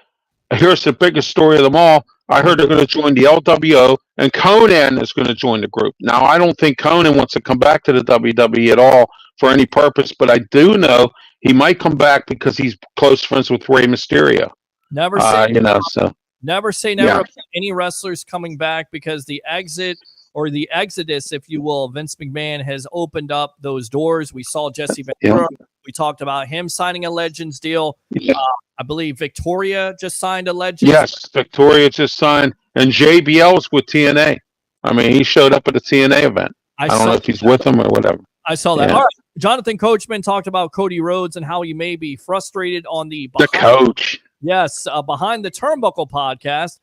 here's the biggest story of them all. I heard they're going to join the LWO, and Conan is going to join the group. Now, I don't think Conan wants to come back to the WWE at all for any purpose, but I do know he might come back because he's close friends with Rey Mysterio. Never say so Never say never Yeah. about any wrestlers coming back, because the exit or the exodus, if you will, Vince McMahon has opened up those doors. We saw Jesse Ventura. We talked about him signing a Legends deal. Yeah. I believe Victoria just signed a Legends. Yes, Victoria just signed, and JBL's with TNA. I mean, he showed up at the TNA event. I don't know if he's with them or whatever. I saw that. Yeah. All right. Jonathan Coachman talked about Cody Rhodes and how he may be frustrated on the coach. Yes, behind the Turnbuckle podcast.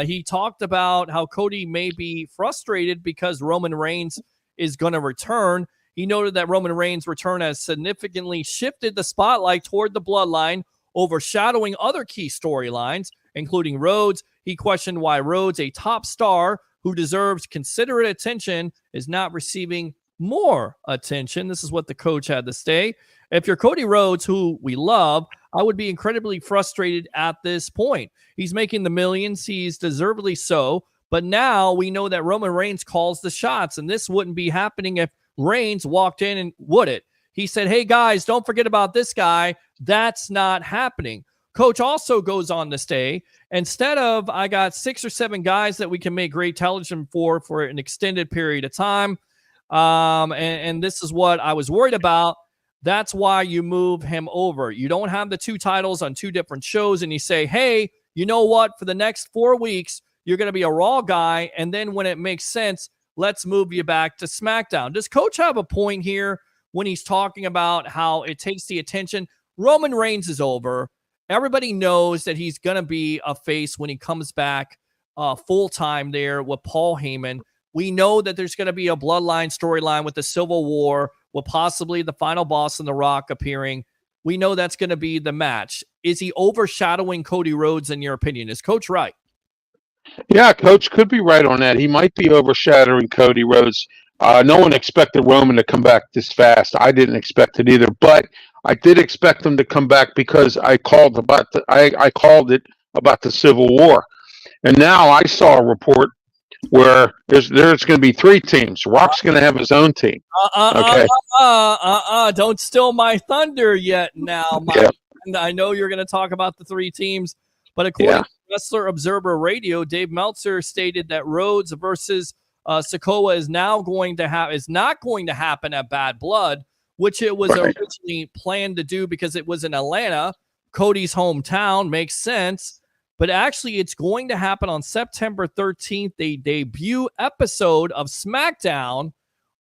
He talked about how Cody may be frustrated because Roman Reigns is going to return. He noted that Roman Reigns' return has significantly shifted the spotlight toward the bloodline, overshadowing other key storylines, including Rhodes. He questioned why Rhodes, a top star who deserves considerate attention, is not receiving more attention. This is what the coach had to say. If you're Cody Rhodes, who we love, I would be incredibly frustrated at this point. He's making the millions. He's deservedly so. But now we know that Roman Reigns calls the shots, and this wouldn't be happening if Reigns walked in and would it. He said, hey, guys, don't forget about this guy. That's not happening. Coach also goes on to say, instead of I got 6 or 7 guys that we can make great television for an extended period of time, and this is what I was worried about. That's why you move him over. You don't have the 2 titles on 2 different shows, and you say, hey, you know what? For the next 4 weeks, you're going to be a Raw guy, and then when it makes sense, let's move you back to SmackDown. Does Coach have a point here when he's talking about how it takes the attention? Roman Reigns is over. Everybody knows that he's going to be a face when he comes back full-time there with Paul Heyman. We know that there's going to be a bloodline storyline with the Civil War, with possibly the final boss and The Rock appearing. We know that's going to be the match. Is he overshadowing Cody Rhodes, in your opinion? Is Coach right? Yeah, Coach could be right on that. He might be overshadowing Cody Rhodes. No one expected Roman to come back this fast. I didn't expect it either, but I did expect him to come back because I called it about the Civil War, and now I saw a report where there's going to be 3 teams. Rock's going to have his own team. Okay. Don't steal my thunder yet. Now, I know you're going to talk about the 3 teams, but according to Wrestler Observer Radio, Dave Meltzer stated that Rhodes versus Sikoa is not going to happen at Bad Blood, which it was originally planned to do because it was in Atlanta, Cody's hometown. Makes sense. But actually, it's going to happen on September 13th, a debut episode of SmackDown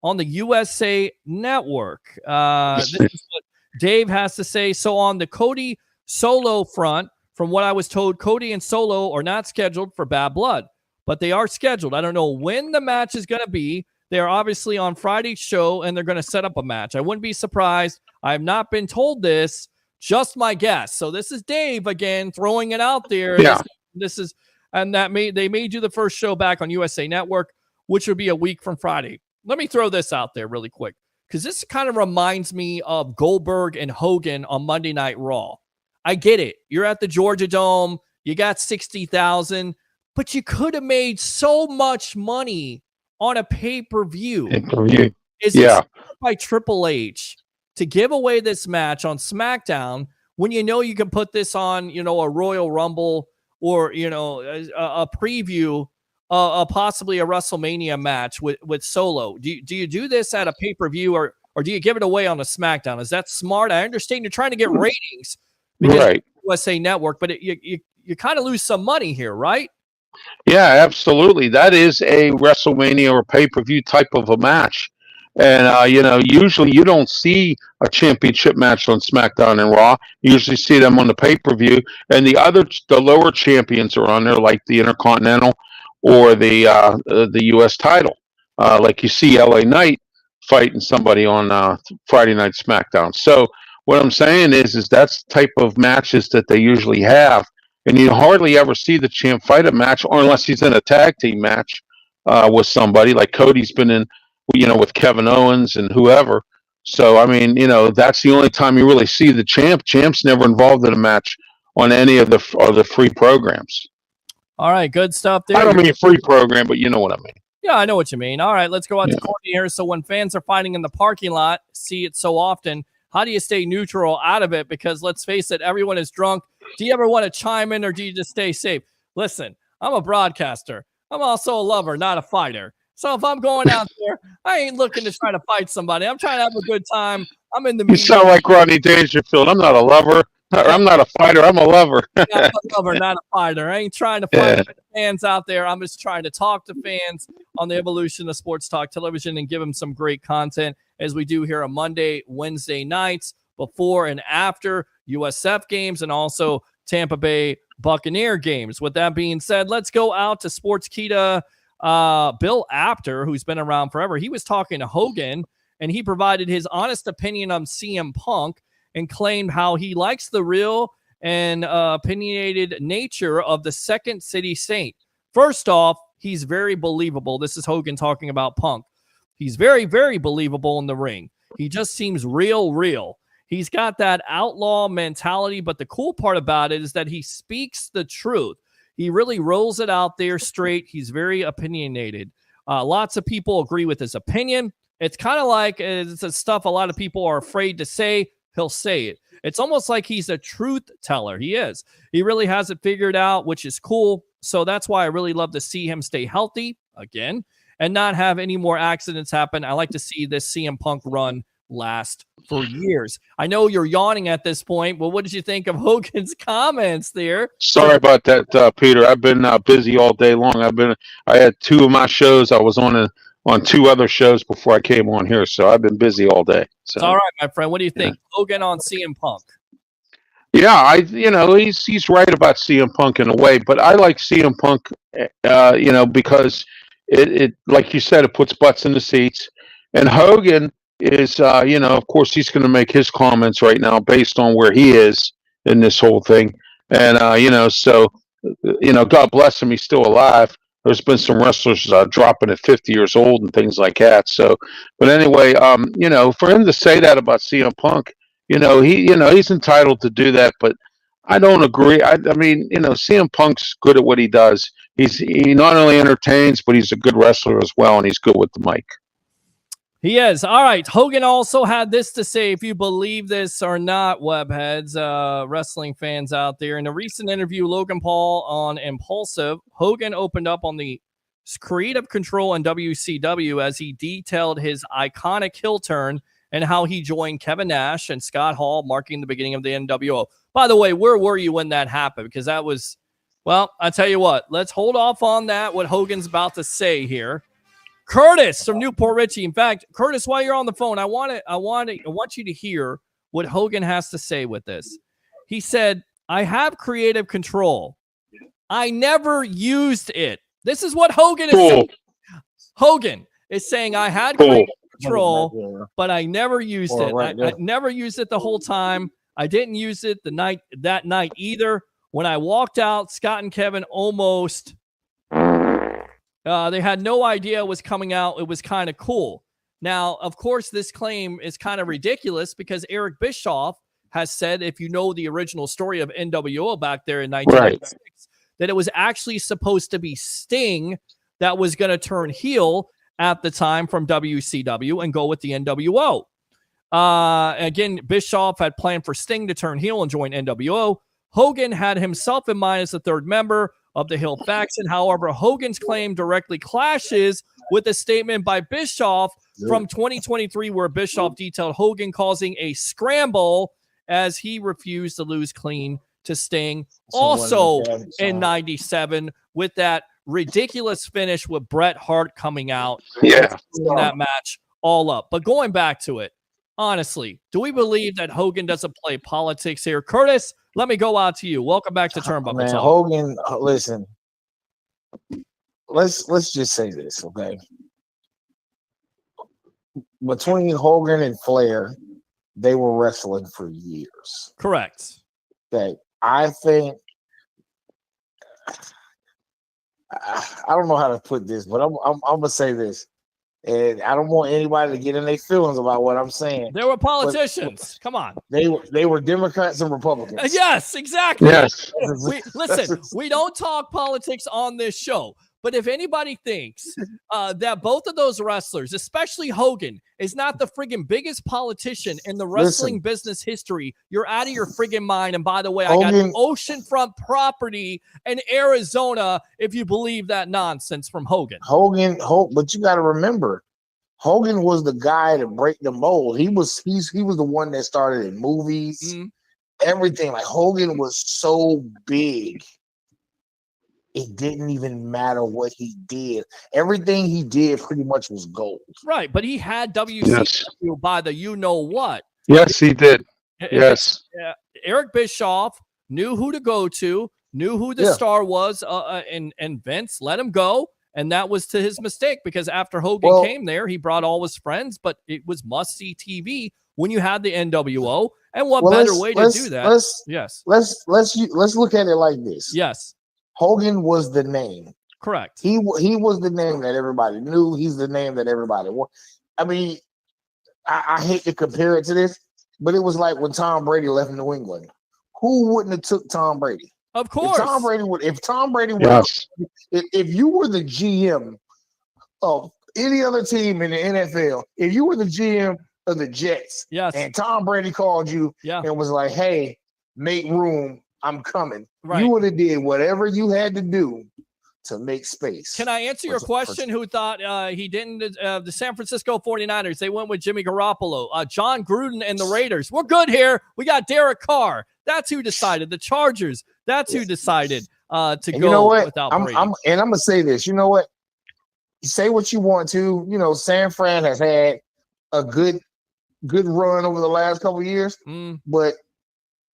on the USA Network. This is what Dave has to say. So on the Cody Solo front, from what I was told, Cody and Solo are not scheduled for Bad Blood, but they are scheduled. I don't know when the match is going to be. They are obviously on Friday's show, and they're going to set up a match. I wouldn't be surprised. I have not been told this. Just my guess. So this is Dave again throwing it out there. Yeah. This is, and they may do the first show back on USA Network, which would be a week from Friday. Let me throw this out there really quick, because this kind of reminds me of Goldberg and Hogan on Monday Night Raw. I get it. You're at the Georgia Dome. You got 60,000, but you could have made so much money on a pay-per-view. Is it by Triple H to give away this match on SmackDown when you know you can put this on, a Royal Rumble or, a preview, possibly a WrestleMania match with Solo? Do you do this at a pay-per-view or do you give it away on a SmackDown? Is that smart? I understand you're trying to get ratings because of USA Network, but you kind of lose some money here, right? Yeah, absolutely. That is a WrestleMania or pay-per-view type of a match. And, usually you don't see a championship match on SmackDown and Raw. You usually see them on the pay-per-view. And the lower champions are on there, like the Intercontinental or the U.S. title. Like you see LA Knight fighting somebody on Friday Night SmackDown. So what I'm saying is that's the type of matches that they usually have. And you hardly ever see the champ fight a match, or unless he's in a tag team match with somebody, like Cody's been in, with Kevin Owens and whoever. So, I mean, that's the only time you really see the champ. Champ's never involved in a match on any of the free programs. All right, good stuff there. I don't mean free program, but you know what I mean. Yeah, I know what you mean. All right, let's go out to Courtney here. So when fans are fighting in the parking lot, see it so often, how do you stay neutral out of it? Because let's face it, everyone is drunk Do you ever want to chime in, or do you just stay safe? Listen, I'm a broadcaster. I'm also a lover, not a fighter. So if I'm going out there, I ain't looking to try to fight somebody. I'm trying to have a good time. I'm in the You media. sound like Rodney Dangerfield. I'm not a lover. I'm not a fighter. I'm a lover. I'm a lover, not a fighter. I ain't trying to fight fans out there. I'm just trying to talk to fans on the evolution of sports talk television and give them some great content, as we do here on Monday, Wednesday nights, before and after USF games, and also Tampa Bay Buccaneer games. With that being said, let's go out to Sportskeeda. Bill Apter, who's been around forever, he was talking to Hogan, and he provided his honest opinion on CM Punk and claimed how he likes the real and opinionated nature of the Second City Saint. First off, he's very believable. This is Hogan talking about Punk. He's very, very believable in the ring. He just seems real. He's got that outlaw mentality, but the cool part about it is that he speaks the truth. He really rolls it out there straight. He's very opinionated. Lots of people agree with his opinion. It's kind of like it's the stuff a lot of people are afraid to say. He'll say it. It's almost like he's a truth teller. He is. He really has it figured out, which is cool. So that's why I really love to see him stay healthy again and not have any more accidents happen. I like to see this CM Punk run last for years. I know you're yawning at this point, but what did you think of Hogan's comments there? Sorry about that, Peter. I've been busy all day long. I had two of my shows. I was on two other shows before I came on here, so I've been busy all day. So it's all right, my friend. What do you think? Hogan on CM Punk. Yeah, he's right about CM Punk in a way, but I like CM Punk, because it like you said, it puts butts in the seats, and Hogan is, of course, he's going to make his comments right now based on where he is in this whole thing. And, God bless him. He's still alive. There's been some wrestlers dropping at 50 years old and things like that. So, but anyway, for him to say that about CM Punk, he's entitled to do that, but I don't agree. I mean, CM Punk's good at what he does. He not only entertains, but he's a good wrestler as well, and he's good with the mic. He is. All right. Hogan also had this to say, if you believe this or not, webheads, wrestling fans out there. In a recent interview, Logan Paul on Impulsive, Hogan opened up on the creative control in WCW as he detailed his iconic heel turn and how he joined Kevin Nash and Scott Hall, marking the beginning of the NWO. By the way, where were you when that happened? Because that was, well, I tell you what, let's hold off on that, what Hogan's about to say here. Curtis from Newport Richie. In fact, Curtis, while you're on the phone, I want you to hear what Hogan has to say with this. He said, I have creative control. I never used it. This is what Hogan is saying. Hogan is saying, I had creative control, but I never used it. I never used it the whole time. I didn't use it that night either. When I walked out, Scott and Kevin almost... they had no idea it was coming out. It was kind of cool. Now, of course, this claim is kind of ridiculous because Eric Bischoff has said, if you know the original story of NWO back there in 1996, that it was actually supposed to be Sting that was going to turn heel at the time from WCW and go with the NWO. Again, Bischoff had planned for Sting to turn heel and join NWO. Hogan had himself in mind as the third member of the Hill faction. However, Hogan's claim directly clashes with a statement by Bischoff from 2023 where Bischoff detailed Hogan causing a scramble as he refused to lose clean to Sting. Also in 97 with that ridiculous finish with Bret Hart coming out. Yeah. That match all up. But going back to it, honestly, do we believe that Hogan doesn't play politics here? Curtis, let me go out to you. Welcome back to Turnbuckle Talk. Hogan, listen. Let's just say this, okay? Between Hogan and Flair, they were wrestling for years. Correct. Okay, I think I don't know how to put this, but I'm gonna say this. And I don't want anybody to get in their feelings about what I'm saying. There were politicians. Come on. They were Democrats and Republicans. Yes, exactly. Yes. Listen, we don't talk politics on this show, But if anybody thinks that both of those wrestlers, especially Hogan, is not the friggin' biggest politician in the wrestling business history, you're out of your friggin' mind. And by the way, I got oceanfront property in Arizona if you believe that nonsense from Hogan. But you got to remember, Hogan was the guy to break the mold. He was the one that started in movies, everything. Like Hogan was so big. It didn't even matter what he did. Everything he did pretty much was gold. Right, but he had WCW by the you-know-what. Yes, he did. Yes. Eric Bischoff knew who to go to, knew who the star was, and Vince let him go, and that was to his mistake because after Hogan came there, he brought all his friends, but it was must-see TV when you had the NWO, and what better way to do that? Let's look at it like this. Yes. Hogan was the name. Correct. He was the name that everybody knew. He's the name that everybody wanted. I mean, I hate to compare it to this, but it was like when Tom Brady left New England. Who wouldn't have took Tom Brady? Of course. If Tom Brady would, if you were the GM of any other team in the NFL, if you were the GM of the Jets, and Tom Brady called you and was like, "Hey, make room, I'm coming." Right. You would have did whatever you had to do to make space. Can I answer your question? Who thought he didn't? The San Francisco 49ers, they went with Jimmy Garoppolo. John Gruden and the Raiders. We're good here. We got Derek Carr. That's who decided. The Chargers. That's who decided to go without Brady. I'm going to say this. You know what? Say what you want to. You know, San Fran has had a good run over the last couple of years, but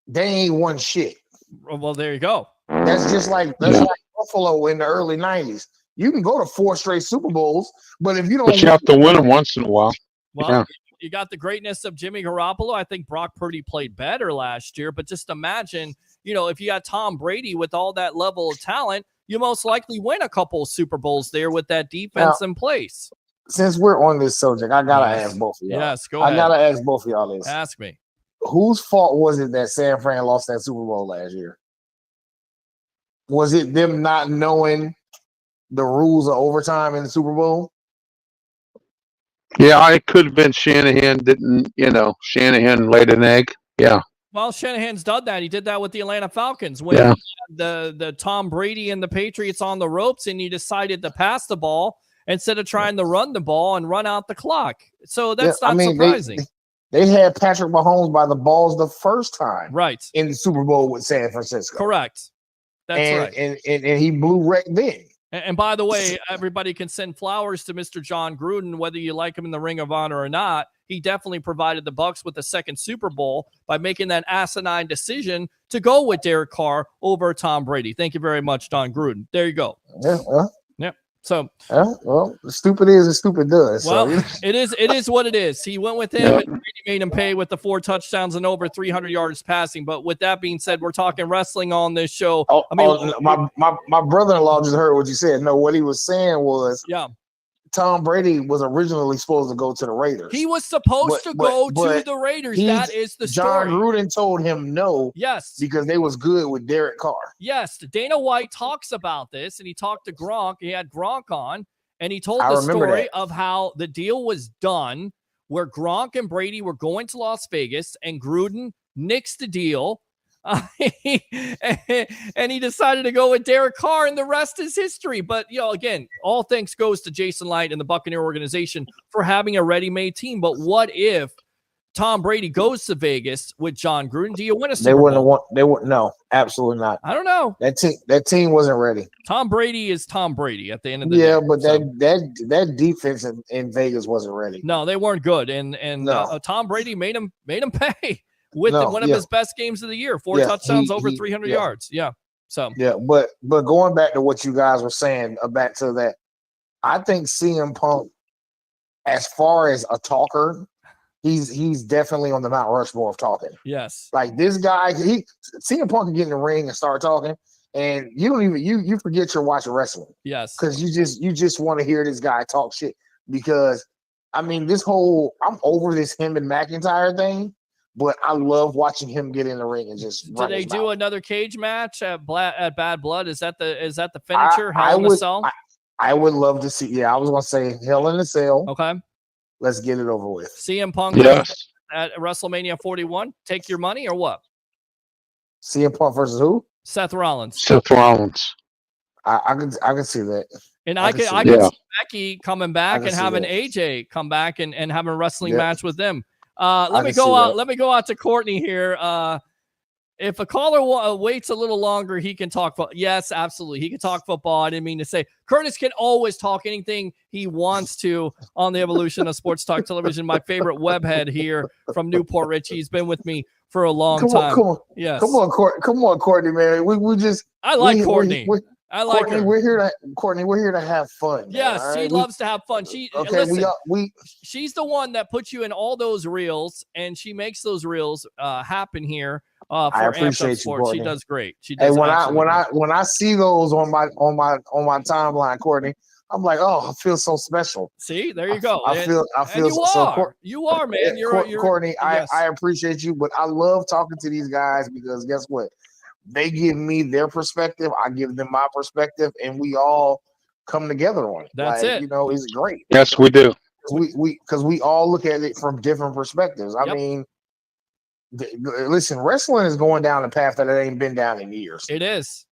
they ain't won shit. Well, there you go. That's just like Buffalo in the early 90s. You can go to 4 straight Super Bowls, but if you don't, but you have to win them once in a while. Well, you got the greatness of Jimmy Garoppolo. I think Brock Purdy played better last year, but just imagine, if you got Tom Brady with all that level of talent, you most likely win a couple of Super Bowls there with that defense in place. Since we're on this subject, I gotta ask both of y'all. Yes, go ahead. I gotta ask both of y'all this. Ask me. Whose fault was it that San Fran lost that Super Bowl last year? Was it them not knowing the rules of overtime in the Super Bowl? Yeah, it could have been Shanahan Shanahan laid an egg. Yeah. Well, Shanahan's done that. He did that with the Atlanta Falcons when the Tom Brady and the Patriots on the ropes, and he decided to pass the ball instead of trying to run the ball and run out the clock. So that's not surprising. They had Patrick Mahomes by the balls the first time, right, in the Super Bowl with San Francisco. Correct. That's right. And he blew wreck then. And by the way, everybody can send flowers to Mr. John Gruden, whether you like him in the Ring of Honor or not. He definitely provided the Bucs with the second Super Bowl by making that asinine decision to go with Derek Carr over Tom Brady. Thank you very much, John Gruden. There you go. Yeah. So, stupid is and stupid does. Well, so. it is what it is. He went with him and Brady made him pay with the 4 touchdowns and over 300 yards passing. But with that being said, we're talking wrestling on this show. My brother-in-law just heard what you said. No, what he was saying was, Tom Brady was originally supposed to go to the Raiders. He was supposed to go to the Raiders. That is the story. John Gruden told him no. Yes. Because they was good with Derek Carr. Yes. Dana White talks about this, and he talked to Gronk. He had Gronk on, and he told the story of how the deal was done, where Gronk and Brady were going to Las Vegas, and Gruden nixed the deal. And he decided to go with Derek Carr, and the rest is history. But, again, all thanks goes to Jason Light and the Buccaneer organization for having a ready-made team. But what if Tom Brady goes to Vegas with John Gruden? Do you win a Super Bowl? They wouldn't want. They would no, absolutely not. I don't know. That team wasn't ready. Tom Brady is Tom Brady at the end of the day. Yeah, but that defense in Vegas wasn't ready. No, they weren't good, and Tom Brady made him pay. With one of his best games of the year, 4 touchdowns, over 300 yards. Yeah. So but going back to what you guys were saying, back to that, I think CM Punk, as far as a talker, he's definitely on the Mount Rushmore of talking. Yes. Like this guy, CM Punk can get in the ring and start talking, and you don't even you forget you're watching wrestling. Yes. Because you just want to hear this guy talk shit. Because I'm over this him and McIntyre thing. But I love watching him get in the ring and just. Do they do another cage match at Bad Blood? Is that the finisher? Hell in a Cell? I would love to see. Yeah, I was gonna say Hell in a Cell. Okay. Let's get it over with. CM Punk Yes. at WrestleMania 41. Take your money or what? CM Punk versus who? Seth Rollins. Seth Rollins. I can see that. And I can see see that. Becky coming back and see having that. AJ come back and having a wrestling Yeah. match with them. I Let me can see go out. that. Let me go out to Courtney here. If a caller waits a little longer, he can talk. Yes, absolutely. He can talk football. I didn't mean to say. Curtis can always talk anything he wants to on the Evolution of Sports Talk Television. My favorite webhead here from Newport Richie. He's been with me for a long time. Come on, Yes. come on, Courtney, man. We just. I like we- Courtney. I like Courtney, her. we're here to have fun. man, Yes, all she right? loves to have fun. She Okay, listen, she's the one that puts you in all those reels, and she makes those reels happen here for I Amped Up appreciate you, Sports. She Courtney. does great. She does. And absolutely great. when I see those on my timeline, Courtney, I'm like, oh, I feel so special. See, there you go. I feel and you so. are. You are, man. You're Courtney. yes. I appreciate you, but I love talking to these guys because guess what? They give me their perspective. I give them my perspective, and we all come together on it. That's like, it. You know, it's great. Yes, we do. Because we all look at it from different perspectives. I Yep. mean, listen, wrestling is going down a path that it ain't been down in years. It is.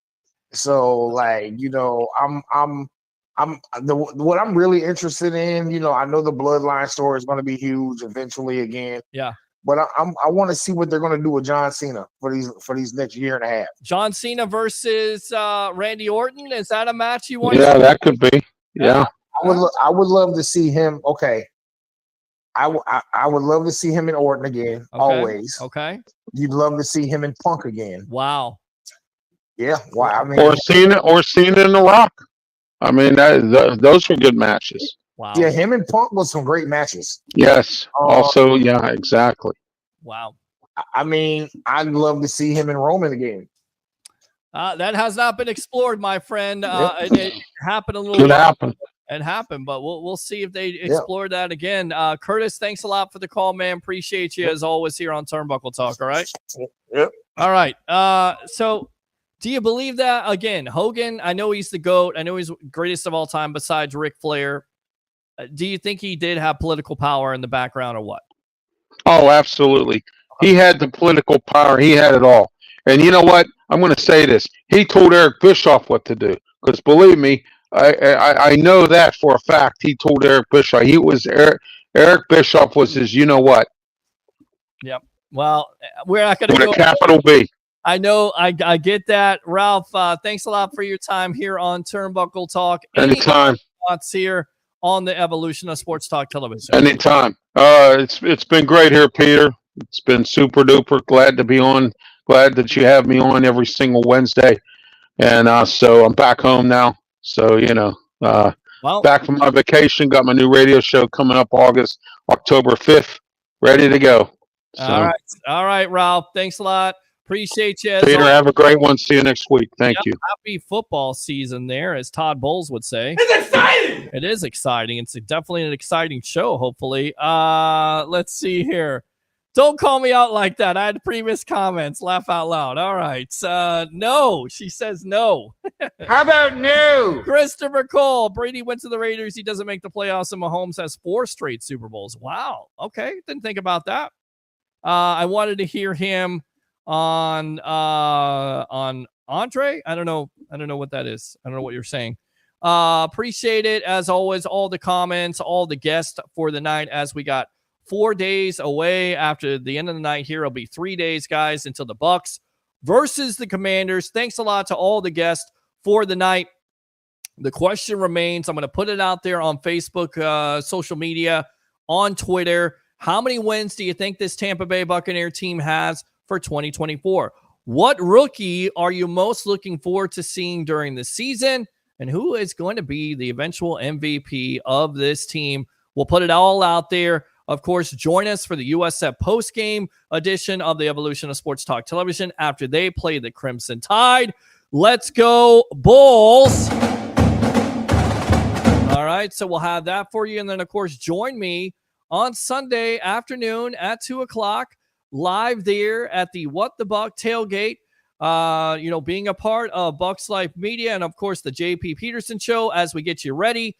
So, like, you know, what I'm really interested in. You know, I know the bloodline story is going to be huge eventually again. Yeah. But I want to see what they're going to do with John Cena for these next year and a half. John Cena versus Randy Orton. Is that a match you want? Yeah, that could be. Yeah. I would love to see him. Okay. I would love to see him in Orton again. Okay. Always. Okay. You'd love to see him in Punk again. Wow. Yeah. Why? I mean, Or Cena and The Rock. I mean, those were good matches. Wow. Yeah, him and Punk was some great matches. Yes. Also, yeah, exactly. Wow. I mean, I'd love to see him in Roman again. That has not been explored, my friend. It happened a little. Could happen. It happened, but we'll see if they explore that again. Curtis, thanks a lot for the call, man. Appreciate you as always here on Turnbuckle Talk. All right. Yep. All right. So, do you believe that again? Hogan, I know he's the GOAT. I know he's greatest of all time besides Ric Flair. Do you think he did have political power in the background or what? Oh, absolutely. He had the political power. He had it all. And you know what? I'm going to say this. He told Eric Bischoff what to do. Because believe me, I know that for a fact. He told Eric Bischoff. Eric Bischoff was his you know what. Yep. Well, we're not going to With go. a capital B. I know. I get that. Ralph, thanks a lot for your time here on Turnbuckle Talk. Anytime. Thoughts here on the Evolution of Sports Talk Television? Anytime. It's been great here, Peter. It's been super duper. Glad to be on. Glad that you have me on every single Wednesday. And so I'm back home now. So, you know, back from my vacation. Got my new radio show coming up October 5th. Ready to go. So, All right, Ralph. Thanks a lot. Appreciate you. Peter, have a great one. See you next week. Thank you. Happy football season there, as Todd Bowles would say. It's exciting. It is exciting. It's definitely an exciting show, hopefully. Let's see here. Don't call me out like that. I had previous comments. Laugh out loud. All right. No. She says no. How about no? Christopher Cole. Brady went to the Raiders. He doesn't make the playoffs, and Mahomes has 4 straight Super Bowls. Wow. Okay. Didn't think about that. I wanted to hear him on Andre. I don't know what that is. I don't know what you're saying. Appreciate it as always. All the comments, all the guests for the night, as we got 4 days away after the end of the night here. It'll be 3 days, guys, until the Bucs versus the Commanders. Thanks a lot to all the guests for the night. The question remains. I'm going to put it out there on Facebook, social media, on Twitter. How many wins do you think this Tampa Bay Buccaneer team has for 2024? What rookie are you most looking forward to seeing during the season? And who is going to be the eventual MVP of this team? We'll put it all out there. Of course, join us for the USF post-game edition of the Evolution of Sports Talk Television after they play the Crimson Tide. Let's go, Bulls. All right, so we'll have that for you. And then, of course, join me on Sunday afternoon at 2 o'clock, live there at the What the Buck tailgate. being a part of Bucs Life Media and, of course, the JP Peterson Show as we get you ready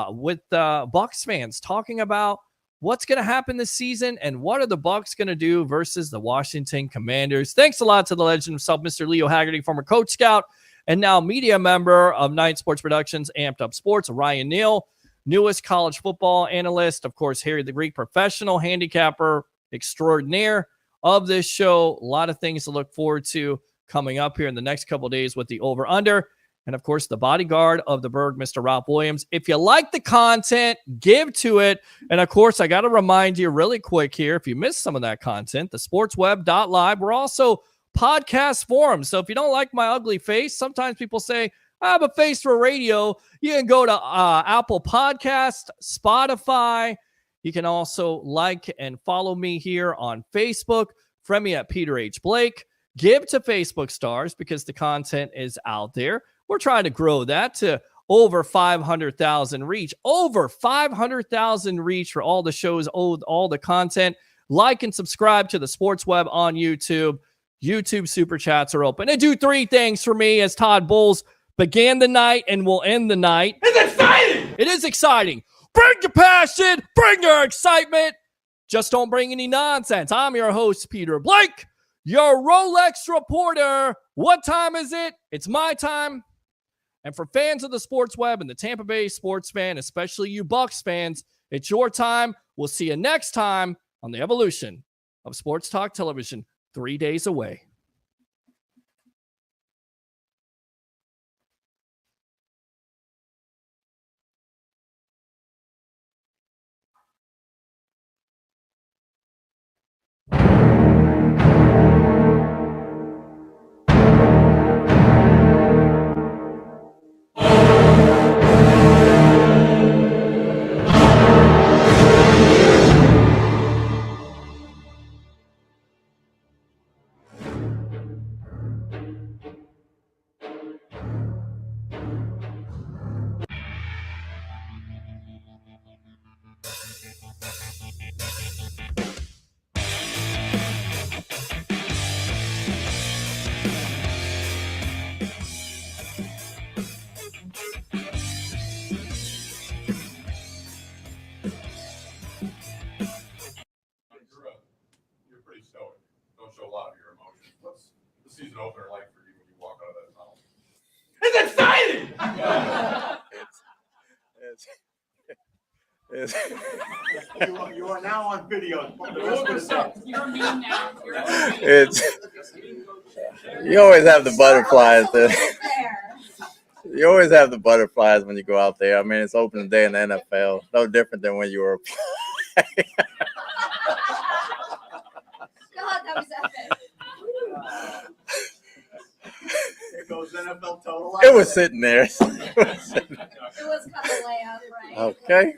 with Bucs fans talking about what's going to happen this season and what are the Bucs going to do versus the Washington Commanders. Thanks a lot to the legend himself, Mr. Leo Haggerty, former Coach Scout and now media member of Nine Sports Productions, Amped Up Sports, Ryan Neal, newest college football analyst, of course, Harry the Greek, professional handicapper extraordinaire of this show. A lot of things to look forward to coming up here in the next couple of days with the over-under. And, of course, the bodyguard of the Berg, Mr. Ralph Williams. If you like the content, give to it. And, of course, I got to remind you really quick here, if you missed some of that content, the sportsweb.live. We're also podcast forums. So if you don't like my ugly face, sometimes people say, I have a face for radio. You can go to Apple Podcast, Spotify. You can also like and follow me here on Facebook. Friend me at Peter H. Blake. Give to Facebook stars because the content is out there. We're trying to grow that to over 500,000 reach. Over 500,000 reach for all the shows, all the content. Like and subscribe to the Sports Web on YouTube. YouTube Super Chats are open. And do 3 things for me as Todd Bowles began the night and will end the night. It's exciting! It is exciting. Bring your passion. Bring your excitement. Just don't bring any nonsense. I'm your host, Peter Blake, your Rolex reporter. What time is it? It's my time. And for fans of the Sports Web and the Tampa Bay sports fan, especially you Bucs fans, it's your time. We'll see you next time on the evolution of Sports Talk Television, 3 days away. You're pretty stoic. Don't show a lot of your emotions. What's the season opener like for you when you walk out of that tunnel? It's exciting! You are now on video. You're me now. You always have the butterflies. You always have the butterflies when you go out there. I mean, it's opening day in the NFL. No different than when you were playing. God, that was epic. It goes NFL total. It was sitting there. It was kind of layup, right? Okay.